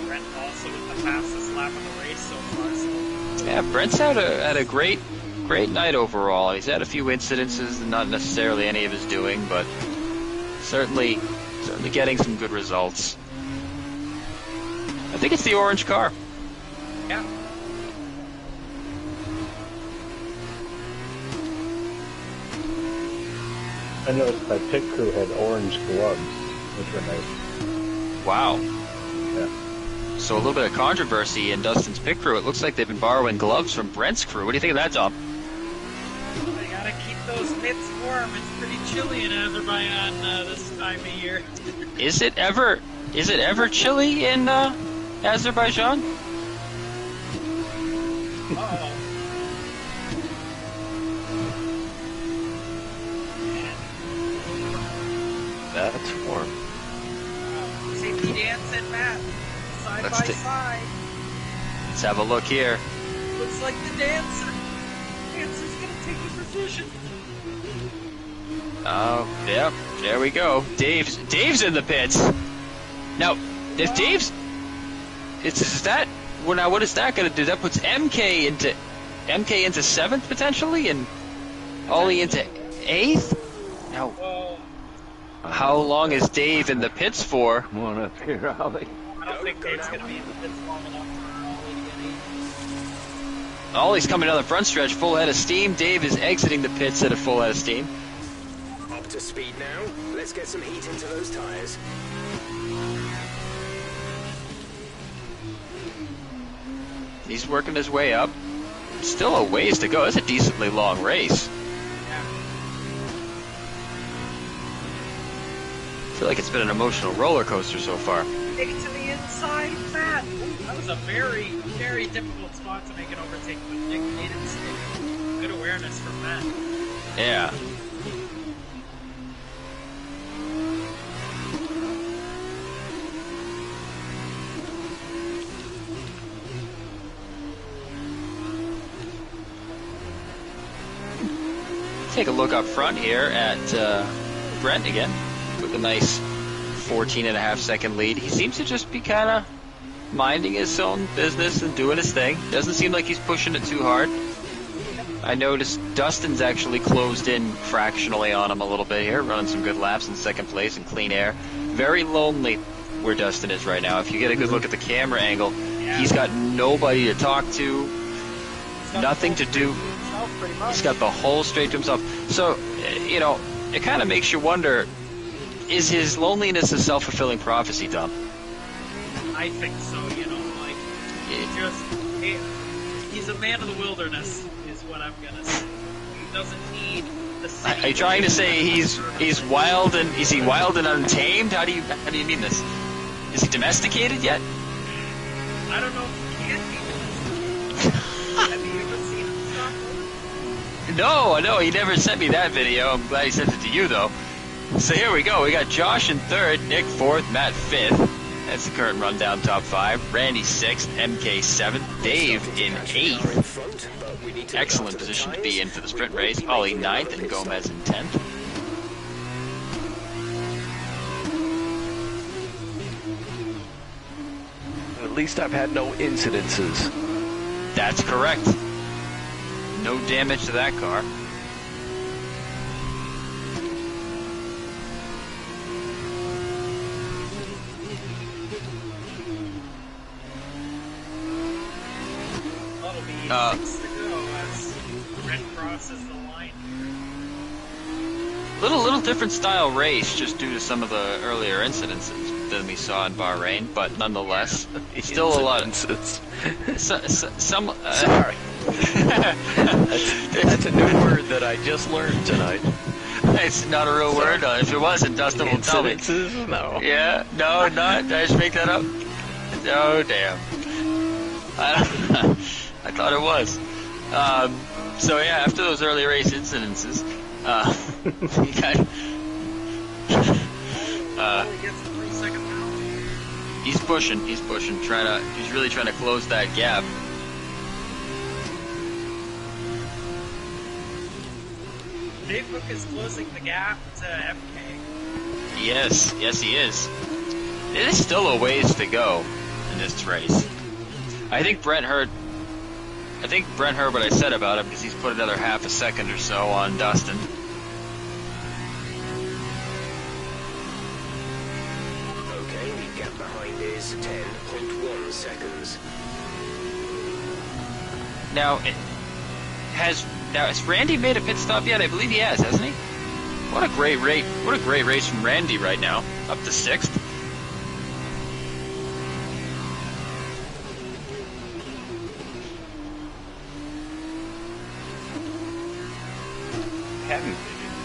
Brent also with the fastest lap of the race so far. So. Yeah, Brent's had a great night overall. He's had a few incidences, not necessarily any of his doing, but certainly getting some good results. I think it's the orange car. Yeah. I noticed my pit crew had orange gloves, which were nice. Wow. Yeah. So a little bit of controversy in Dustin's pit crew. It looks like they've been borrowing gloves from Brent's crew. What do you think of that, Tom? They gotta keep those mitts warm. It's pretty chilly in Azerbaijan this time of year. Is it ever chilly in Azerbaijan? Uh-oh. That's warm. Safety dance and Matt. Side Let's by side. Let's have a look here. Looks like the dancer. Dancer's gonna take the position. Oh, yeah, there we go. Dave's in the pits. Now, if Dave's, is that? Well, now what is that going to do? That puts MK into seventh potentially, and Ollie into eighth. Now, how long is Dave in the pits for? Come on up here, Ollie. I don't think Dave's gonna be in the pits long enough for Ollie to get eight. Ollie's coming down the front stretch, full head of steam. Dave is exiting the pits at a full head of steam. Up to speed now. Let's get some heat into those tires. He's working his way up. Still a ways to go. It's a decently long race. I feel like it's been an emotional roller coaster so far. Take it to the inside, Matt. Ooh, that was a very, very difficult spot to make an overtake, but Nick made it stick. Good awareness from Matt. Yeah. Take a look up front here at Brent again with a nice 14.5 second lead. He seems to just be kind of minding his own business and doing his thing. Doesn't seem like he's pushing it too hard. I noticed Dustin's actually closed in fractionally on him a little bit here, running some good laps in second place in clean air. Very lonely where Dustin is right now. If you get a good look at the camera angle, he's got nobody to talk to, nothing to do. He's got the whole straight to himself. So, you know, it kind of makes you wonder, is his loneliness a self-fulfilling prophecy, Tom? I think so, you know, like, he's a man of the wilderness, is what I'm gonna say. He doesn't need the city. Are you trying to say he's wild and, is he wild and untamed? How do you mean this? Is he domesticated yet? I don't know if he can be domesticated. Have you ever seen him stop? No, he never sent me that video. I'm glad he sent it to you, though. So here we go. We got Josh in third, Nick fourth, Matt fifth. That's the current rundown top five. Randy sixth, MK seventh, Dave in eighth. Excellent position to be in for the sprint race. Ollie ninth and Gomez in 10th. At least I've had no incidences. That's correct. No damage to that car. That'll be 6 to go as Red crosses the line here. Little different style race just due to some of the earlier incidences than we saw in Bahrain, but nonetheless, it's still a lot of some. Sorry. That's a new word that I just learned tonight. It's not a real word. If it wasn't, Dustin will tell me. Incidences? No. Yeah, no, not. Did I just make that up? No, damn. I thought it was. So yeah, after those early race incidences, we got. He's pushing. He's really trying to close that gap. Dave Hook is closing the gap to FK. Yes, he is. It is still a ways to go in this race. I think Brent heard what I said about him because he's put another half a second or so on Dustin. Okay, the gap behind is 10.1 seconds. Now, has Randy made a pit stop yet? I believe he has, hasn't he? What a great rate! What a great race from Randy right now, up to 6th.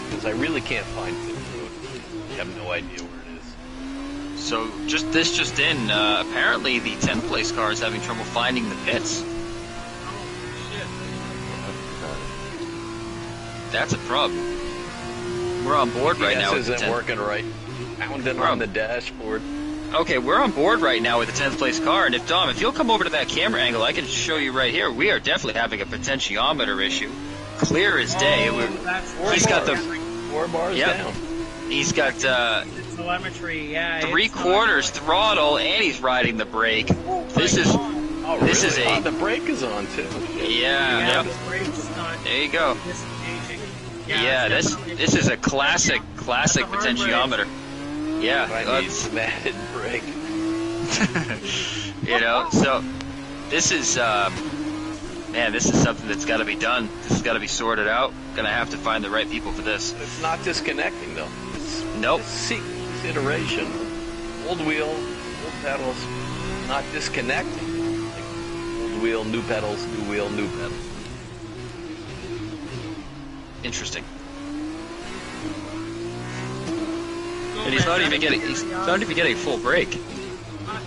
Because I really can't find pit road. I have no idea where it is. So just in, apparently the 10th place car is having trouble finding the pits. That's a problem. We're on board right now. This isn't working right. Pounding on the dashboard. Okay, we're on board right now with the 10th place car, and if you'll come over to that camera angle, I can show you right here. We are definitely having a potentiometer issue. Clear as day. He's got the 4 bars down. He's got telemetry. Yeah. 3/4 throttle, and he's riding the brake. This is the brake is on too. Yeah. The brake's not There you go. disengaging. Yeah, this is a classic potentiometer. Yeah, I need some added brake. So this is this is something that's got to be done. This has got to be sorted out. Gonna have to find the right people for this. It's not disconnecting though. Nope. This iteration, old wheel, old pedals, not disconnecting. Like old wheel, new pedals, new wheel, new pedals. Interesting. And he's not even getting full brake.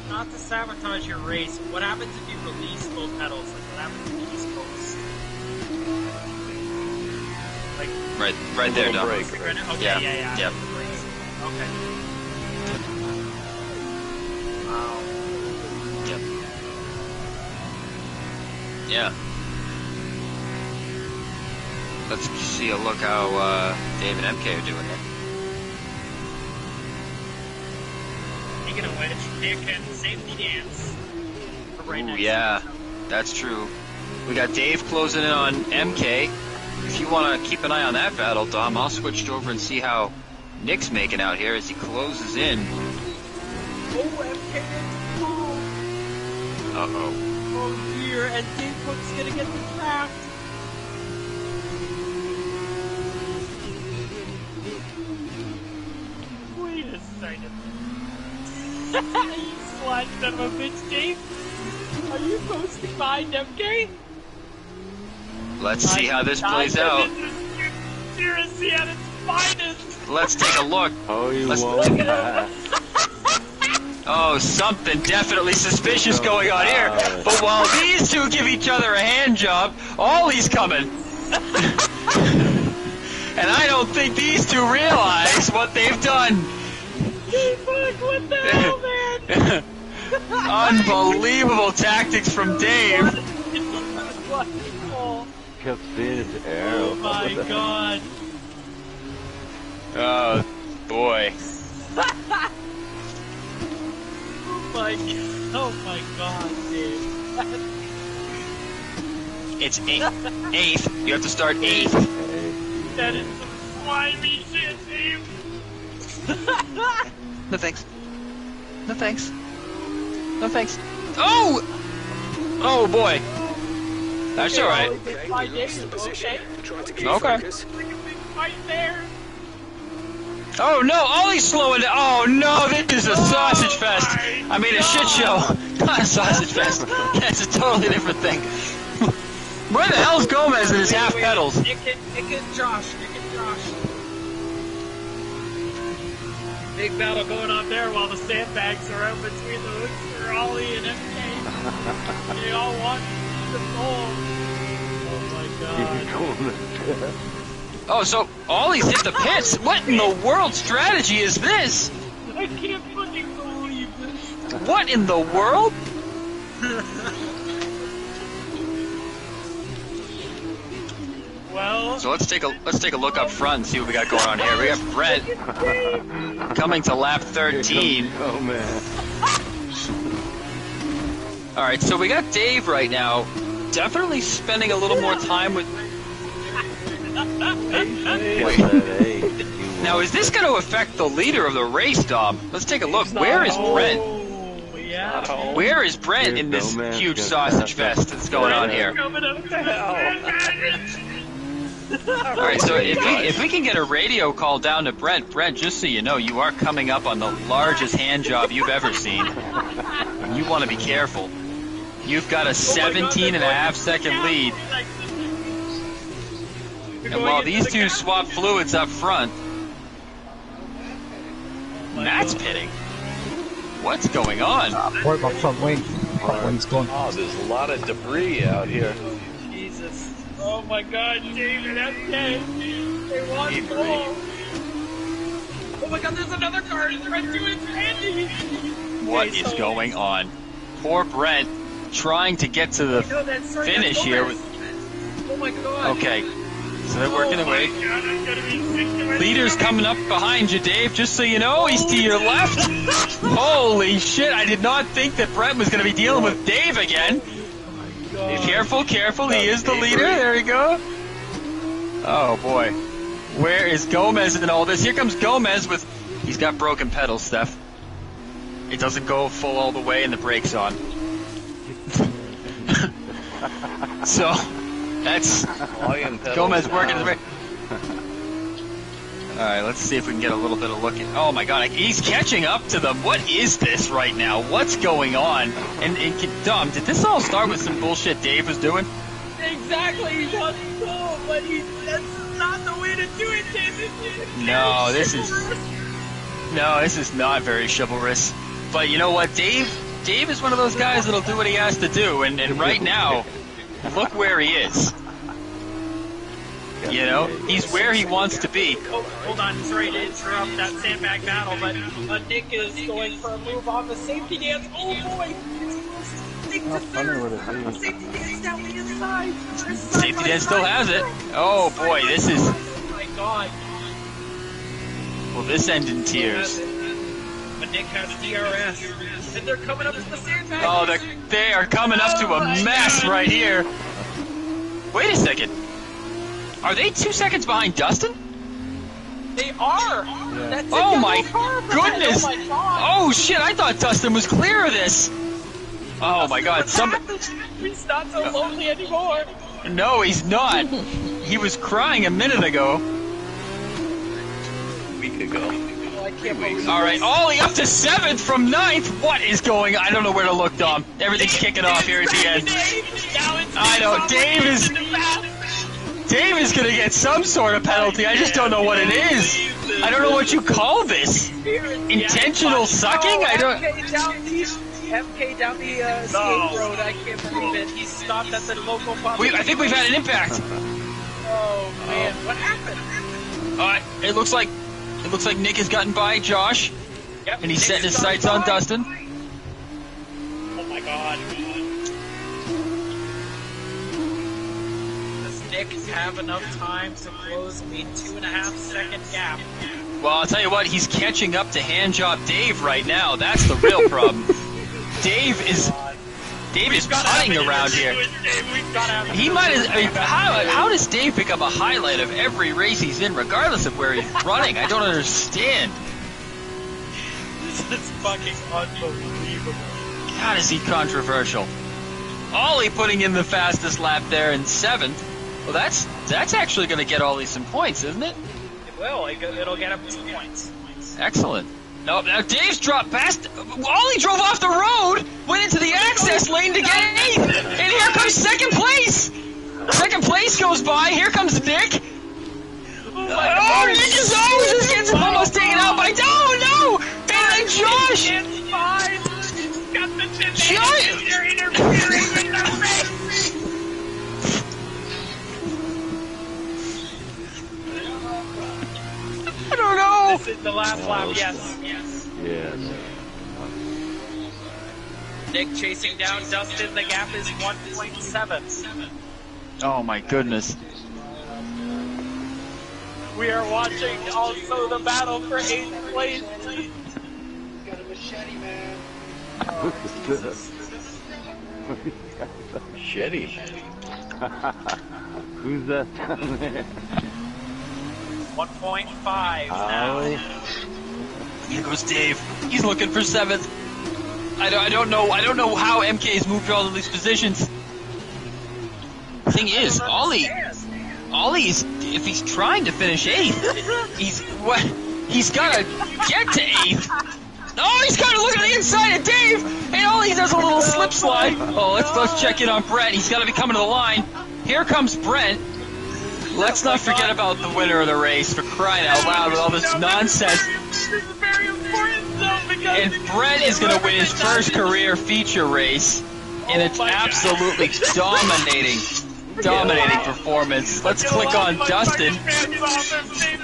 Not to sabotage your race. What happens if you release both pedals? Like what happens if you just focus? Like right there, Dom. Okay, yeah. Yep. Okay. Wow. Yep. Yeah. Let's see a look how Dave and MK are doing here. Speaking of which, Nick and safety dance. Right next yeah, that's true. We got Dave closing in on MK. If you want to keep an eye on that battle, Dom, I'll switch over and see how Nick's making out here as he closes in. Oh, MK is full. Uh-oh. Oh dear, and Dave Hook's gonna get the track. Wait a second. You slut son of a bitch, Dave. Are you posting behind MK? Let's see how this plays out. Seriously at its finest. Let's take a look. Oh, you won't pass. Oh, something definitely suspicious going on here. But while these two give each other a hand job, Ollie's coming. And I don't think these two realize what they've done. Fuck, what the hell, man? Unbelievable tactics from Dave. Caffeine arrow. Oh my god. Oh, boy. Oh my god, dude. It's eighth. You have to start 8th. That is some slimy shit, Dave. No thanks. No thanks. No thanks. Oh! Oh boy. That's alright. Okay, we lost the position. Try to keep Okay. focus. Right there. Oh no, Ollie's slowing down. Oh no, this is a sausage fest. I mean a shit show. Not a sausage fest. That's a totally different thing. Where the hell's Gomez and his half pedals? Nick and Josh. Big battle going on there while the sandbags are out between the Hookster, Ollie, and MK. They all want the goal. Oh, so Ollie's hit the pits. What in the world strategy is this? I can't fucking believe this. What in the world? Well, So let's take a look up front and see what we got going on here. We got Brent coming to lap 13. Oh man. All right, so we got Dave right now. Definitely spending a little more time with. Now, is this going to affect the leader of the race, Dom? Let's take a look. Where is Brent? yeah. Where is Brent in this huge sausage fest that's going on here? Coming up the hell. All right, so if we can get a radio call down to Brent, just so you know, you are coming up on the largest hand job you've ever seen. You want to be careful. You've got a 17 and a half second lead. And while these two swap fluids up front, Matt's pitting. What's going on? Right, my front wing. Front wing's gone. Oh, there's a lot of debris out here. Jesus. Oh my god, David, that's dead. They want the ball. Oh my god, there's another car. Right to it, Andy. What is going on? Poor Brent trying to get to the finish here. Oh my god. Okay, so they're working their way. Leader's coming up behind you, Dave, just so you know. He's to your left. Holy shit, I did not think that Brent was going to be dealing with Dave again. Careful, careful, he is the leader. There you go. Oh boy. Where is Gomez in all this? Here comes Gomez with... He's got broken pedals, Steph. It doesn't go full all the way and the brake's on. So, that's Gomez working his way. Alright, let's see if we can get a little bit of look at... Oh my god, he's catching up to them. What is this right now? What's going on? And Dom, did this all start with some bullshit Dave was doing? Exactly, he wants to go, but that's not the way to do it, David. No, this is not very chivalrous. But you know what, Dave is one of those guys that'll do what he has to do, and right now, look where he is. You know, he's where he wants to be. Oh, hold on, sorry to interrupt that sandbag battle, but Nick is going for a move on the safety dance. Oh boy! How funny would it be? Safety dance down the inside. Safety dance still has it. Oh boy, this is... Oh my god. Will this end in tears? But Nick has DRS, and they're coming up to the sandbag. Oh, they are coming up to a mess right here. Wait a second. Are they 2 seconds behind Dustin? They are. That's Oh my goodness! Oh my god! Oh shit! I thought Dustin was clear of this. Oh my god! He's not so lonely anymore. No, he's not. He was crying a minute ago. A week ago. Oh, I can't believe All right, Ollie up to 7th from 9th. What is going on? I don't know where to look, Dom. Everything's kicking off here at the end. I know. Dave is going to get some sort of penalty. I just don't know what it is. I don't know what you call this. Intentional sucking? I don't... MK down the skate road. I can't believe it. He stopped at the local pub. I think we've had an impact. Oh man, what happened? It looks like Nick has gotten by Josh, and he's setting his sights on Dustin. Oh my god. Does Nick have enough time to close the 2.5 second gap? Well, I'll tell you what, he's catching up to handjob Dave right now. That's the real problem. Dave is putting around here. He might have. I mean, how does Dave pick up a highlight of every race he's in, regardless of where he's running? I don't understand. This is fucking unbelievable. God, is he controversial? Ollie putting in the fastest lap there in 7th. Well, that's actually going to get Ollie some points, isn't it? It will. It'll get him 2 points. Excellent. No, now Dave's dropped past. Ollie drove off the road, went into the access lane to get 8th, and here comes 2nd place. 2nd place goes by. Here comes Nick. Oh, Nick is almost gets almost taken out by. Oh no! And then Josh. the last lap, yes. Yes. Nick chasing down Dustin, the gap is 1.7. Oh my goodness. We are watching also the battle for 8th place. Got a machete, man. Machete. Who's that down there? 1.5 now. Here goes Dave. He's looking for 7th. I don't know how MK's moved all of these positions. Thing is, Ollie's, if he's trying to finish 8th, he's gotta get to 8th. Oh, he's gotta look at the inside of Dave, and Ollie does a little slip slide. Oh, let's check in on Brent. He's gotta be coming to the line. Here comes Brent. Let's not forget about the winner of the race, for crying out loud with all this nonsense. This is very important though, because And Brent is going to win his first career feature race in an absolutely dominating performance. Let's click on Dustin.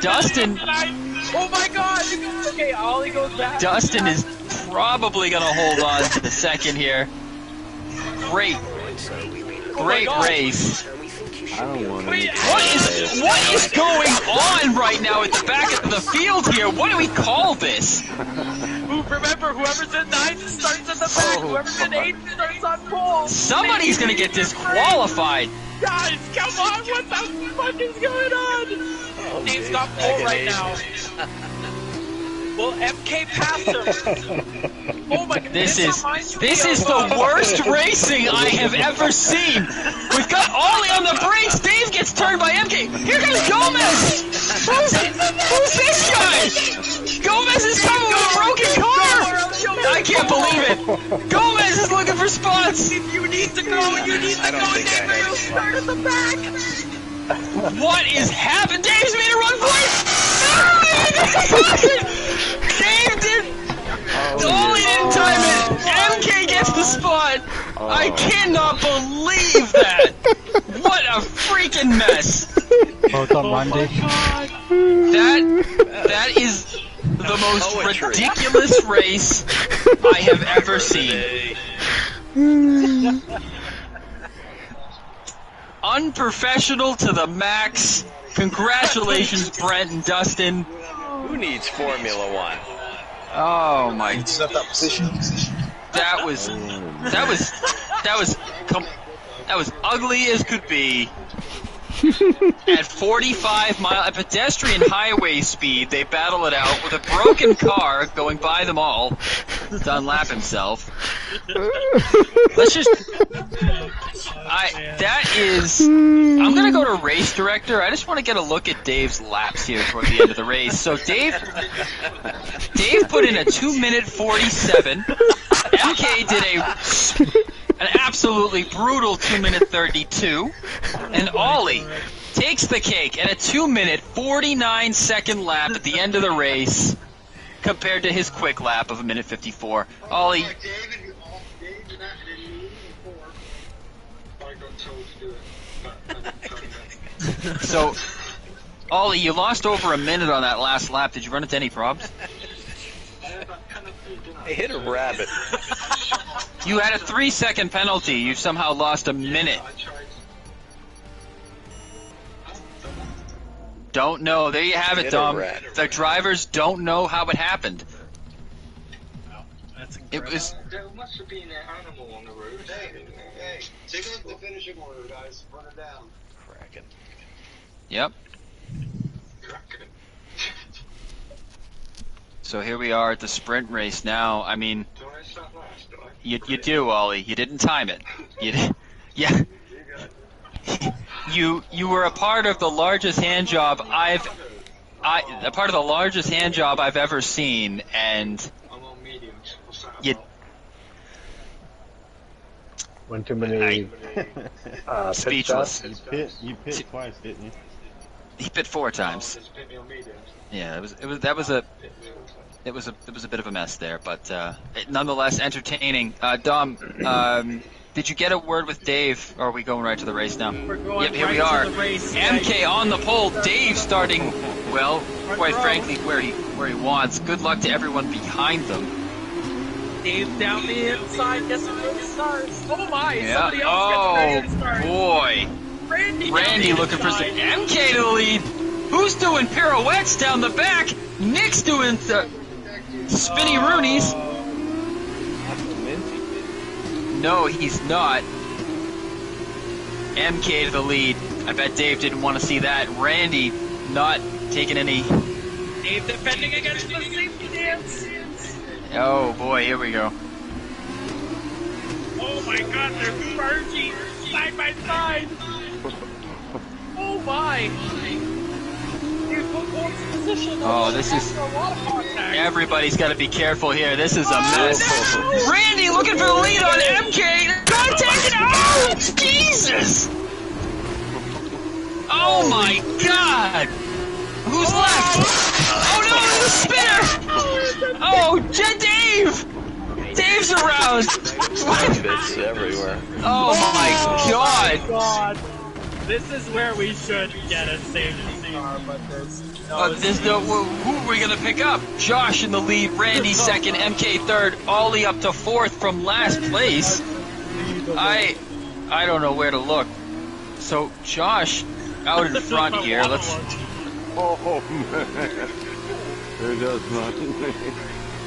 Dustin. Oh my god! Okay, Ollie goes back. Dustin is probably going to hold on to the second here. Great race. I don't want to. What is going on right now at the back of the field here? What do we call this? Remember, whoever's in 9th starts at the back. Whoever's in 8th starts on pole. Somebody's going to get disqualified. Guys, come on! What the fuck is going on? Dave's got pole right now. Well, MK passed him. Oh my god! This is the worst racing I have ever seen. We've got Ollie on the brakes. Dave gets turned by MK. Here comes Gomez. Who's this guy? Gomez is coming with a broken car. I can't believe it. Gomez is looking for spots. If you need to go, you need to go. Dave, you'll start at the back. What is happening? Dave's made a run for it. Dave did. Ollie didn't time it. MK gets the spot. I cannot believe that. What a freaking mess. Well done, Randy. That is the most ridiculous race I have ever seen. Unprofessional to the max. Congratulations, Brent and Dustin. Who needs Formula One? Oh my! That was ugly as could be. At 45 mile at pedestrian highway speed, they battle it out with a broken car going by them all to unlap himself. Let's just. I'm gonna go to race director. I just want to get a look at Dave's laps here toward the end of the race. So Dave put in a 2-minute 47. MK did an absolutely brutal 2-minute 32, and Ollie takes the cake at a 2-minute 49-second lap at the end of the race, compared to his quick lap of 1-minute 54. Ollie. So, Ollie, you lost over a minute on that last lap. Did you run into any problems? I hit a rabbit. You had a 3-second penalty. You somehow lost a minute. Don't know. There you have it, Dom. The drivers don't know how it happened. It was. There must have been an animal on the road. Hey, take a look at the finishing order, guys. Run it down. Kraken. Yep. So here we are at the sprint race now. I mean, you do, Ollie. You didn't time it. You were a part of the largest hand job I've ever seen, and you. One too many. Speechless. You pit twice, didn't you? He pit 4 times. Yeah, that was a bit of a mess there, but nonetheless entertaining. Dom, did you get a word with Dave, or are we going right to the race now? We're going yep, here right we are. To the race. MK on the pole, Dave starting Well, quite frankly, where he wants. Good luck to everyone behind them. Dave down the inside gets a good start. Oh my! Yeah. Somebody else gets a good start. Boy. Randy looking for some MK to the lead. Who's doing pirouettes down the back? Nick's doing spinny Roonies. No, he's not. MK to the lead. I bet Dave didn't want to see that. Randy not taking any. Dave defending against the safety dance. Oh boy, here we go. Oh my god, they're merging side by side. Oh my. Oh, this is. Everybody's got to be careful here. This is a mess. Randy looking for the lead on MK. Contact! Oh, Jesus! Oh my God! Who's left? Oh no, the spinner! Oh, Dave! Dave's around. Bits everywhere. Oh my God! This is where we should get a safety car, but there's no. Who are we gonna pick up? Josh in the lead, Randy second, MK third, Ollie up to fourth from last place. I don't know where to look. So Josh out in front here. Let's. Oh man, there goes nothing.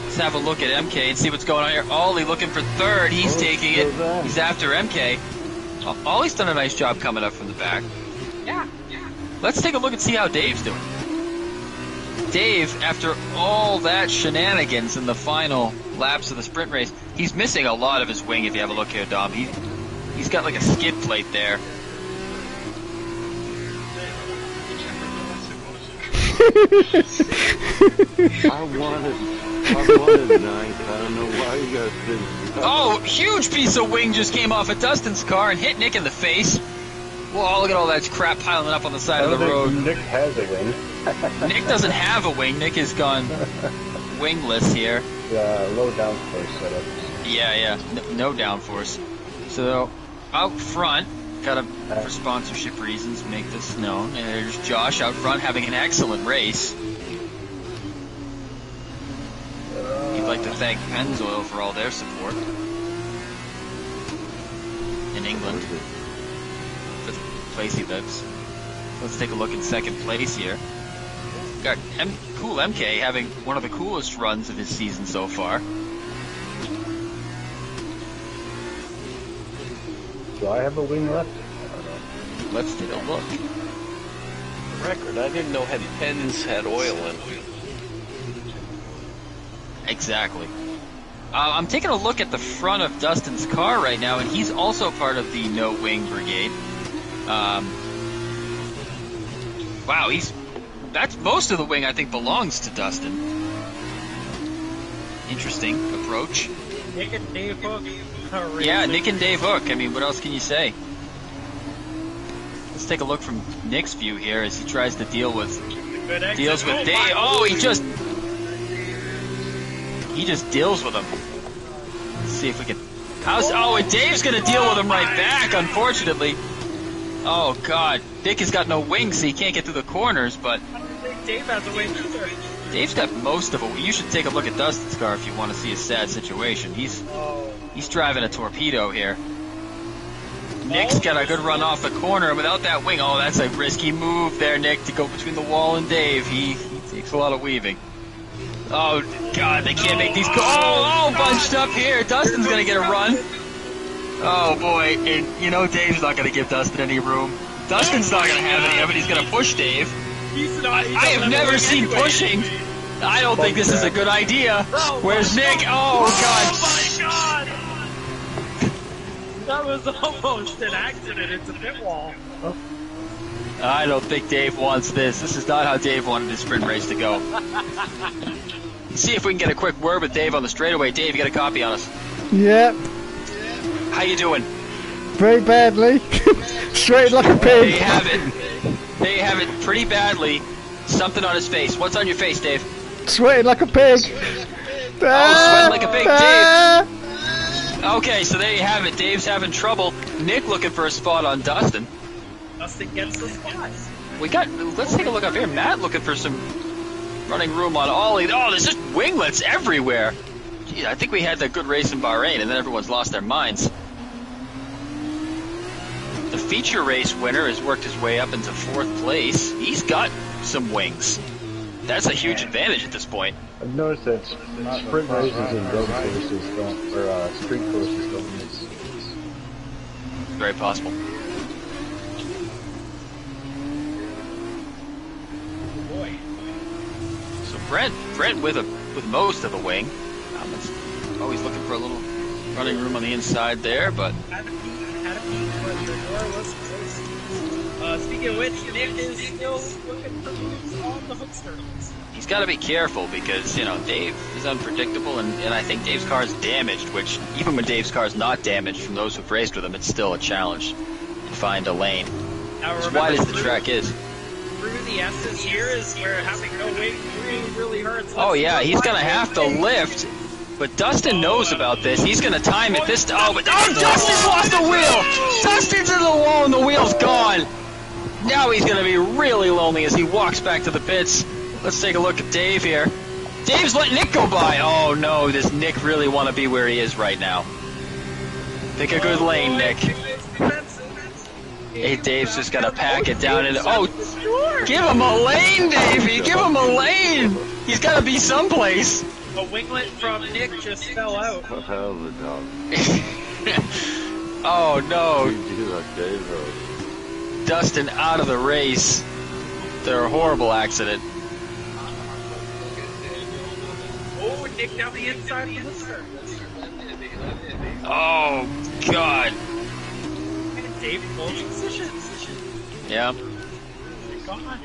Let's have a look at MK and see what's going on here. Ollie looking for third. He's taking it. He's after MK. Ollie's done a nice job coming up from the back. Yeah. Let's take a look and see how Dave's doing. Dave, after all that shenanigans in the final laps of the sprint race, he's missing a lot of his wing if you have a look here, Dom. He's got like a skid plate there. I wanted ninth. I don't know why you guys didn't. Oh, huge piece of wing just came off of Dustin's car and hit Nick in the face. Whoa, look at all that crap piling up on the side of the road. Nick has a wing. Nick doesn't have a wing. Nick has gone wingless here. Low downforce setup. Yeah. No downforce. So, out front, gotta, for sponsorship reasons, make this known. And there's Josh out front having an excellent race. He'd like to thank Pennzoil for all their support in England, for the place he lives. Let's take a look in second place here. Got cool MK having one of the coolest runs of his season so far. Do I have a wing left? Let's take a look. Record, I didn't know pens had oil in. Exactly. I'm taking a look at the front of Dustin's car right now, and he's also part of the No Wing Brigade. Wow, that's most of the wing I think belongs to Dustin. Interesting approach. Nick and Dave Hook. Yeah, Nick and Dave Hook. I mean, what else can you say? Let's take a look from Nick's view here as he tries to deals with Dave. Oh, he just deals with him. Let's see if we can. And Dave's gonna deal with him right back, unfortunately. Oh God, Nick has got no wings, so he can't get through the corners. But I don't think Dave has a wing either. Dave's got most of it. You should take a look at Dustin's car if you want to see a sad situation. He's driving a torpedo here. Nick's got a good run off the corner, and without that wing, that's a risky move there, Nick, to go between the wall and Dave. He takes a lot of weaving. Oh, God, they can't make these go. Oh, bunched up here. Dustin's going to get a run. Oh, boy. And, Dave's not going to give Dustin any room. Dustin's not going to have any of it. He's going to push Dave. I have never seen pushing. I don't think this is a good idea. Where's Nick? Oh, God. Oh, my God. That was almost an accident. It's a pit wall. I don't think Dave wants this. This is not how Dave wanted his sprint race to go. See if we can get a quick word with Dave on the straightaway. Dave, you got a copy on us? Yep. How you doing? Very badly. Straight like a pig. There you have it. There you have it. Pretty badly. Something on his face. What's on your face, Dave? Sweating like a pig. Sweating like a pig, Dave. Okay, so there you have it. Dave's having trouble. Nick looking for a spot on Dustin. Dustin gets the spot. Let's take a look up here. Matt looking for some running room on Ollie. Oh, there's just winglets everywhere. Gee, I think we had that good race in Bahrain, and then everyone's lost their minds. The feature race winner has worked his way up into 4th place. He's got some wings. That's a huge advantage at this point. I've noticed that sprint races and road courses don't, or street courses don't mix. Very possible. Boy. So Brent with most of a wing. Always looking for a little running room on the inside there, but Had a peek, but the door was closed. Speaking of which, Nick is still looking for moves on the Hookster. he's got to be careful because, you know, Dave is unpredictable, and I think Dave's car is damaged, which, even when Dave's car is not damaged, from those who've raced with him, it's still a challenge to find a lane. Now, As wide as the track is. Through the S's here is where having no wing really hurts. Oh, yeah, he's going to have to lift. But Dustin knows about this. He's going to time it this time. Oh, Dustin's lost the wheel! Dustin's in the wall and the wheel's gone! Now he's going to be really lonely as he walks back to the pits. Let's take a look at Dave here. Dave's letting Nick go by. Oh, no, does Nick really want to be where he is right now? Pick a good lane, Nick. Hey, Dave's just going to pack it down. And oh, give him a lane, Davey! Give him a lane! He's got to be someplace. A winglet from Nick just fell out. What hell of a dog? Oh no. You do that, Dave. Dustin out of the race. They're a horrible accident. Oh, Nick down the inside of the Hookster. Oh God. And Dave pulls position. Yeah. God.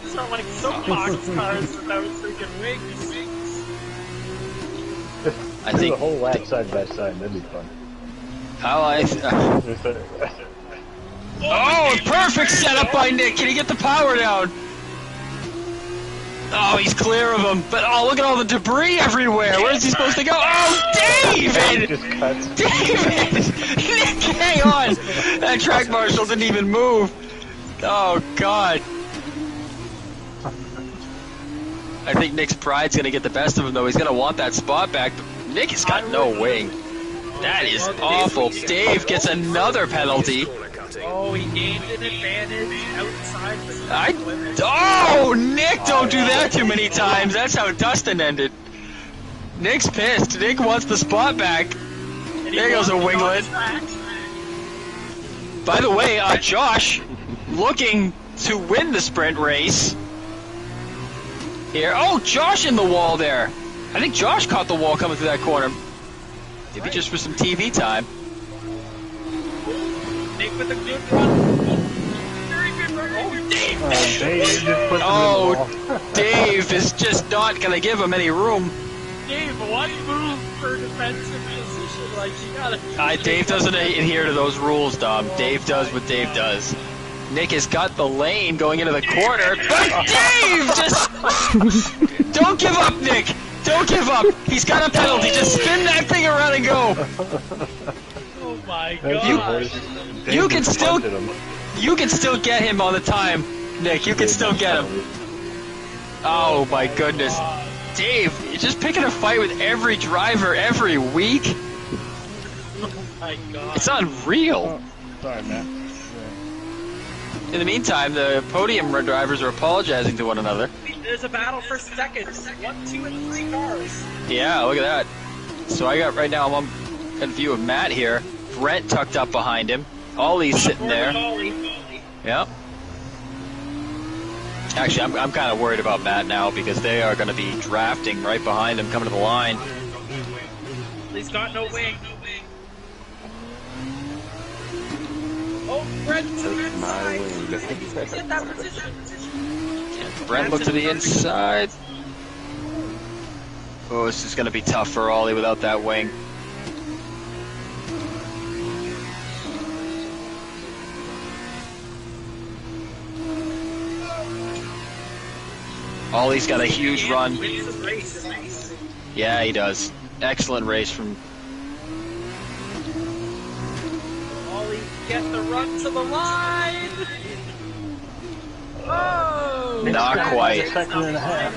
These are like soapbox cars without freaking wings. I think the whole lap side by side. That'd be fun. Oh, perfect setup by Nick. Can he get the power down? Oh, he's clear of him. But oh, look at all the debris everywhere. Where is he supposed to go? Oh, David! David! Nick, hang on. That track marshal didn't even move. Oh God. I think Nick's pride's gonna get the best of him, though. He's gonna want that spot back. But Nick has got no wing. That is awful. Dave gets another penalty. Oh, he gained an advantage outside the limit. Oh, Nick, don't do that too many times. That's how Dustin ended. Nick's pissed. Nick wants the spot back. There goes a winglet. By the way, Josh looking to win the sprint race. Here. Oh, Josh in the wall there. I think Josh caught the wall coming through that corner. Maybe just for some TV time. Nick with a good run. Very good run. Oh, Dave. Dave is just not going to give him any room. Dave, one move for defensive position. Like, you gotta... Dave doesn't adhere to those rules, Dom. Dave does what Dave does. Nick has got the lane going into the corner, but Dave just... Don't give up, Nick! Don't give up! He's got a penalty, just spin that thing around and go! Oh my God! You can still get him on the time, Nick. You can still get him. Oh my goodness. Dave, you're just picking a fight with every driver every week? Oh my God. It's unreal. Sorry, man. In the meantime, the podium drivers are apologizing to one another. There's a battle for seconds. 1, 2, and 3 cars. Yeah, look at that. So I'm on a view of Matt here. Brent tucked up behind him. Ollie's sitting there. Yep. Actually, I'm kind of worried about Matt now because they are going to be drafting right behind him, coming to the line. He's got no wing. Oh, Brent to the inside. Get that position. Brent look to the inside. Oh, this is going to be tough for Ollie without that wing. Ollie's got a huge run. Yeah, he does. Excellent race from... Ollie, get the run to the line! Oh! Not quite. A second and a half.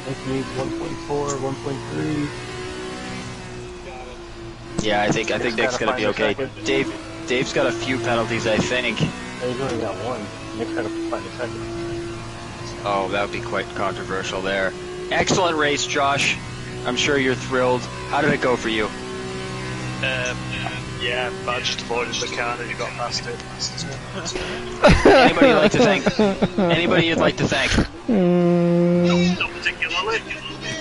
Nick needs 1.4, 1.3. Yeah, I think Nick's gonna be okay. Dave's got a few penalties, I think. He's only got one. Nick's got to find a second. Oh, that would be quite controversial there. Excellent race, Josh. I'm sure you're thrilled. How did it go for you? Yeah, I just avoided the car and you got past it. Anybody you'd like to thank? Anybody you'd like to thank? Not particularly.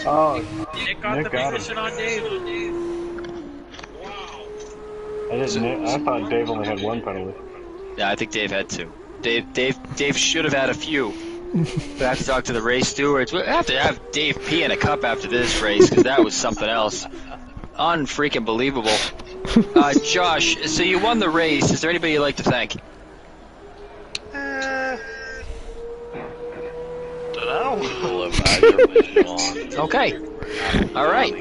Oh, Nick got the position on Dave. I thought Dave only had one penalty. Yeah, I think Dave had two. Dave should have had a few. But I have to talk to the race stewards. We have to have Dave pee in a cup after this race because that was something else. Unfreaking believable. Josh, so you won the race. Is there anybody you'd like to thank? Dunno. Okay. All right.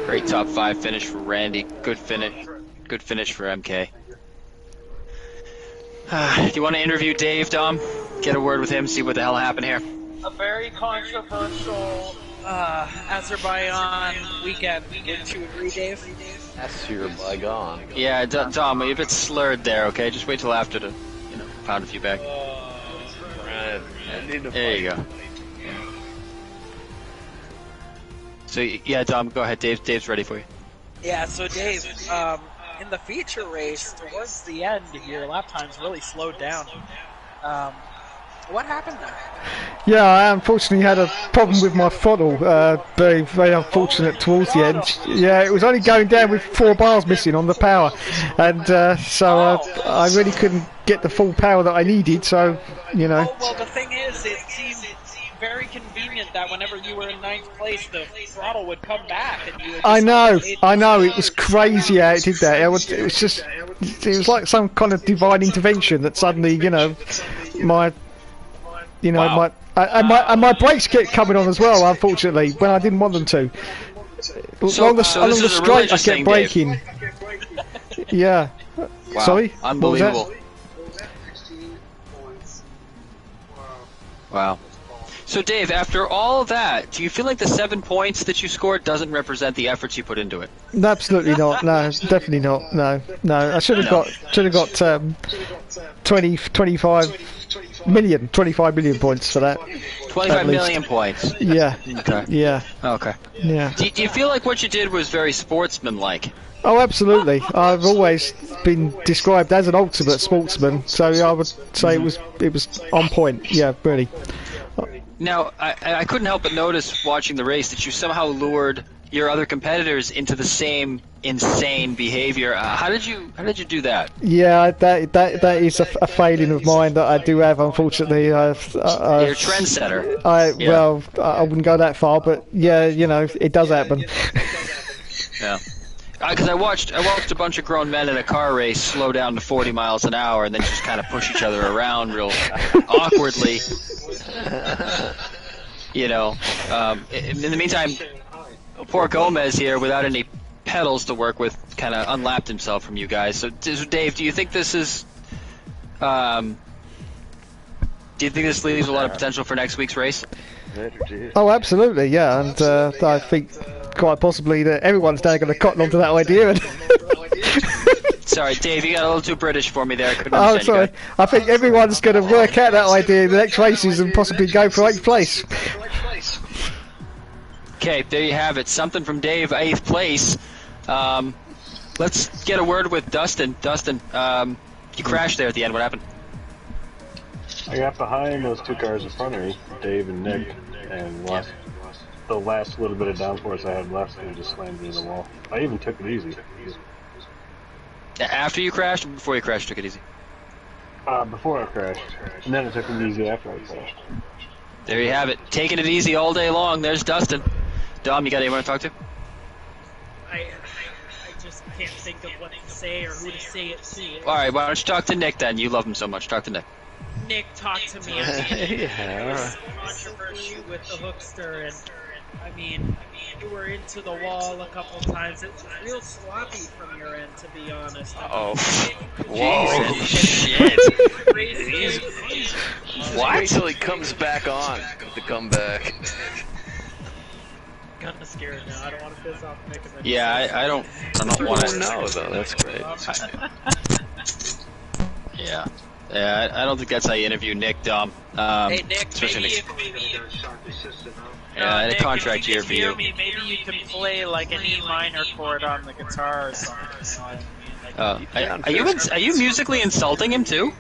Great top 5 finish for Randy. Good finish for MK. Do you want to interview Dave, Dom? Get a word with him, see what the hell happened here. A very controversial Azerbaijan weekend. Wouldn't you agree, Dave? Azerbaijan. Yeah, Dom, you're a bit slurred there, okay? Just wait till after to, pound a few back. Right. I need to There you go. So, yeah, Dom, go ahead. Dave's ready for you. Yeah, so Dave, in the feature race, towards the end, your lap times really slowed down. What happened there? Yeah, I unfortunately had a problem with my throttle. Very, very unfortunate towards the end. Yeah, it was only going down with 4 bars missing on the power, and so I really couldn't get the full power that I needed. So, Oh, well, the thing is, it seemed very convenient that whenever you were in 9th place, the throttle would come back, and you would just I know. It was crazy how it did that. It was like some kind of divine intervention that suddenly, my my brakes kept coming on as well. Unfortunately, when I didn't want them to. Along the straight, I kept braking. Yeah. Wow. Sorry. Unbelievable. Wow. So, Dave, after all that, do you feel like the 7 points that you scored doesn't represent the efforts you put into it? No, absolutely not. No, definitely not. No. I should have got 25 million points for that. 25 million points. Yeah. Okay. Yeah. Okay. Yeah. Do you feel like what you did was very sportsmanlike? Oh, absolutely. I've always been described as an ultimate sportsman, so I would say it was on point. Yeah, really. Now, I couldn't help but notice watching the race that you somehow lured your other competitors into the same insane behavior. How did you do that? Yeah, that is a failing of mine that I do have, unfortunately. You're a trendsetter. Well, I wouldn't go that far, but yeah, it does happen. Yeah. Because I watched a bunch of grown men in a car race slow down to 40 miles an hour and then just kind of push each other around real awkwardly. In the meantime, poor Gomez here, without any pedals to work with, kind of unlapped himself from you guys. So, Dave, do you think this is? Do you think this leaves a lot of potential for next week's race? Oh, absolutely, yeah, and I think quite possibly that everyone's now going to cotton onto that idea. Sorry, Dave, you got a little too British for me there. I couldn't Oh, understand sorry. you guys. I think everyone's going to work out that idea in the next races and possibly go for 8th place. Okay, there you have it. Something from Dave, 8th place. Let's get a word with Dustin. Dustin, you crashed there at the end. What happened? I got behind those 2 cars in front of me, Dave and Nick, and the last little bit of downforce I had left, and just slammed into the wall. I even took it easy. After you crashed or before you crashed, took it easy? Before I crashed, and then I took it easy after I crashed. There you have it. Taking it easy all day long. There's Dustin. Dom, you got anyone to talk to? I just can't think of what to say or who to say it to. All right, why don't you talk to Nick then? You love him so much. Talk to Nick. Nick, talk to me. I mean, there was controversy with the Hookster, and I mean, you were into the wall a couple times. It was real sloppy from your end, to be honest. Oh. Whoa. Shit. Wait till he comes back on to come back. I'm kind of scared now. I don't want to piss off Nick. Yeah, I don't want to know though. That's great. Yeah. Yeah, I don't think that's how you interview Nick, Dom. Hey, Nick, especially maybe yeah, and a contract year for you. Maybe you can play like an E minor chord on the guitar or something. Are you musically insulting him too?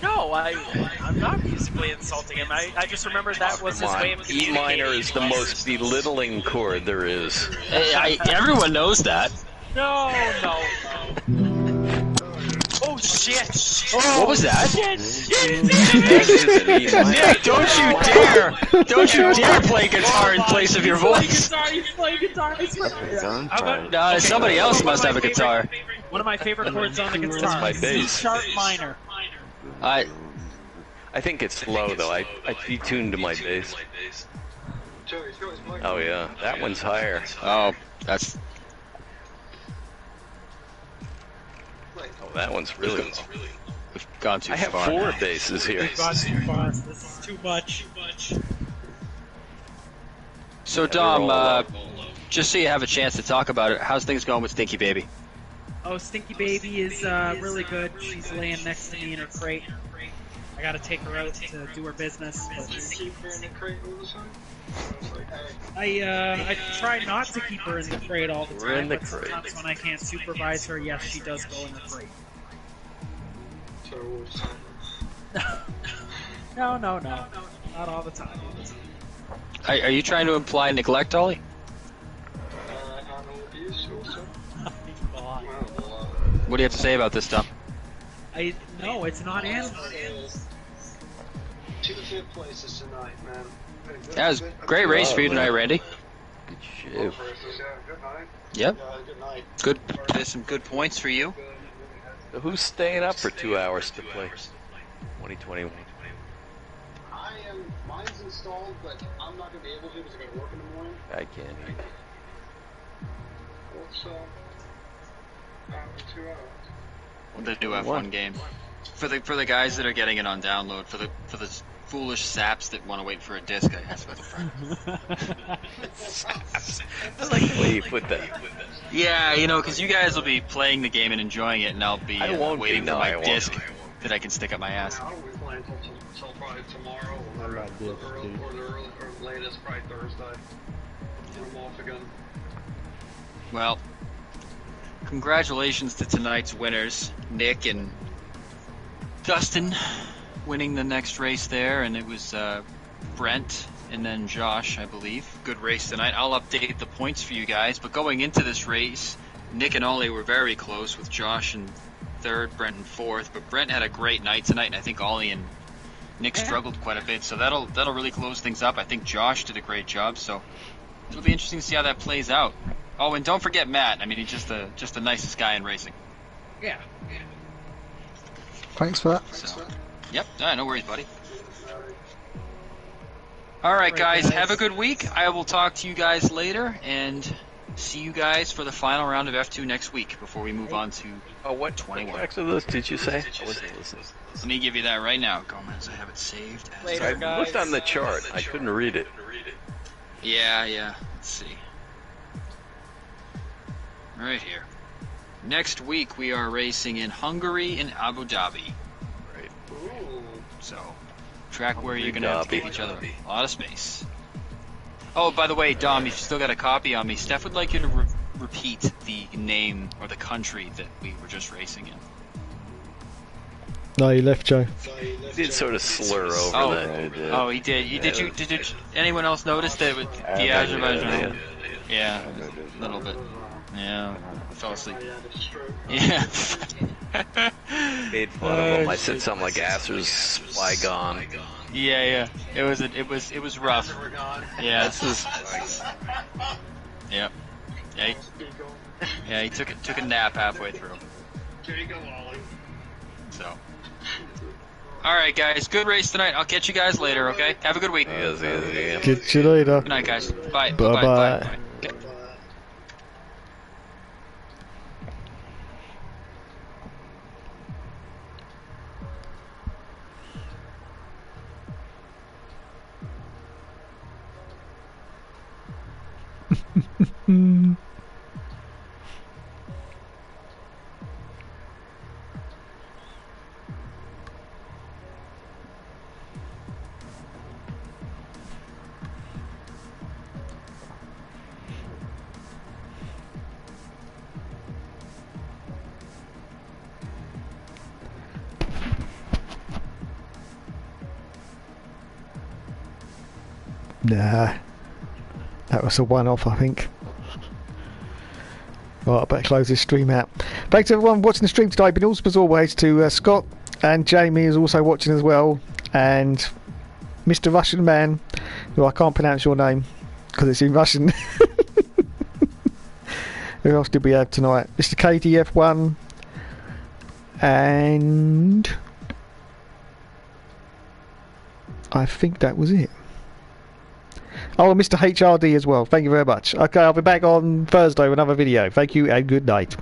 No, I'm not musically insulting him. I just remember that was his way of E minor is the most belittling chord there is. Everyone knows that. No. Oh shit! What was that? Nick, don't you dare play guitar in place of your voice. He's playing guitar. Somebody else must have a guitar. One of my favorite chords on the guitar. That's my bass. C sharp minor. I think it's low though. I detuned my bass. Oh yeah, that one's higher. Oh, that's. Oh, that one's really low. We've gone too far. I have 4 basses here. We've gone too far. This is too much. So Dom, just so you have a chance to talk about it, how's things going with Stinky Baby? Oh, Stinky Baby is really good. She's laying next to me in her crate. I gotta take her out to do her business. I try not to keep her in the crate all the time, but sometimes when I can't supervise her, yes, she does go in the crate. No, not all the time. Are you trying to imply neglect, Ollie? What do you have to say about this stuff? No, it's not animal. 2 5th places tonight, man. That was a great race for you tonight, Randy. Good shit. Yep. Good. There's some good points for you. So who's staying up for 2 hours to play 2021? Mine's installed, but I'm not going to be able to because I got to work in the morning. I can't. What's 2 hours? They do have one game. For the guys that are getting it on download, for the foolish saps that want to wait for a disc, I asked about the friend. I like the way you put that. Yeah, because you guys will be playing the game and enjoying it, and I'll be waiting for my disc that I can stick up my ass. I won't be playing until probably tomorrow or the latest, probably Thursday. I'm off again. Well, congratulations to tonight's winners, Nick and Dustin, winning the next race there, and it was Brent and then Josh, I believe. Good race tonight. I'll update the points for you guys, but going into this race, Nick and Ollie were very close, with Josh in 3rd, Brent in 4th, but Brent had a great night tonight, and I think Ollie and Nick struggled quite a bit, so that'll really close things up. I think Josh did a great job, so it'll be interesting to see how that plays out. Oh, and don't forget Matt. I mean, he's just the nicest guy in racing. Yeah. Thanks for that. So, yep, no worries, buddy. All right, guys, have a good week. I will talk to you guys later, and see you guys for the final round of F2 next week before we move on to what 21. What Exodus did you say? I wasn't listening. Let me give you that right now, Gomez. I have it saved. I looked on the chart. I couldn't read it. Yeah. Let's see. Right here. Next week we are racing in Hungary and Abu Dhabi. Right. So, track where you're going to have to give each other a lot of space. Oh, by the way, Dom, you've still got a copy on me. Steph would like you to repeat the name or the country that we were just racing in. No, you left, Joe. He did sort of slur over that. Oh, he did. Did anyone else notice that with the Azerbaijan? Yeah, a little bit. Yeah, I fell asleep. Yeah. Made fun of him. I said something like "Asser's fly gone." Yeah. It was rough. Yeah. Yep. Yeah. He took a nap halfway through. There you go, Ollie. So. All right, guys. Good race tonight. I'll catch you guys later. Okay. Have a good week. Catch you later. Good night, guys. Bye. Bye bye. Okay. Nah, that was a one-off, I think. Right, I better close this stream out. Thanks to everyone watching the stream today. Been awesome as always to Scott, and Jamie is also watching as well, and Mr. Russian Man, who I can't pronounce your name because it's in Russian. Who else did we have tonight? Mr. KDF1, and I think that was it. Oh, and Mr. HRD as well. Thank you very much. Okay, I'll be back on Thursday with another video. Thank you and good night.